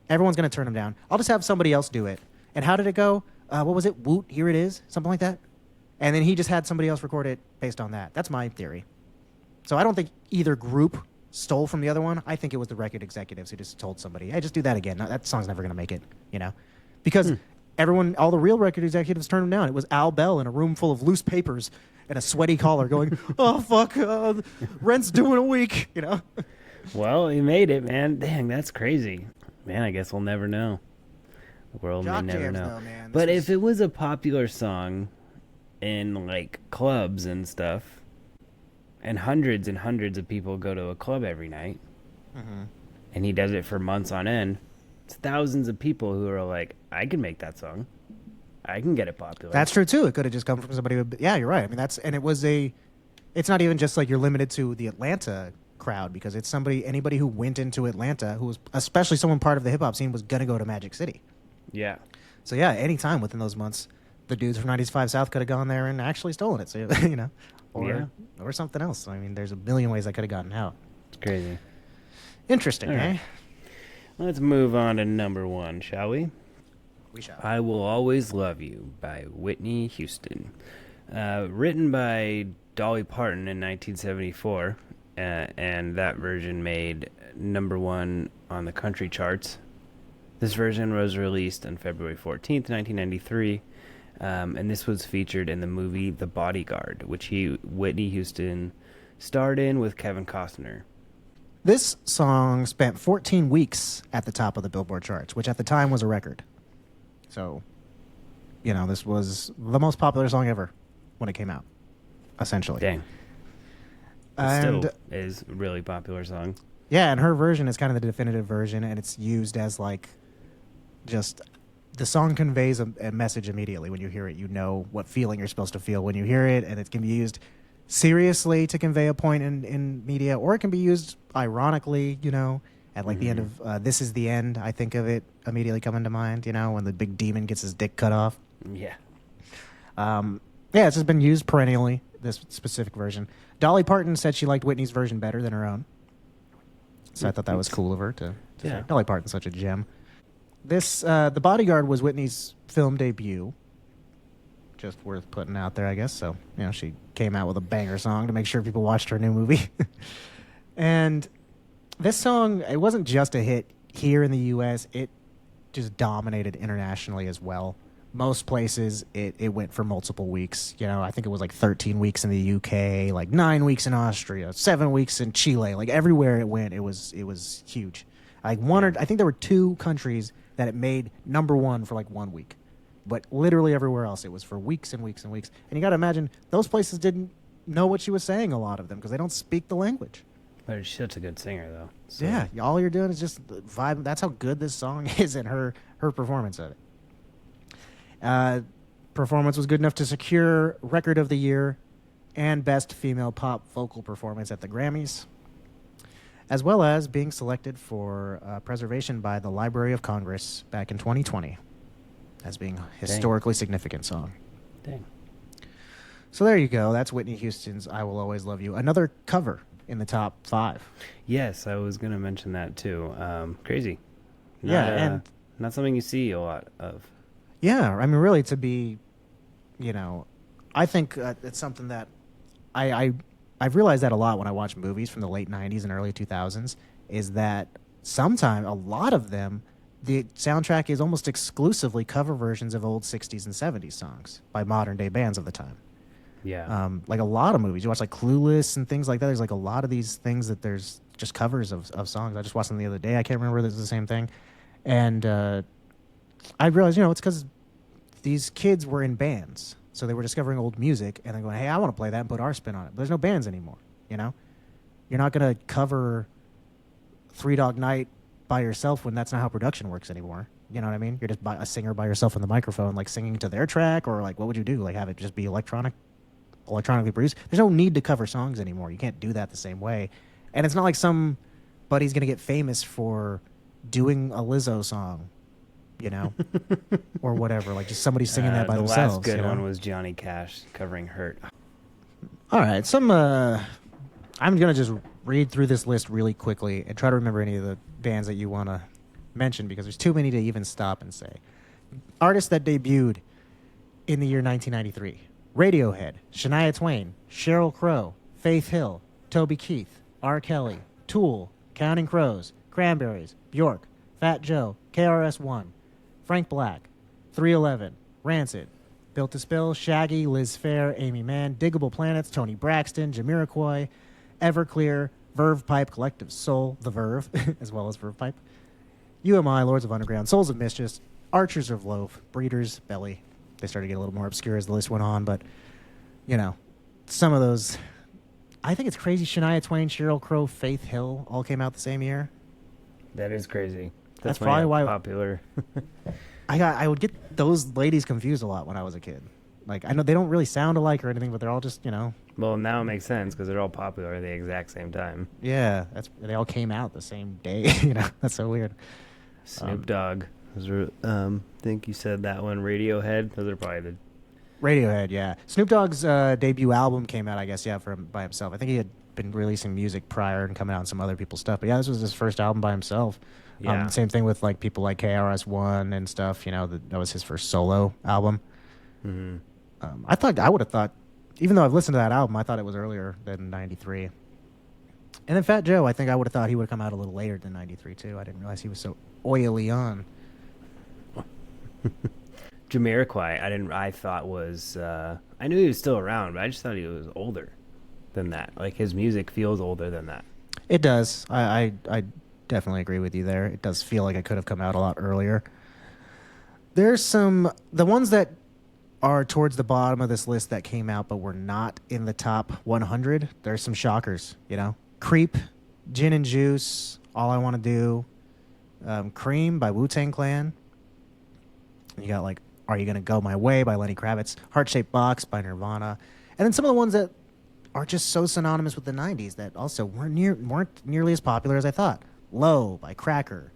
Everyone's going to turn him down. I'll just have somebody else do it. And how did it go? What was it? Woot, Here It Is? Something like that? And then he just had somebody else record it based on that. That's my theory. So I don't think either group stole from the other one. I think it was the record executives who just told somebody, hey, just do that again. No, that song's never going to make it, you know? Because everyone, all the real record executives turned him down. It was Al Bell in a room full of loose papers and a sweaty collar going, oh, fuck, rent's due in a week, you know? Well, he made it, man. Dang, that's crazy. Man, I guess we'll never know. The world Jock may never jams, know. though, man. But if it was a popular song in, like, clubs and stuff, and hundreds of people go to a club every night, and he does it for months on end, it's thousands of people who are like, I can make that song. I can get it popular. That's true, too. It could have just come from somebody who, yeah, you're right. I mean, it's not even just like you're limited to the Atlanta crowd, because it's anybody who went into Atlanta, who was, especially someone part of the hip-hop scene, was going to go to Magic City. Yeah. So, yeah, any time within those months, the dudes from 95 South could have gone there and actually stolen it, so, you know, or something else. I mean, there's a million ways that could have gotten out. It's crazy. Interesting, All eh? right. Let's move on to number one, shall we? We shall. I Will Always Love You by Whitney Houston. Written by Dolly Parton in 1974, and that version made number one on the country charts. This version was released on February 14th, 1993, and this was featured in the movie The Bodyguard, which Whitney Houston starred in with Kevin Costner. This song spent 14 weeks at the top of the Billboard charts, which at the time was a record. So, you know, this was the most popular song ever when it came out, essentially. Dang. And Still is a really popular song. yeah, and her version is kind of the definitive version, and it's used as like just the song conveys a message immediately when you hear it. You know what feeling you're supposed to feel when you hear it, and it can be used seriously to convey a point in media, or it can be used ironically, at like the end of This Is the End. I think of it immediately coming to mind, when the big demon gets his dick cut off. Yeah. Yeah, it's just been used perennially, this specific version. Dolly Parton said she liked Whitney's version better than her own. So I thought that was cool of her to say. Dolly Parton's such a gem. This, The Bodyguard was Whitney's film debut. Just worth putting out there, I guess. So, she came out with a banger song to make sure people watched her new movie. And this song, it wasn't just a hit here in the U.S. It just dominated internationally as well. Most places, it went for multiple weeks. I think it was like 13 weeks in the UK, like 9 weeks in Austria, 7 weeks in Chile. Like everywhere it went, it was huge. Like I think there were 2 countries that it made number 1 for like 1 week, but literally everywhere else it was for weeks and weeks and weeks. And you got to imagine those places didn't know what she was saying, a lot of them, because they don't speak the language. But she's such a good singer, though. So. Yeah, all you're doing is just vibe. That's how good this song is, and her performance of it. Performance was good enough to secure Record of the Year and Best Female Pop Vocal Performance at the Grammys, as well as being selected for preservation by the Library of Congress back in 2020 as being a historically significant song. Dang. So there you go. That's Whitney Houston's I Will Always Love You. Another cover in the top 5. Yes, I was going to mention that too. Crazy. And not something you see a lot of. Yeah, I mean, really, to be, I think it's something that I've realized that a lot when I watch movies from the late 90s and early 2000s, is that sometimes, a lot of them, the soundtrack is almost exclusively cover versions of old 60s and 70s songs by modern-day bands of the time. Yeah. Like a lot of movies. You watch like Clueless and things like that. There's like a lot of these things that there's just covers of songs. I just watched them the other day. I can't remember if this is the same thing. And I realized, it's because these kids were in bands. So they were discovering old music and then going, hey, I want to play that and put our spin on it. But there's no bands anymore, You're not going to cover Three Dog Night by yourself when that's not how production works anymore. You know what I mean? You're just a singer by yourself on the microphone, like singing to their track, or like what would you do? Like have it just be electronically produced? There's no need to cover songs anymore. You can't do that the same way. And it's not like somebody's going to get famous for doing a Lizzo song, or whatever. Like just somebody singing that by themselves. The last good one was Johnny Cash covering Hurt. All right. I'm going to just read through this list really quickly and try to remember any of the bands that you want to mention, because there's too many to even stop and say. Artists that debuted in the year 1993. Radiohead, Shania Twain, Sheryl Crow, Faith Hill, Toby Keith, R. Kelly, Tool, Counting Crows, Cranberries, Bjork, Fat Joe, KRS-One, Frank Black, 311, Rancid, Built to Spill, Shaggy, Liz Phair, Amy Mann, Diggable Planets, Toni Braxton, Jamiroquai, Everclear, Verve Pipe, Collective Soul, The Verve, as well as Verve Pipe, UMI, Lords of Underground, Souls of Mischief, Archers of Loaf, Breeders, Belly. They started to get a little more obscure as the list went on, but, some of those. I think it's crazy. Shania Twain, Sheryl Crow, Faith Hill all came out the same year. That is crazy. That's probably why popular. I would get those ladies confused a lot when I was a kid. Like, I know they don't really sound alike or anything, but they're all just, Well, now it makes sense because they're all popular at the exact same time. Yeah, they all came out the same day. That's so weird. Snoop Dogg. Think you said that one. Radiohead. Those are probably the. Radiohead, yeah. Snoop Dogg's debut album came out, I guess, by himself. I think he had been releasing music prior and coming out on some other people's stuff. But yeah, this was his first album by himself. Yeah. Same thing with like people like KRS-One and stuff. That was his first solo album. Mm-hmm. I would have thought, even though I've listened to that album, I thought it was earlier than 93. And then Fat Joe, I think I would have thought he would have come out a little later than 93 too. I didn't realize he was so oily on. Jamiroquai, I thought was, I knew he was still around, but I just thought he was older than that. Like his music feels older than that. It does. I definitely agree with you there. It does feel like it could have come out a lot earlier. There's the ones that are towards the bottom of this list that came out but were not in the top 100. There's some shockers, Creep, Gin and Juice, All I Want to Do, Cream by Wu-Tang Clan, You got like Are You Gonna Go My Way by Lenny Kravitz, Heart Shaped Box by Nirvana, and then some of the ones that are just so synonymous with the '90s that also weren't nearly as popular as I thought. Low by Cracker,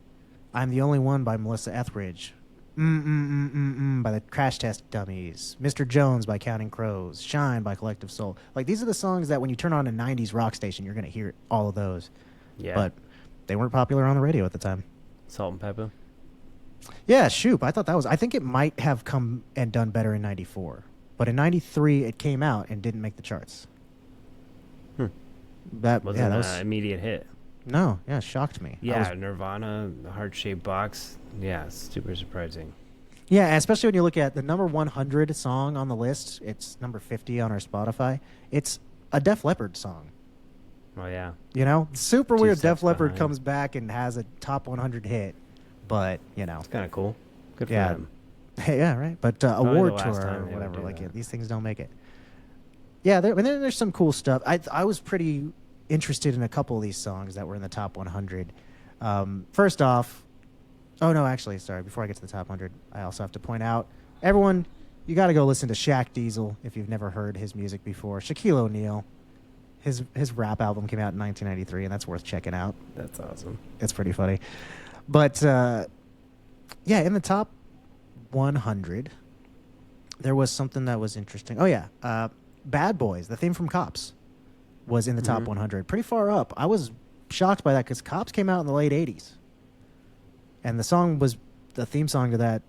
I'm the Only One by Melissa Etheridge, by the Crash Test Dummies, Mr. Jones by Counting Crows, Shine by Collective Soul. Like these are the songs that when you turn on a '90s rock station, you're gonna hear all of those. Yeah. But they weren't popular on the radio at the time. Salt and Pepper. Yeah, Shoop. I thought that was. I think it might have come and done better in '94, but in '93 it came out and didn't make the charts. That Wasn't that an was immediate hit. no, yeah, shocked me. Yeah, Nirvana, Heart Shaped Box. Yeah, super surprising. Yeah, especially when you look at the number 100 song on the list. It's number 50 on our Spotify. It's a Def Leppard song. Oh yeah. You know, super weird. steps Def Leppard behind. comes back and has a top 100 hit, but you know, It's kind of cool. Good for yeah, them. yeah, right. But Probably award the last tour time or they would whatever, do like that. these things don't make it. Yeah, there's some cool stuff. I was pretty interested in a couple of these songs that were in the top 100. First off, oh no, actually, sorry. Before I get to the top 100, I also have to point out, everyone, you got to go listen to Shaq Diesel if you've never heard his music before. Shaquille O'Neal, his rap album came out in 1993, and that's worth checking out. That's awesome. It's pretty funny. But yeah, in the top 100, there was something that was interesting. Oh yeah, Bad Boys, the theme from Cops, was in the top 100, pretty far up. I was shocked by that because Cops came out in the late 80s. And the song was the theme song to that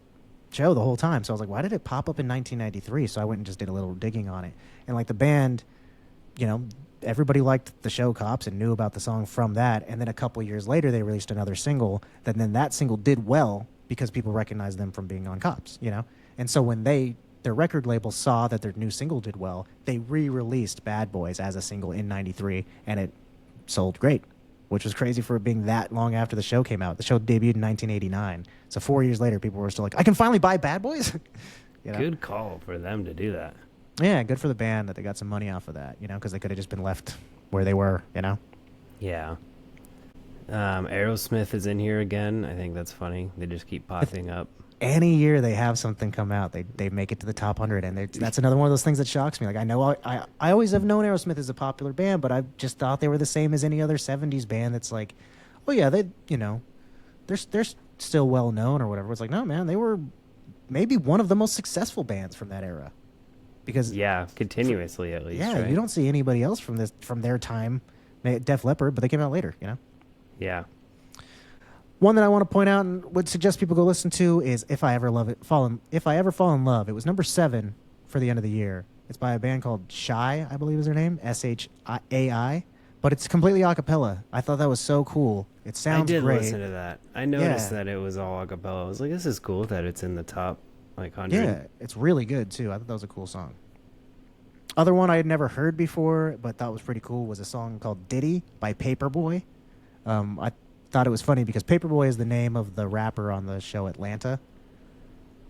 show the whole time. So I was like, why did it pop up in 1993? So I went and just did a little digging on it. And like the band, you know, everybody liked the show Cops and knew about the song from that. And then a couple years later, they released another single. Then that single did well because people recognized them from being on Cops, you know? And so when their record label saw that their new single did well, they re-released Bad Boys as a single in 93, and it sold great, which was crazy for it being that long after the show came out. The show debuted in 1989. So 4 years later, people were still like, I can finally buy Bad Boys? You know? Good call for them to do that. Yeah, good for the band that they got some money off of that, you know, because they could have just been left where they were, you know? Yeah. Aerosmith is in here again. I think that's funny. They just keep popping up. Any year they have something come out, they make it to the top 100, and that's another one of those things that shocks me. Like, I know I always have known Aerosmith is a popular band, but I just thought they were the same as any other 70s band that's like, oh yeah, they, you know, they're still well known or whatever. It's like, no, man, they were maybe one of the most successful bands from that era. Because Yeah, continuously at least. yeah, right? you don't see anybody else from their time, Def Leppard, but they came out later, you know? Yeah. One that I want to point out and would suggest people go listen to is If I Ever Fall in Love. It was number 7 for the end of the year. It's by a band called Shy, I believe is their name, SHAI, but it's completely a cappella. I thought that was so cool. It sounds I did great. listen to that. I noticed Yeah. that it was all a cappella. I was like, this is cool that it's in the top like 100. Yeah, it's really good too. I thought that was a cool song. Other one I had never heard before, but thought was pretty cool, was a song called Diddy by Paperboy. I thought it was funny because Paperboy is the name of the rapper on the show Atlanta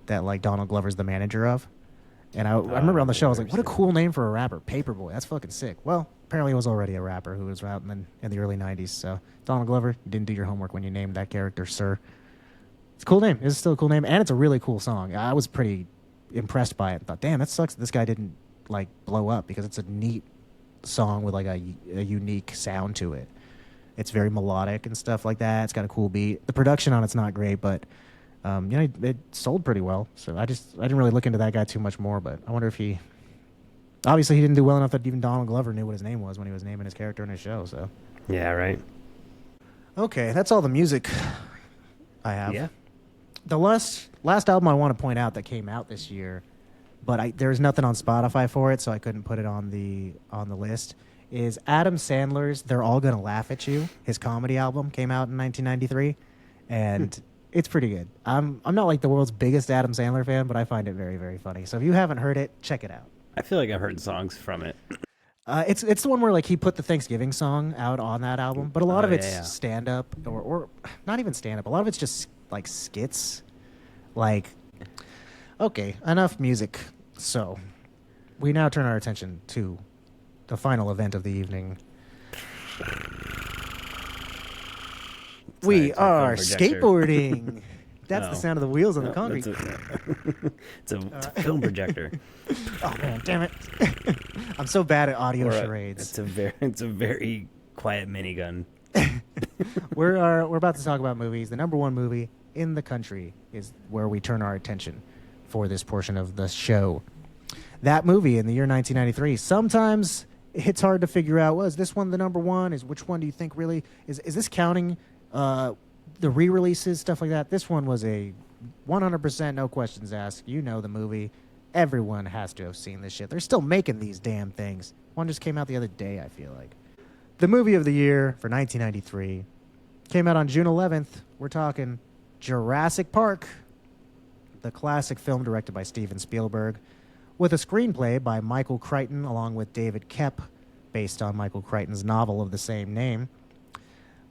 that like Donald Glover's the manager of. And I remember on the show, I was like, what a cool name for a rapper, Paperboy. That's fucking sick. Well, apparently he was already a rapper who was out in the early 90s. So, Donald Glover, you didn't do your homework when you named that character, sir. It's a cool name. It's still a cool name, and it's a really cool song. I was pretty impressed by it. Thought, damn, that sucks that this guy didn't like blow up, because it's a neat song with like a unique sound to it. It's very melodic and stuff like that. It's got a cool beat. The production on it's not great, but you know, it sold pretty well. So I didn't really look into that guy too much more. But I wonder if obviously he didn't do well enough that even Donald Glover knew what his name was when he was naming his character in his show. So Yeah, right. okay, that's all the music I have. Yeah. The last album I want to point out that came out this year, but there's nothing on Spotify for it, so I couldn't put it on the list, is Adam Sandler's They're All Gonna Laugh at You. His comedy album came out in 1993, and it's pretty good. I'm not like the world's biggest Adam Sandler fan, but I find it very, very funny. So if you haven't heard it, check it out. I feel like I've heard songs from it. It's the one where like he put the Thanksgiving song out on that album, but a lot of it's yeah. stand up or not even stand up. A lot of it's just like skits. Like, okay, enough music. So we now turn our attention to the final event of the evening. We It's our are phone projector. skateboarding. That's the sound of the wheels on the concrete. It's a film projector. Oh man, damn it! I'm so bad at audio charades. It's a very quiet minigun. We're about to talk about movies. The number one movie in the country is where we turn our attention for this portion of the show. That movie in the year 1993. Sometimes it's hard to figure out, was this one the number one? Which one do you think really is this counting the re-releases, stuff like that? This one was a 100% no questions asked. You know the movie. Everyone has to have seen this shit. They're still making these damn things. One just came out the other day, I feel like. The movie of the year for 1993 came out on June 11th. We're talking Jurassic Park, the classic film directed by Steven Spielberg, with a screenplay by Michael Crichton along with David Koepp, based on Michael Crichton's novel of the same name.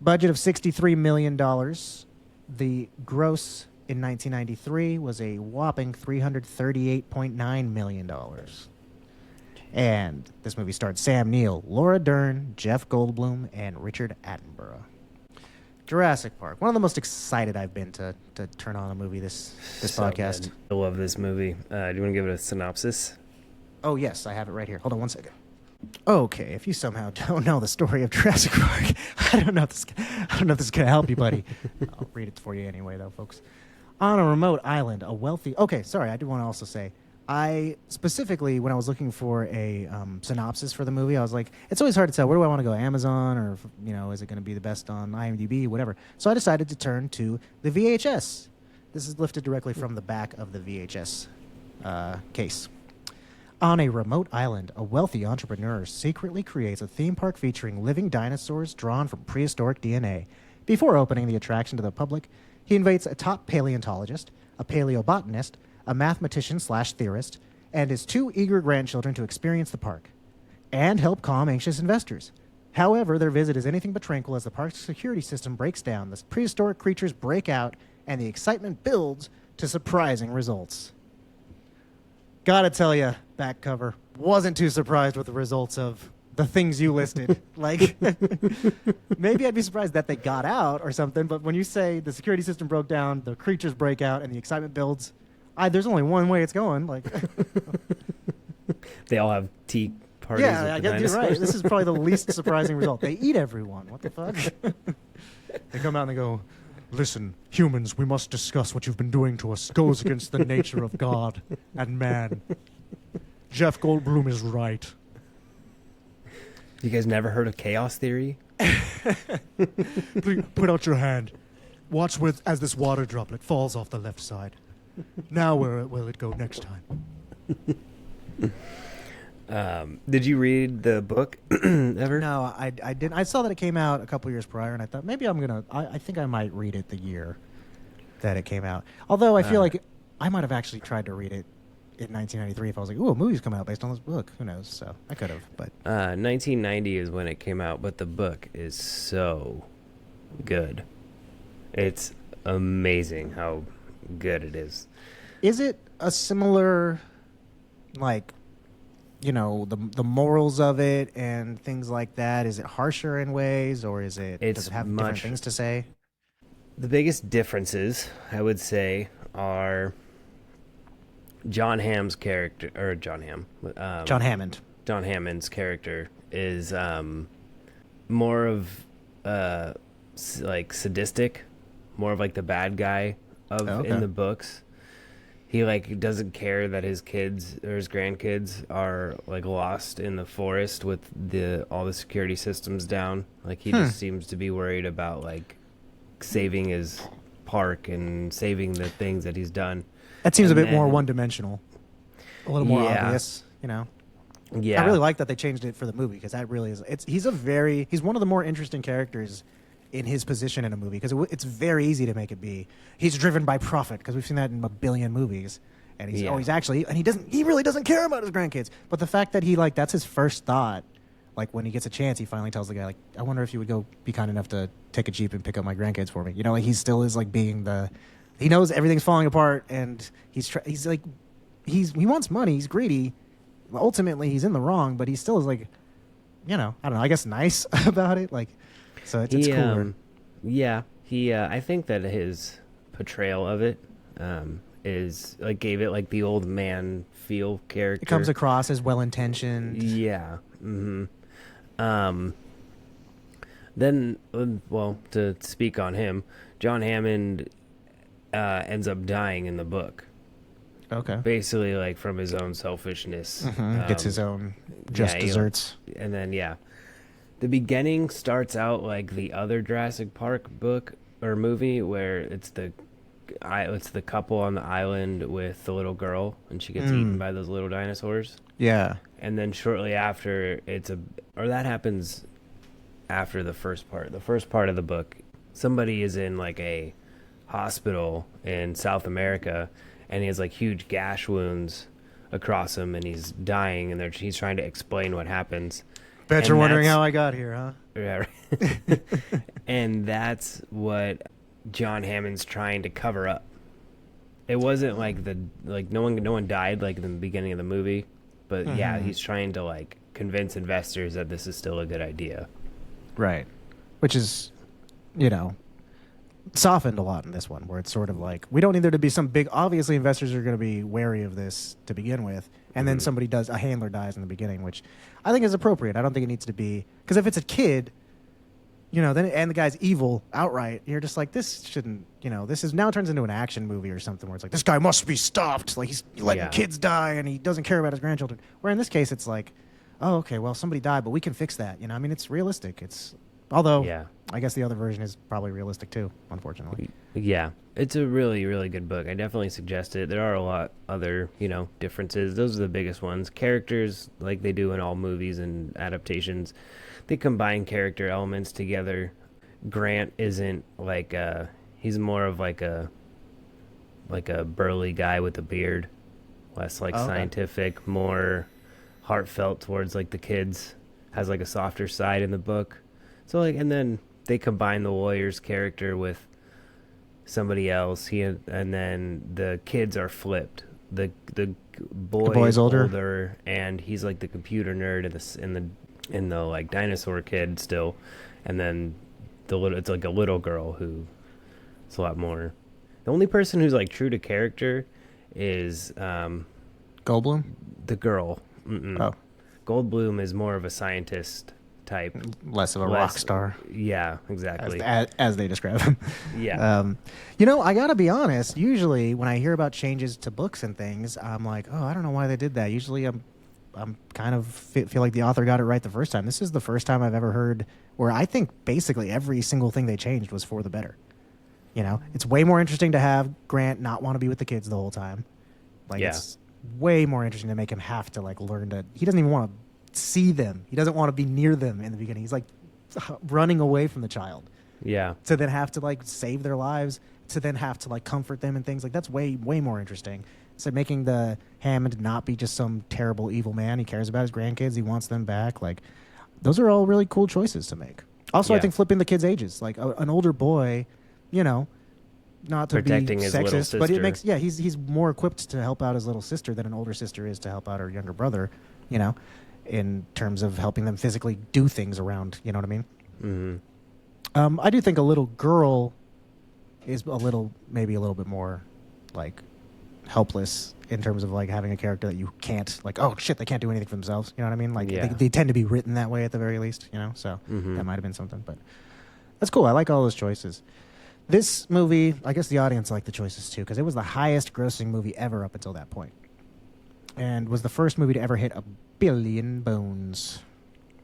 Budget of $63 million. The gross in 1993 was a whopping $338.9 million. And this movie starred Sam Neill, Laura Dern, Jeff Goldblum, and Richard Attenborough. Jurassic Park. One of the most excited I've been to turn on a movie this podcast. Good. I love this movie. Do you want to give it a synopsis? Oh, yes, I have it right here. Hold on one second. Okay, if you somehow don't know the story of Jurassic Park, I don't know if this is going to help you, buddy. I'll read it for you anyway, though, folks. On a remote island, a wealthy... Okay, sorry, I do want to also say, I specifically, when I was looking for a synopsis for the movie, I was like, it's always hard to tell. Where do I want to go? Amazon, or is it going to be the best on IMDb, whatever. So I decided to turn to the VHS. This is lifted directly from the back of the VHS case. On a remote island, a wealthy entrepreneur secretly creates a theme park featuring living dinosaurs drawn from prehistoric DNA. Before opening the attraction to the public, he invites a top paleontologist, a paleobotanist, a mathematician/theorist, and his two eager grandchildren to experience the park and help calm anxious investors. However, their visit is anything but tranquil as the park's security system breaks down, the prehistoric creatures break out, and the excitement builds to surprising results. Gotta tell you, back cover, wasn't too surprised with the results of the things you listed. Like, maybe I'd be surprised that they got out or something, but when you say the security system broke down, the creatures break out, and the excitement builds, there's only one way it's going. Like, they all have tea parties. Yeah, I guess you're right. This is probably the least surprising result. They eat everyone. What the fuck? They come out and they go, "Listen, humans, we must discuss what you've been doing to us. Goes against the nature of God and man. Jeff Goldblum is right." You guys never heard of chaos theory? Please put out your hand. Watch as this water droplet falls off the left side. Now where will it go next time? Did you read the book ever? No, I didn't. I saw that it came out a couple years prior, and I thought maybe I think I might read it the year that it came out. Although I feel like I might have actually tried to read it in 1993 if I was like, ooh, a movie's coming out based on this book. Who knows? So I could have, but 1990 is when it came out, but the book is so good. It's amazing how good it is. Is it a similar, like, the morals of it and things like that? Is it harsher in ways, or does it have different things to say? The biggest differences, I would say, are John Hammond's character, John Hammond's character is more of like sadistic, more of like the bad guy in the books. He like doesn't care that his kids or his grandkids are like lost in the forest with all the security systems down. Like he just seems to be worried about like saving his park and saving the things that he's done. That seems a bit more one-dimensional, a little more obvious, Yeah, I really like that they changed it for the movie because that really is. He's one of the more interesting characters in his position in a movie because it's very easy to make it be he's driven by profit because we've seen that in a billion movies, and he's actually, and he really doesn't care about his grandkids. But the fact that that's his first thought, like when he gets a chance, he finally tells the guy, like, I wonder if you would go be kind enough to take a Jeep and pick up my grandkids for me. Like he still is like being he knows everything's falling apart, and he wants money. He's greedy. Ultimately, he's in the wrong, but he still is like, I don't know. I guess nice about it. Like, so it's cooler. Yeah, I think that his portrayal of it is like gave it like the old man feel character. It comes across as well intentioned. Yeah. Then, well, to speak on him, John Hammond ends up dying in the book. Okay. Basically, like from his own selfishness. Gets his own just desserts. And then, the beginning starts out like the other Jurassic Park book or movie where it's the couple on the island with the little girl and she gets eaten by those little dinosaurs. Yeah. And then shortly after, that happens after the first part. The first part of the book, somebody is in like a hospital in South America and he has like huge gash wounds across him and he's dying and he's trying to explain what happens. Bet you're wondering how I got here, huh? Yeah, right. And that's what John Hammond's trying to cover up. It wasn't like no one died like in the beginning of the movie, but yeah, he's trying to like convince investors that this is still a good idea. Right. Which is, softened a lot in this one, where it's sort of like, we don't need there to be some big, obviously investors are going to be wary of this to begin with, and then a handler dies in the beginning, which I think is appropriate. I don't think it needs to be, because if it's a kid, then and the guy's evil outright, you're just like, this shouldn't, this is now turns into an action movie or something where it's like, this guy must be stopped. Like he's letting kids die and he doesn't care about his grandchildren. Where in this case, it's like, oh, okay, well, somebody died, but we can fix that. It's realistic. Although, I guess the other version is probably realistic too, unfortunately. Yeah, it's a really, really good book. I definitely suggest it. There are a lot other, differences. Those are the biggest ones. Characters, like they do in all movies and adaptations, they combine character elements together. Grant isn't like he's more of like a burly guy with a beard, less like scientific, more heartfelt towards like the kids, has like a softer side in the book. So like, and then they combine the lawyer's character with somebody else. And then the kids are flipped. The boy's older, and he's like the computer nerd in the like dinosaur kid still, and then it's like a little girl who it's a lot more. The only person who's like true to character is Goldblum, the girl. Goldblum is more of a scientist type, less of a rock star. Yeah, exactly. As they describe him. Yeah. I gotta be honest. Usually, when I hear about changes to books and things, I'm like, oh, I don't know why they did that. Usually, I'm kind of feel like the author got it right the first time. This is the first time I've ever heard where I think basically every single thing they changed was for the better. It's way more interesting to have Grant not want to be with the kids the whole time. It's way more interesting to make him have to like learn to. He doesn't even want to see them. He doesn't want to be near them in the beginning. He's like running away from the child. Yeah. To then have to like save their lives. To then have to like comfort them and things like that's way more interesting. So making the Hammond not be just some terrible evil man. He cares about his grandkids. He wants them back. Like those are all really cool choices to make. Also, I think flipping the kids' ages, like an older boy, not to protecting be his sexist, but it makes he's more equipped to help out his little sister than an older sister is to help out her younger brother, in terms of helping them physically do things around, you know what I mean? Mm-hmm. I do think a little girl is maybe a little bit more like helpless in terms of like having a character that you can't like, oh shit, they can't do anything for themselves. You know what I mean? Like they tend to be written that way at the very least, so that might've been something, but that's cool. I like all those choices. This movie, I guess the audience liked the choices too, because it was the highest grossing movie ever up until that point. And was the first movie to ever hit 1 billion bones.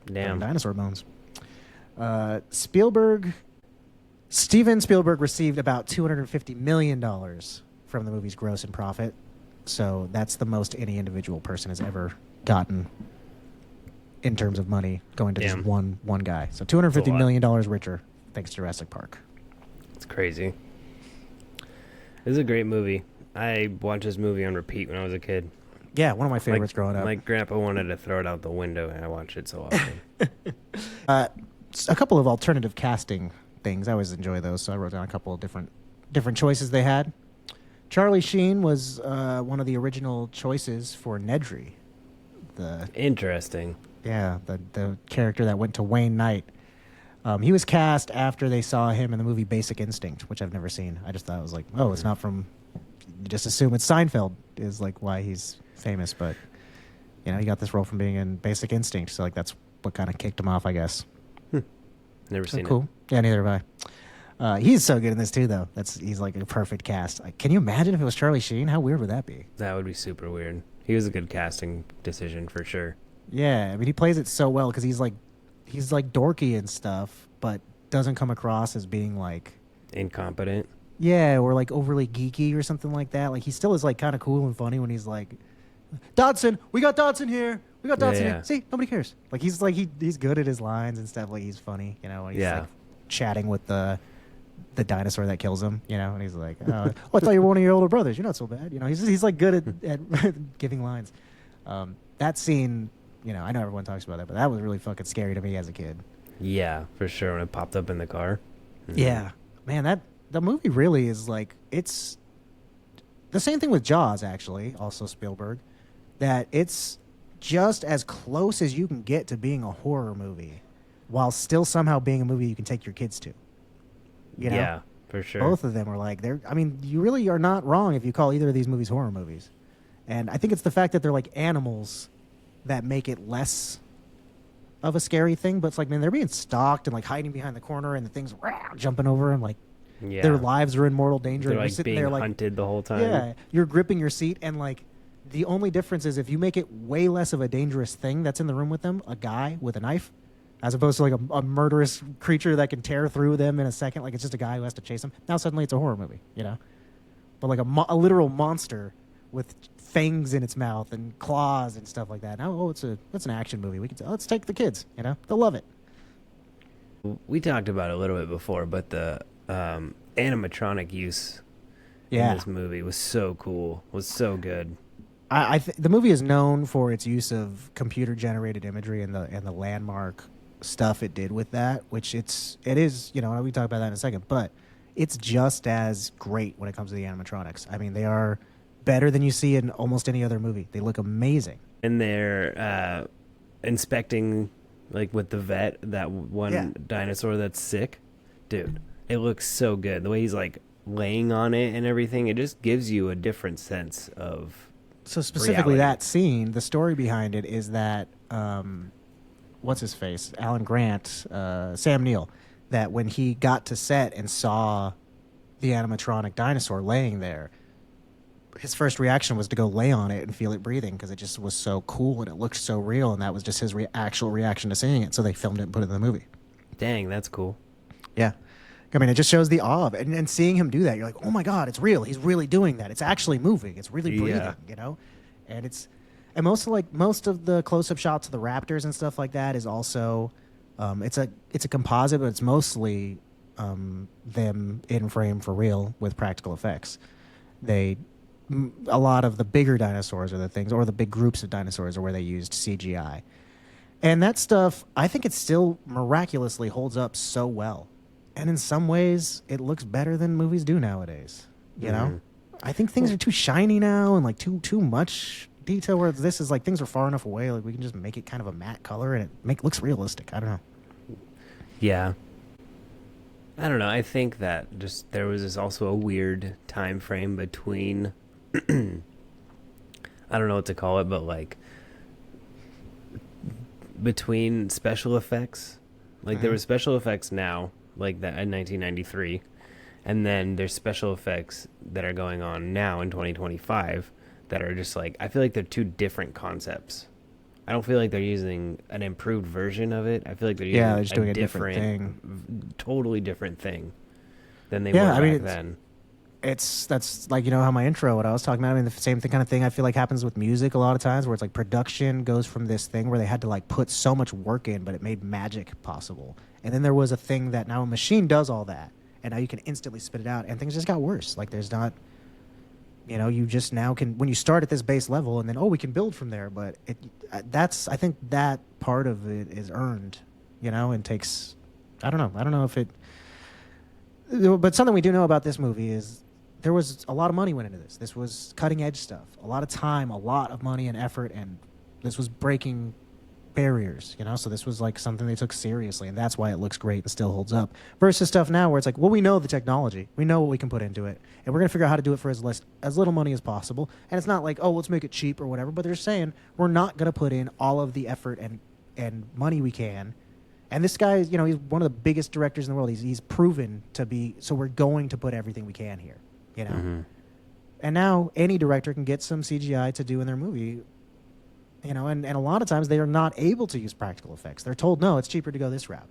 Damn. Dinosaur bones. Steven Spielberg received about $250 million from the movie's gross and profit. So that's the most any individual person has ever gotten in terms of money going to just one guy. So $250 million richer thanks to Jurassic Park. It's crazy. This is a great movie. I watched this movie on repeat when I was a kid. Yeah, one of my favorites growing up. My grandpa wanted to throw it out the window, and I watched it so often. A couple of alternative casting things. I always enjoy those, so I wrote down a couple of different choices they had. Charlie Sheen was one of the original choices for Nedry. Interesting. Yeah, the character that went to Wayne Knight. He was cast after they saw him in the movie Basic Instinct, which I've never seen. I just thought it was like, oh, it's not from. You just assume it's Seinfeld is like why he's famous, but he got this role from being in Basic Instinct, so like that's what kind of kicked him off, I guess. Never So seen cool. Yeah, neither have I. He's so good in this too, though. He's like a perfect cast. Like, can you imagine if it was Charlie Sheen? How weird would that be? it. That would be super weird. He was a good casting decision for sure. Yeah, I mean he plays it so well because he's like dorky and stuff, but doesn't come across as being like Incompetent. yeah, or like overly geeky or something like that. Like he still is like kind of cool and funny when he's like, Dodson, we got Dodson here. We got Dodson Yeah. here. See, nobody cares. Like he's good at his lines and stuff. Like he's funny, when he's like chatting with the dinosaur that kills him, and he's like, oh, I thought you were one of your older brothers. You're not so bad. He's like good at giving lines. That scene, I know everyone talks about that, but that was really fucking scary to me as a kid. Yeah, for sure. When it popped up in the car. Yeah, man, the movie really is like it's the same thing with Jaws, actually, also Spielberg, that it's just as close as you can get to being a horror movie, while still somehow being a movie you can take your kids to. Yeah, for sure. Both of them are like you really are not wrong if you call either of these movies horror movies, and I think it's the fact that they're like animals that make it less of a scary thing. But it's like, man, they're being stalked and like hiding behind the corner, and the things jumping over them, like their lives are in mortal danger. They're and you're like sitting being there like hunted the whole time. yeah, you're gripping your seat, and like the only difference is if you make it way less of a dangerous thing that's in the room with them, a guy with a knife, as opposed to like a murderous creature that can tear through them in a second. Like it's just a guy who has to chase them. Now suddenly it's a horror movie, But like a literal monster with fangs in its mouth and claws and stuff like that. Now, it's an action movie. We can say, let's take the kids. They'll love it. We talked about it a little bit before, but the animatronic use Yeah. in this movie was so cool. Was so good. The movie is known for its use of computer generated imagery and the landmark stuff it did with that, which it is, we can talk about that in a second, but it's just as great when it comes to the animatronics. I mean, they are better than you see in almost any other movie. They look amazing. And they're inspecting, like with the vet, that one dinosaur that's sick. Dude, it looks so good. The way he's like laying on it and everything, it just gives you a different sense of So specifically reality. that scene, the story behind it is that what's his face? Alan Grant, Sam Neill, that when he got to set and saw the animatronic dinosaur laying there, his first reaction was to go lay on it and feel it breathing because it just was so cool and it looked so real, and that was just his actual reaction to seeing it. So they filmed it and put it in the movie. Dang, that's cool. Yeah. I mean, it just shows the awe of it. And seeing him do that, you're like, oh my God, it's real. He's really doing that. It's actually moving. It's really breathing, And most of the close-up shots of the raptors and stuff like that is also, it's a composite, but it's mostly them in frame for real with practical effects. A lot of the bigger dinosaurs are the things, or the big groups of dinosaurs are where they used CGI. And that stuff, I think it still miraculously holds up so well. And in some ways, it looks better than movies do nowadays. You know? I think things are too shiny now and like too much detail, where this is like things are far enough away, like we can just make it kind of a matte color and it looks realistic. I don't know. Yeah. I don't know. I think that just there was also a weird time frame between I don't know what to call it, but like between special effects. Like there were special effects now, like that in 1993, and then there's special effects that are going on now in 2025 that are just like, I feel like they're two different concepts. I don't feel like they're using an improved version of it. I feel like they're using they're just doing a different thing. Totally different thing than they were back then. That's like, how my intro, what I was talking about, I mean, the same kind of thing I feel like happens with music a lot of times, where it's like production goes from this thing where they had to like put so much work in, but it made magic possible. And then there was a thing that now a machine does all that, and now you can instantly spit it out, and things just got worse. Like there's not, you just now can, when you start at this base level and then, we can build from there. But I think that part of it is earned, and takes, I don't know if it, but something we do know about this movie is there was a lot of money went into this. This was cutting edge stuff, a lot of time, a lot of money and effort, and this was breaking barriers, you know? So this was like something they took seriously, and that's why it looks great and still holds up. Versus stuff now where it's like, well, we know the technology. We know what we can put into it, and we're going to figure out how to do it for as little money as possible. And it's not like, oh, let's make it cheap or whatever, but they're saying we're not going to put in all of the effort and money we can. And this guy, you know, he's one of the biggest directors in the world. He's proven to be, so we're going to put everything we can here, you know? Mm-hmm. And now any director can get some CGI to do in their movie, you know, and a lot of times they are not able to use practical effects. They're told, no, it's cheaper to go this route,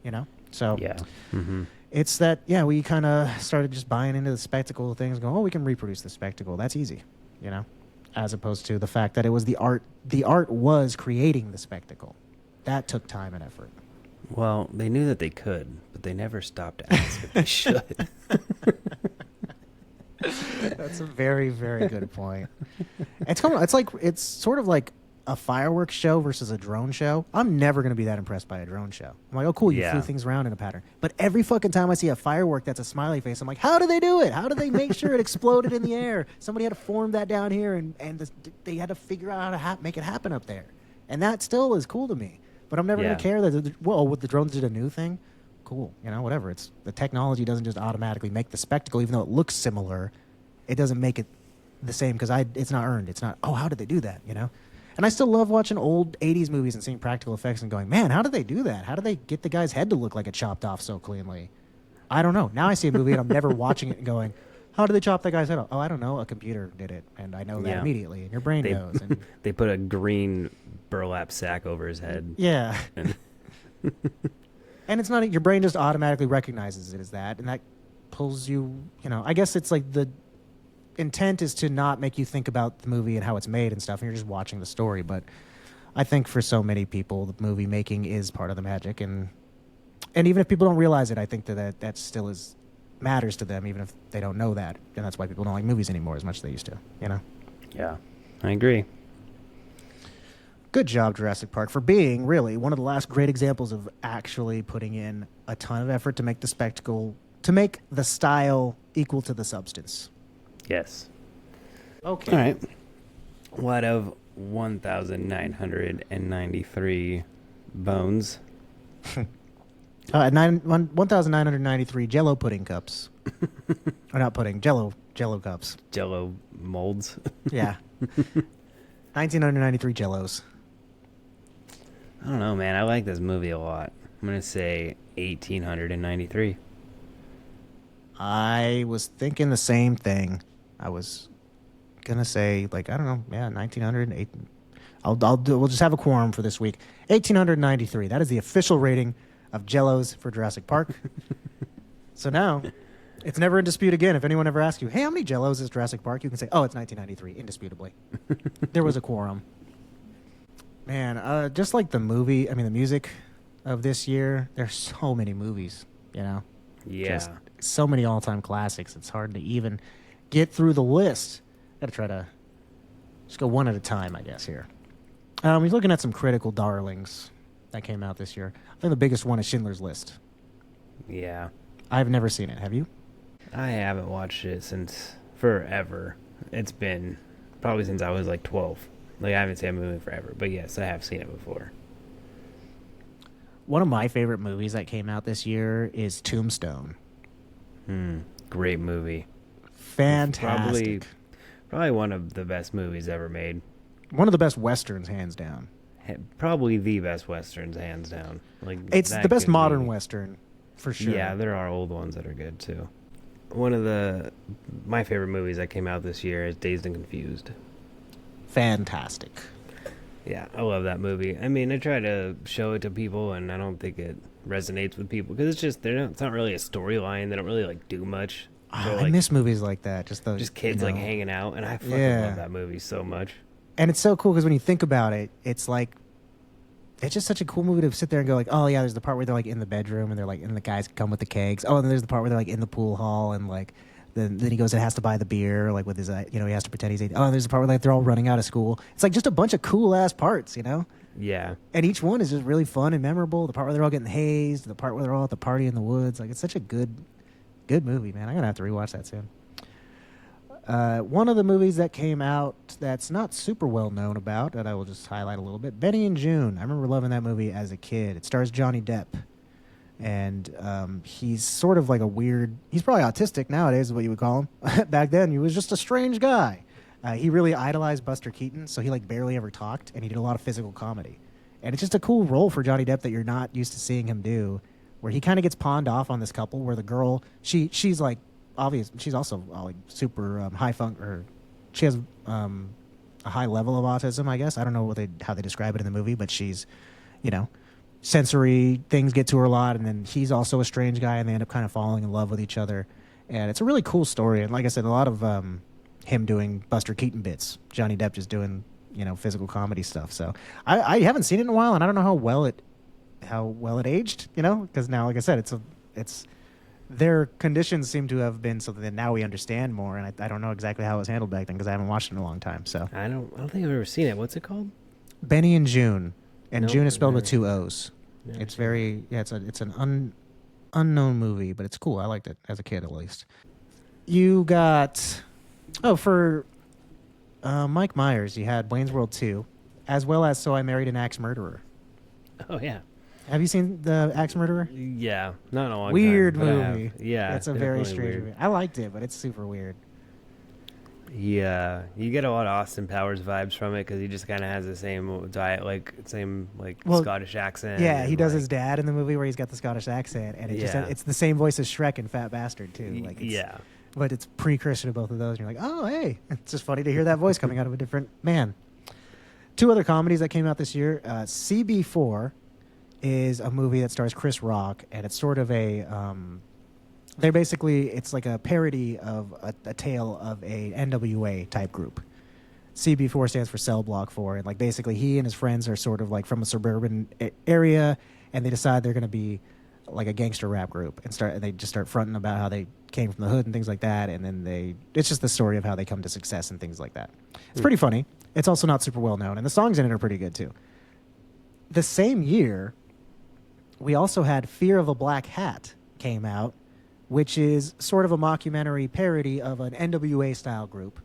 you know? So yeah. Mm-hmm. It's that, yeah, we kind of started just buying into the spectacle of things, going, oh, we can reproduce the spectacle. That's easy, you know, as opposed to the fact that it was the art. The art was creating the spectacle. That took time and effort. Well, they knew that they could, but they never stopped to ask if they should. That's a very, very good point. It's sort of like a fireworks show versus a drone show. I'm never going to be that impressed by a drone show. I'm like, oh, cool, you flew things around in a pattern. But every fucking time I see a firework that's a smiley face, I'm like, how do they do it? How do they make sure it exploded in the air? Somebody had to form that down here, and they had to figure out how to make it happen up there. And that still is cool to me. But I'm never going to care that, with the drones did a new thing. Cool, you know, whatever. It's the technology doesn't just automatically make the spectacle, even though it looks similar. It doesn't make it the same because it's not earned. It's not, oh, how did they do that, you know? And I still love watching old 80s movies and seeing practical effects and going, man, how did they do that? How did they get the guy's head to look like it chopped off so cleanly? I don't know. Now I see a movie and I'm never watching it and going, how did they chop that guy's head off? Oh, I don't know. A computer did it, and I know that immediately, and your brain knows. And they put a green burlap sack over his head. Yeah. And it's not, your brain just automatically recognizes it as that, and that pulls you, you know, I guess it's like the intent is to not make you think about the movie and how it's made and stuff, and you're just watching the story. But I think for so many people, the movie making is part of the magic, and even if people don't realize it, I think that still matters to them, even if they don't know that, and that's why people don't like movies anymore as much as they used to, you know? Yeah, I agree. Good job, Jurassic Park, for being really one of the last great examples of actually putting in a ton of effort to make the spectacle, to make the style equal to the substance. Yes. Okay. All right. What of 1,993 bones? 1,993 Jello pudding cups. Or not pudding, Jello cups. Jello molds. Yeah. 1,993 Jellos. I don't know, man. I like this movie a lot. I'm going to say 1,893. I was thinking the same thing. I was going to say, like, I don't know, 1,900. We'll just have a quorum for this week. 1,893. That is the official rating of Jellos for Jurassic Park. So now, it's never in dispute again. If anyone ever asks you, hey, how many Jellos is Jurassic Park? You can say, oh, it's 1993, indisputably. There was a quorum. Man, just like the music of this year, there's so many movies, you know? Yeah. Just so many all-time classics. It's hard to even get through the list. Got to try to just go one at a time, I guess, here. We're looking at some critical darlings that came out this year. I think the biggest one is Schindler's List. Yeah. I've never seen it. Have you? I haven't watched it since forever. It's been probably since I was like 12. Like, I haven't seen a movie in forever. But yes, I have seen it before. One of my favorite movies that came out this year is Tombstone. Great movie. Fantastic. Probably one of the best movies ever made. One of the best Westerns, hands down. Probably the best Westerns, hands down. Like, it's the best modern Western, for sure. Yeah, there are old ones that are good, too. One of my favorite movies that came out this year is Dazed and Confused. Fantastic. Yeah, I love that movie. I mean, I try to show it to people, and I don't think it resonates with people because it's not really a storyline. They don't really like do much. I miss movies like that. Just kids like hanging out, and I fucking love that movie so much. And it's so cool because when you think about it, it's like it's just such a cool movie to sit there and go like, oh yeah, there's the part where they're like in the bedroom and they're like, and the guys come with the kegs. Oh, and then there's the part where they're like in the pool hall and like. Then he goes and has to buy the beer, like with his, he has to pretend he's 18. Oh, there's a part where like they're all running out of school. It's like just a bunch of cool ass parts, you know? Yeah. And each one is just really fun and memorable. The part where they're all getting hazed, the part where they're all at the party in the woods. Like, it's such a good movie, man. I'm going to have to rewatch that soon. One of the movies that came out that's not super well known about, that I will just highlight a little bit, Benny and June. I remember loving that movie as a kid. It stars Johnny Depp. And he's sort of like a weird, he's probably autistic nowadays is what you would call him. Back then, he was just a strange guy. He really idolized Buster Keaton, so he like barely ever talked, and he did a lot of physical comedy. And it's just a cool role for Johnny Depp that you're not used to seeing him do, where he kind of gets pawned off on this couple where the girl, she's like, obvious, she's also like super high funk, or she has a high level of autism, I guess. I don't know how they describe it in the movie, but she's, you know, sensory things get to her a lot, and then he's also a strange guy, and they end up kind of falling in love with each other. And it's a really cool story. And like I said, a lot of him doing Buster Keaton bits, Johnny Depp just doing, you know, physical comedy stuff. So I haven't seen it in a while, and I don't know how well it aged, you know, because now, like I said, it's their conditions seem to have been something that now we understand more, and I don't know exactly how it was handled back then because I haven't watched it in a long time. So I don't think I've ever seen it. What's it called? Benny and June, and Nope, June is spelled with never- 2 O's. never It's seen very it's an unknown movie, but it's cool. I liked it as a kid at least. You got for Mike Myers, you had Wayne's World 2, as well as So I Married an Axe Murderer. it. Oh yeah, Have you seen the Axe Murderer? yeah. Not in a long Weird time, but I have. movie. Yeah, It's a very definitely strange weird. movie. I liked it, but it's super weird. Yeah, you get a lot of Austin Powers vibes from it because he just kind of has the same Well, Scottish accent. Yeah, he and, does like, his dad in the movie where he's got the Scottish accent, and Yeah. it's the same voice as Shrek and Fat Bastard too. Like, it's, yeah. but it's precursor to both of those. And you're like, oh, hey, it's just funny to hear that voice coming out of a different man. 2 other comedies that came out this year. CB4 is a movie that stars Chris Rock, and it's sort of a it's like a parody of a tale of a NWA type group. CB4 stands for Cell Block 4, and like basically he and his friends are sort of like from a suburban area, and they decide they're going to be like a gangster rap group, and they just start fronting about how they came from the hood and things like that, and then it's just the story of how they come to success and things like that. It's pretty funny. It's also not super well known, and the songs in it are pretty good too. The same year, we also had Fear of a Black Hat came out, which is sort of a mockumentary parody of an NWA style group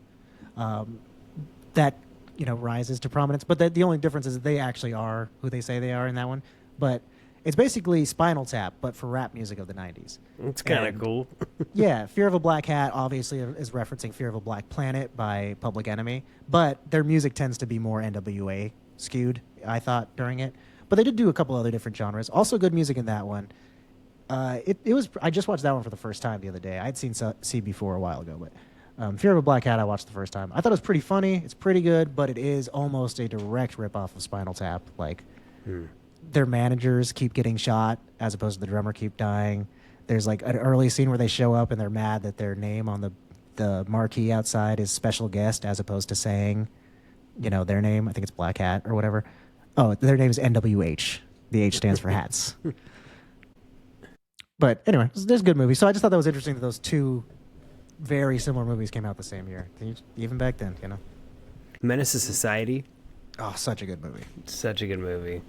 that, you know, rises to prominence. But the only difference is that they actually are who they say they are in that one. But it's basically Spinal Tap, but for rap music of the 90s. It's kind of And- cool. Yeah, Fear of a Black Hat obviously is referencing Fear of a Black Planet by Public Enemy, but their music tends to be more NWA skewed, I thought, during it. But they did do a couple other different genres. Also good music in that one. It was. I just watched that one for the first time the other day. I'd seen CB4 a while ago, but Fear of a Black Hat I watched the first time. I thought it was pretty funny. It's pretty good, but it is almost a direct ripoff of Spinal Tap. Like, their managers keep getting shot as opposed to the drummer keep dying. There's like an early scene where they show up and they're mad that their name on the marquee outside is special guest as opposed to saying, you know, their name. I think it's Black Hat or whatever. Oh, their name is NWH. The H stands for hats. But anyway, there's a good movie. So I just thought that was interesting that those 2 very similar movies came out the same year. Even back then, you know. Menace to Society, Oh, such a good movie. such a good movie.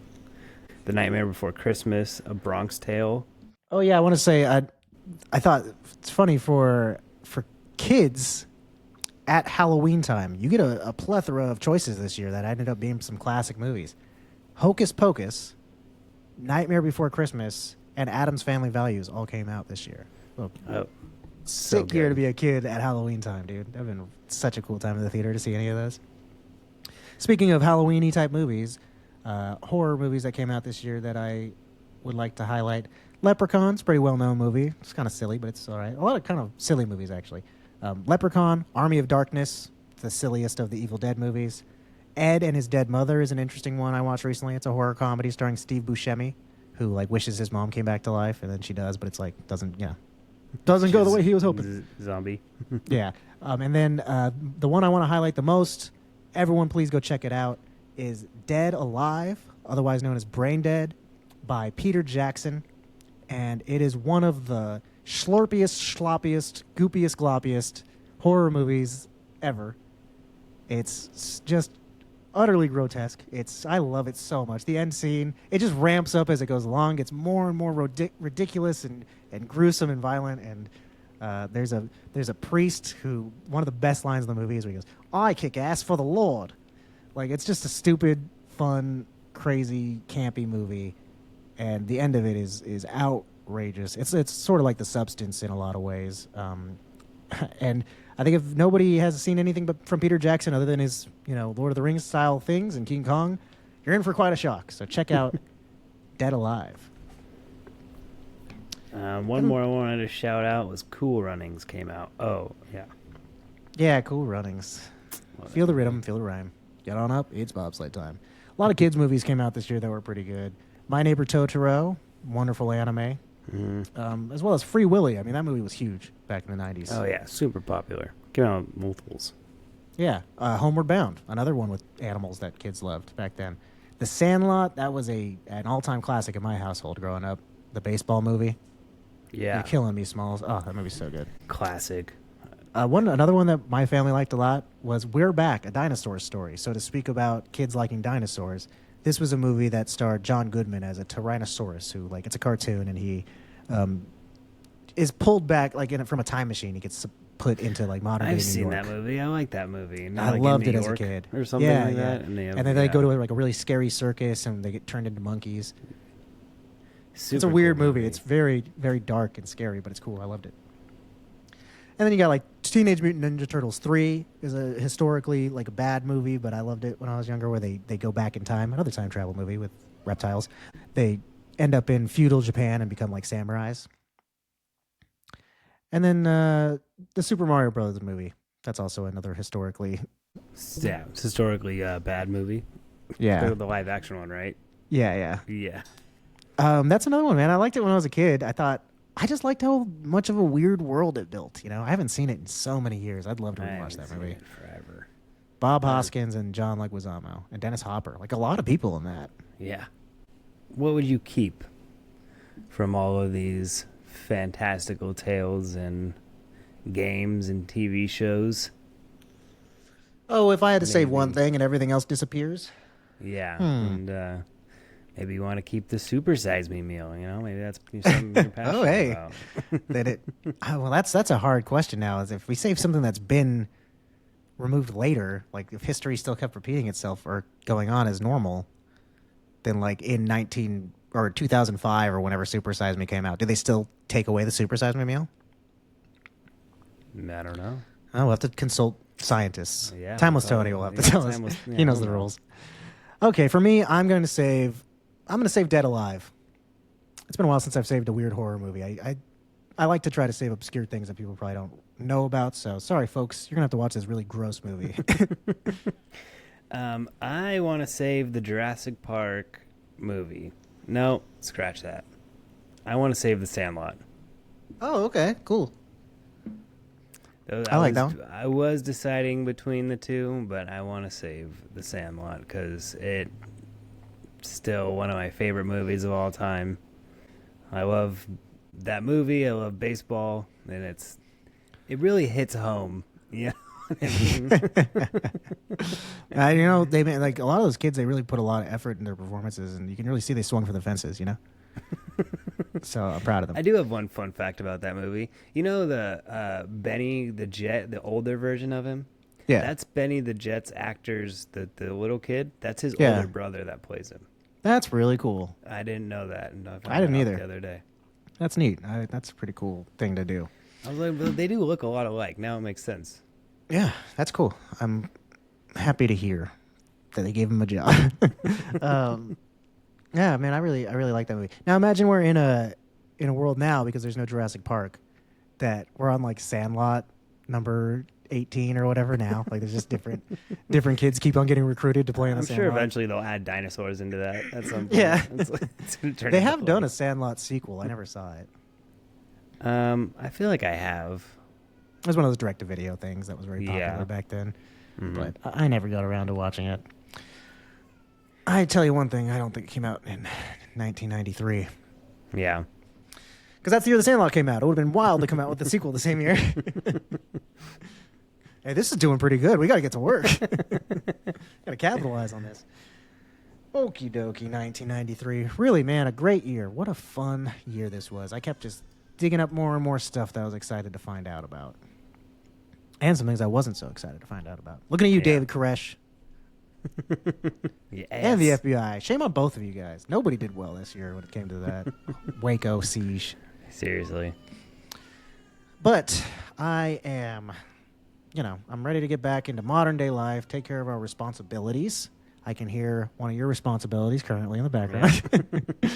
The Nightmare Before Christmas, A Bronx Tale. Oh yeah, I want to say I thought it's funny for kids at Halloween time. You get a plethora of choices this year that ended up being some classic movies. Hocus Pocus, Nightmare Before Christmas, and Addams Family Values all came out this year. Well, Oh, sick so year to good. be a kid at Halloween time, dude. That'd been such a cool time in the theater to see any of those. Speaking of Halloween-y type movies, horror movies that came out this year that I would like to highlight. Leprechaun's a pretty well-known movie. It's kind of silly, but it's all right. A lot of kind of silly movies, actually. Leprechaun, Army of Darkness, the silliest of the Evil Dead movies. Ed and His Dead Mother is an interesting one I watched recently. It's a horror comedy starring Steve Buscemi, who like wishes his mom came back to life, and then she does, but it's like doesn't go the way he was hoping. Zombie. Yeah. And then the one I want to highlight the most, everyone please go check it out, is Dead Alive, otherwise known as Brain Dead, by Peter Jackson. And it is one of the slurpiest, sloppiest, goopiest, gloppiest horror movies ever. It's just utterly grotesque. I love it so much. The end scene, it just ramps up as it goes along, gets more and more ridiculous and gruesome and violent, and There's a priest who, one of the best lines in the movie is where he goes, "I kick ass for the Lord." Like, it's just a stupid, fun, crazy, campy movie, and the end of it is outrageous. It's sort of like The Substance in a lot of ways, and I think if nobody has seen anything but from Peter Jackson other than his Lord of the Rings style things and King Kong, you're in for quite a shock. So check out Dead Alive. One more I wanted to shout out was Cool Runnings came out. Oh, yeah. Yeah, Cool Runnings. Feel the rhythm, feel the rhyme. Get on up, it's bobsled time. A lot of kids' movies came out this year that were pretty good. My Neighbor Totoro, wonderful anime. As well as Free Willy. I mean, that movie was huge back in the 90s. Oh, yeah, super popular. Came out with multiples. Yeah, Homeward Bound, another one with animals that kids loved back then. The Sandlot, that was an all-time classic in my household growing up. The baseball movie. Yeah. You're killing me, Smalls. Oh, that movie's so good. Classic. Another one that my family liked a lot was We're Back, a dinosaur story. So to speak about kids liking dinosaurs, this was a movie that starred John Goodman as a Tyrannosaurus who, like, it's a cartoon, and he is pulled back from a time machine. He gets put into like modern day New York. I've seen that movie. I like that movie. I loved it as a kid. Or something like that. And then they go to like a really scary circus and they get turned into monkeys. It's a weird cool movie. It's very, very dark and scary, but it's cool. I loved it. And then you got like Teenage Mutant Ninja Turtles 3 is a historically like a bad movie, but I loved it when I was younger, where they go back in time. Another time travel movie with reptiles. They end up in feudal Japan and become like samurais. And then the Super Mario Brothers movie. That's also another historically... Yeah, it's historically bad movie. Yeah. The live action one, right? Yeah. Yeah. That's another one, man. I liked it when I was a kid. I just liked how much of a weird world it built. I haven't seen it in so many years. I'd love to rewatch that movie. Forever. Bob Hoskins and John Leguizamo and Dennis Hopper. Like a lot of people in that. Yeah. What would you keep from all of these fantastical tales and games and TV shows? Oh, if I had to save one thing and everything else disappears? Yeah. And maybe you want to keep the Super Size Me meal, Maybe that's something you're passionate about. Well, that's a hard question now. Is if we save something that's been removed later, like if history still kept repeating itself or going on as normal, then like in 2005 or whenever Super Size Me came out, did they still take away the Super Size Me meal? I don't know. Oh, we'll have to consult scientists. Yeah, Timeless Tony will have to tell us. He knows the rules. Okay, for me, I'm going to save Dead Alive. It's been a while since I've saved a weird horror movie. I like to try to save obscure things that people probably don't know about. So sorry, folks, you're gonna have to watch this really gross movie. I want to save the Jurassic Park movie. No, scratch that. I want to save the Sandlot. Oh, okay, cool. I like that one. I was deciding between the two, but I want to save the Sandlot because it's still one of my favorite movies of all time. I love that movie. I love baseball, and it really hits home. Yeah. They made, like, a lot of those kids, they really put a lot of effort in their performances, and you can really see they swung for the fences, So I'm proud of them. I do have one fun fact about that movie. The Benny the Jet, the older version of him? Yeah. That's Benny the Jet's actor's, the little kid. That's his older brother that plays him. That's really cool. I didn't know that. And I didn't either. The other day. That's neat. That's a pretty cool thing to do. I was like, but they do look a lot alike. Now it makes sense. Yeah, that's cool. I'm happy to hear that they gave him a job. Yeah, man, I really like that movie. Now imagine we're in a world now, because there's no Jurassic Park, that we're on like Sandlot number 18 or whatever now. Like there's just different kids keep on getting recruited to play in the Sandlot. I'm sure eventually they'll add dinosaurs into that at some point. Yeah. They have into done a Sandlot sequel. I never saw it. I feel like I have. It was one of those direct-to-video things that was very popular back then. Mm-hmm. But I never got around to watching it. I tell you one thing, I don't think it came out in 1993. Yeah. Because that's the year The Sandlot came out. It would have been wild to come out with the sequel the same year. Hey, this is doing pretty good. We got to get to work. Got to capitalize on this. Okie dokie, 1993. Really, man, a great year. What a fun year this was. I kept just digging up more and more stuff that I was excited to find out about. And some things I wasn't so excited to find out about. Looking at you, David Koresh. Yes. And the FBI. Shame on both of you guys. Nobody did well this year when it came to that Waco siege. Seriously. But I am, I'm ready to get back into modern day life, take care of our responsibilities. I can hear one of your responsibilities currently in the background. Yeah.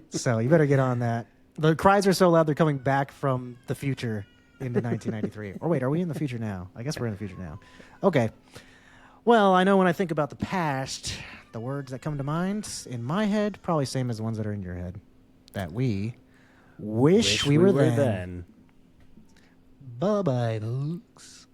So you better get on that. The cries are so loud they're coming back from the future into 1993. Or wait, are we in the future now? I guess we're in the future now. Okay. Well, I know when I think about the past, the words that come to mind in my head, probably same as the ones that are in your head. That we wish we were then. Bye-bye, folks.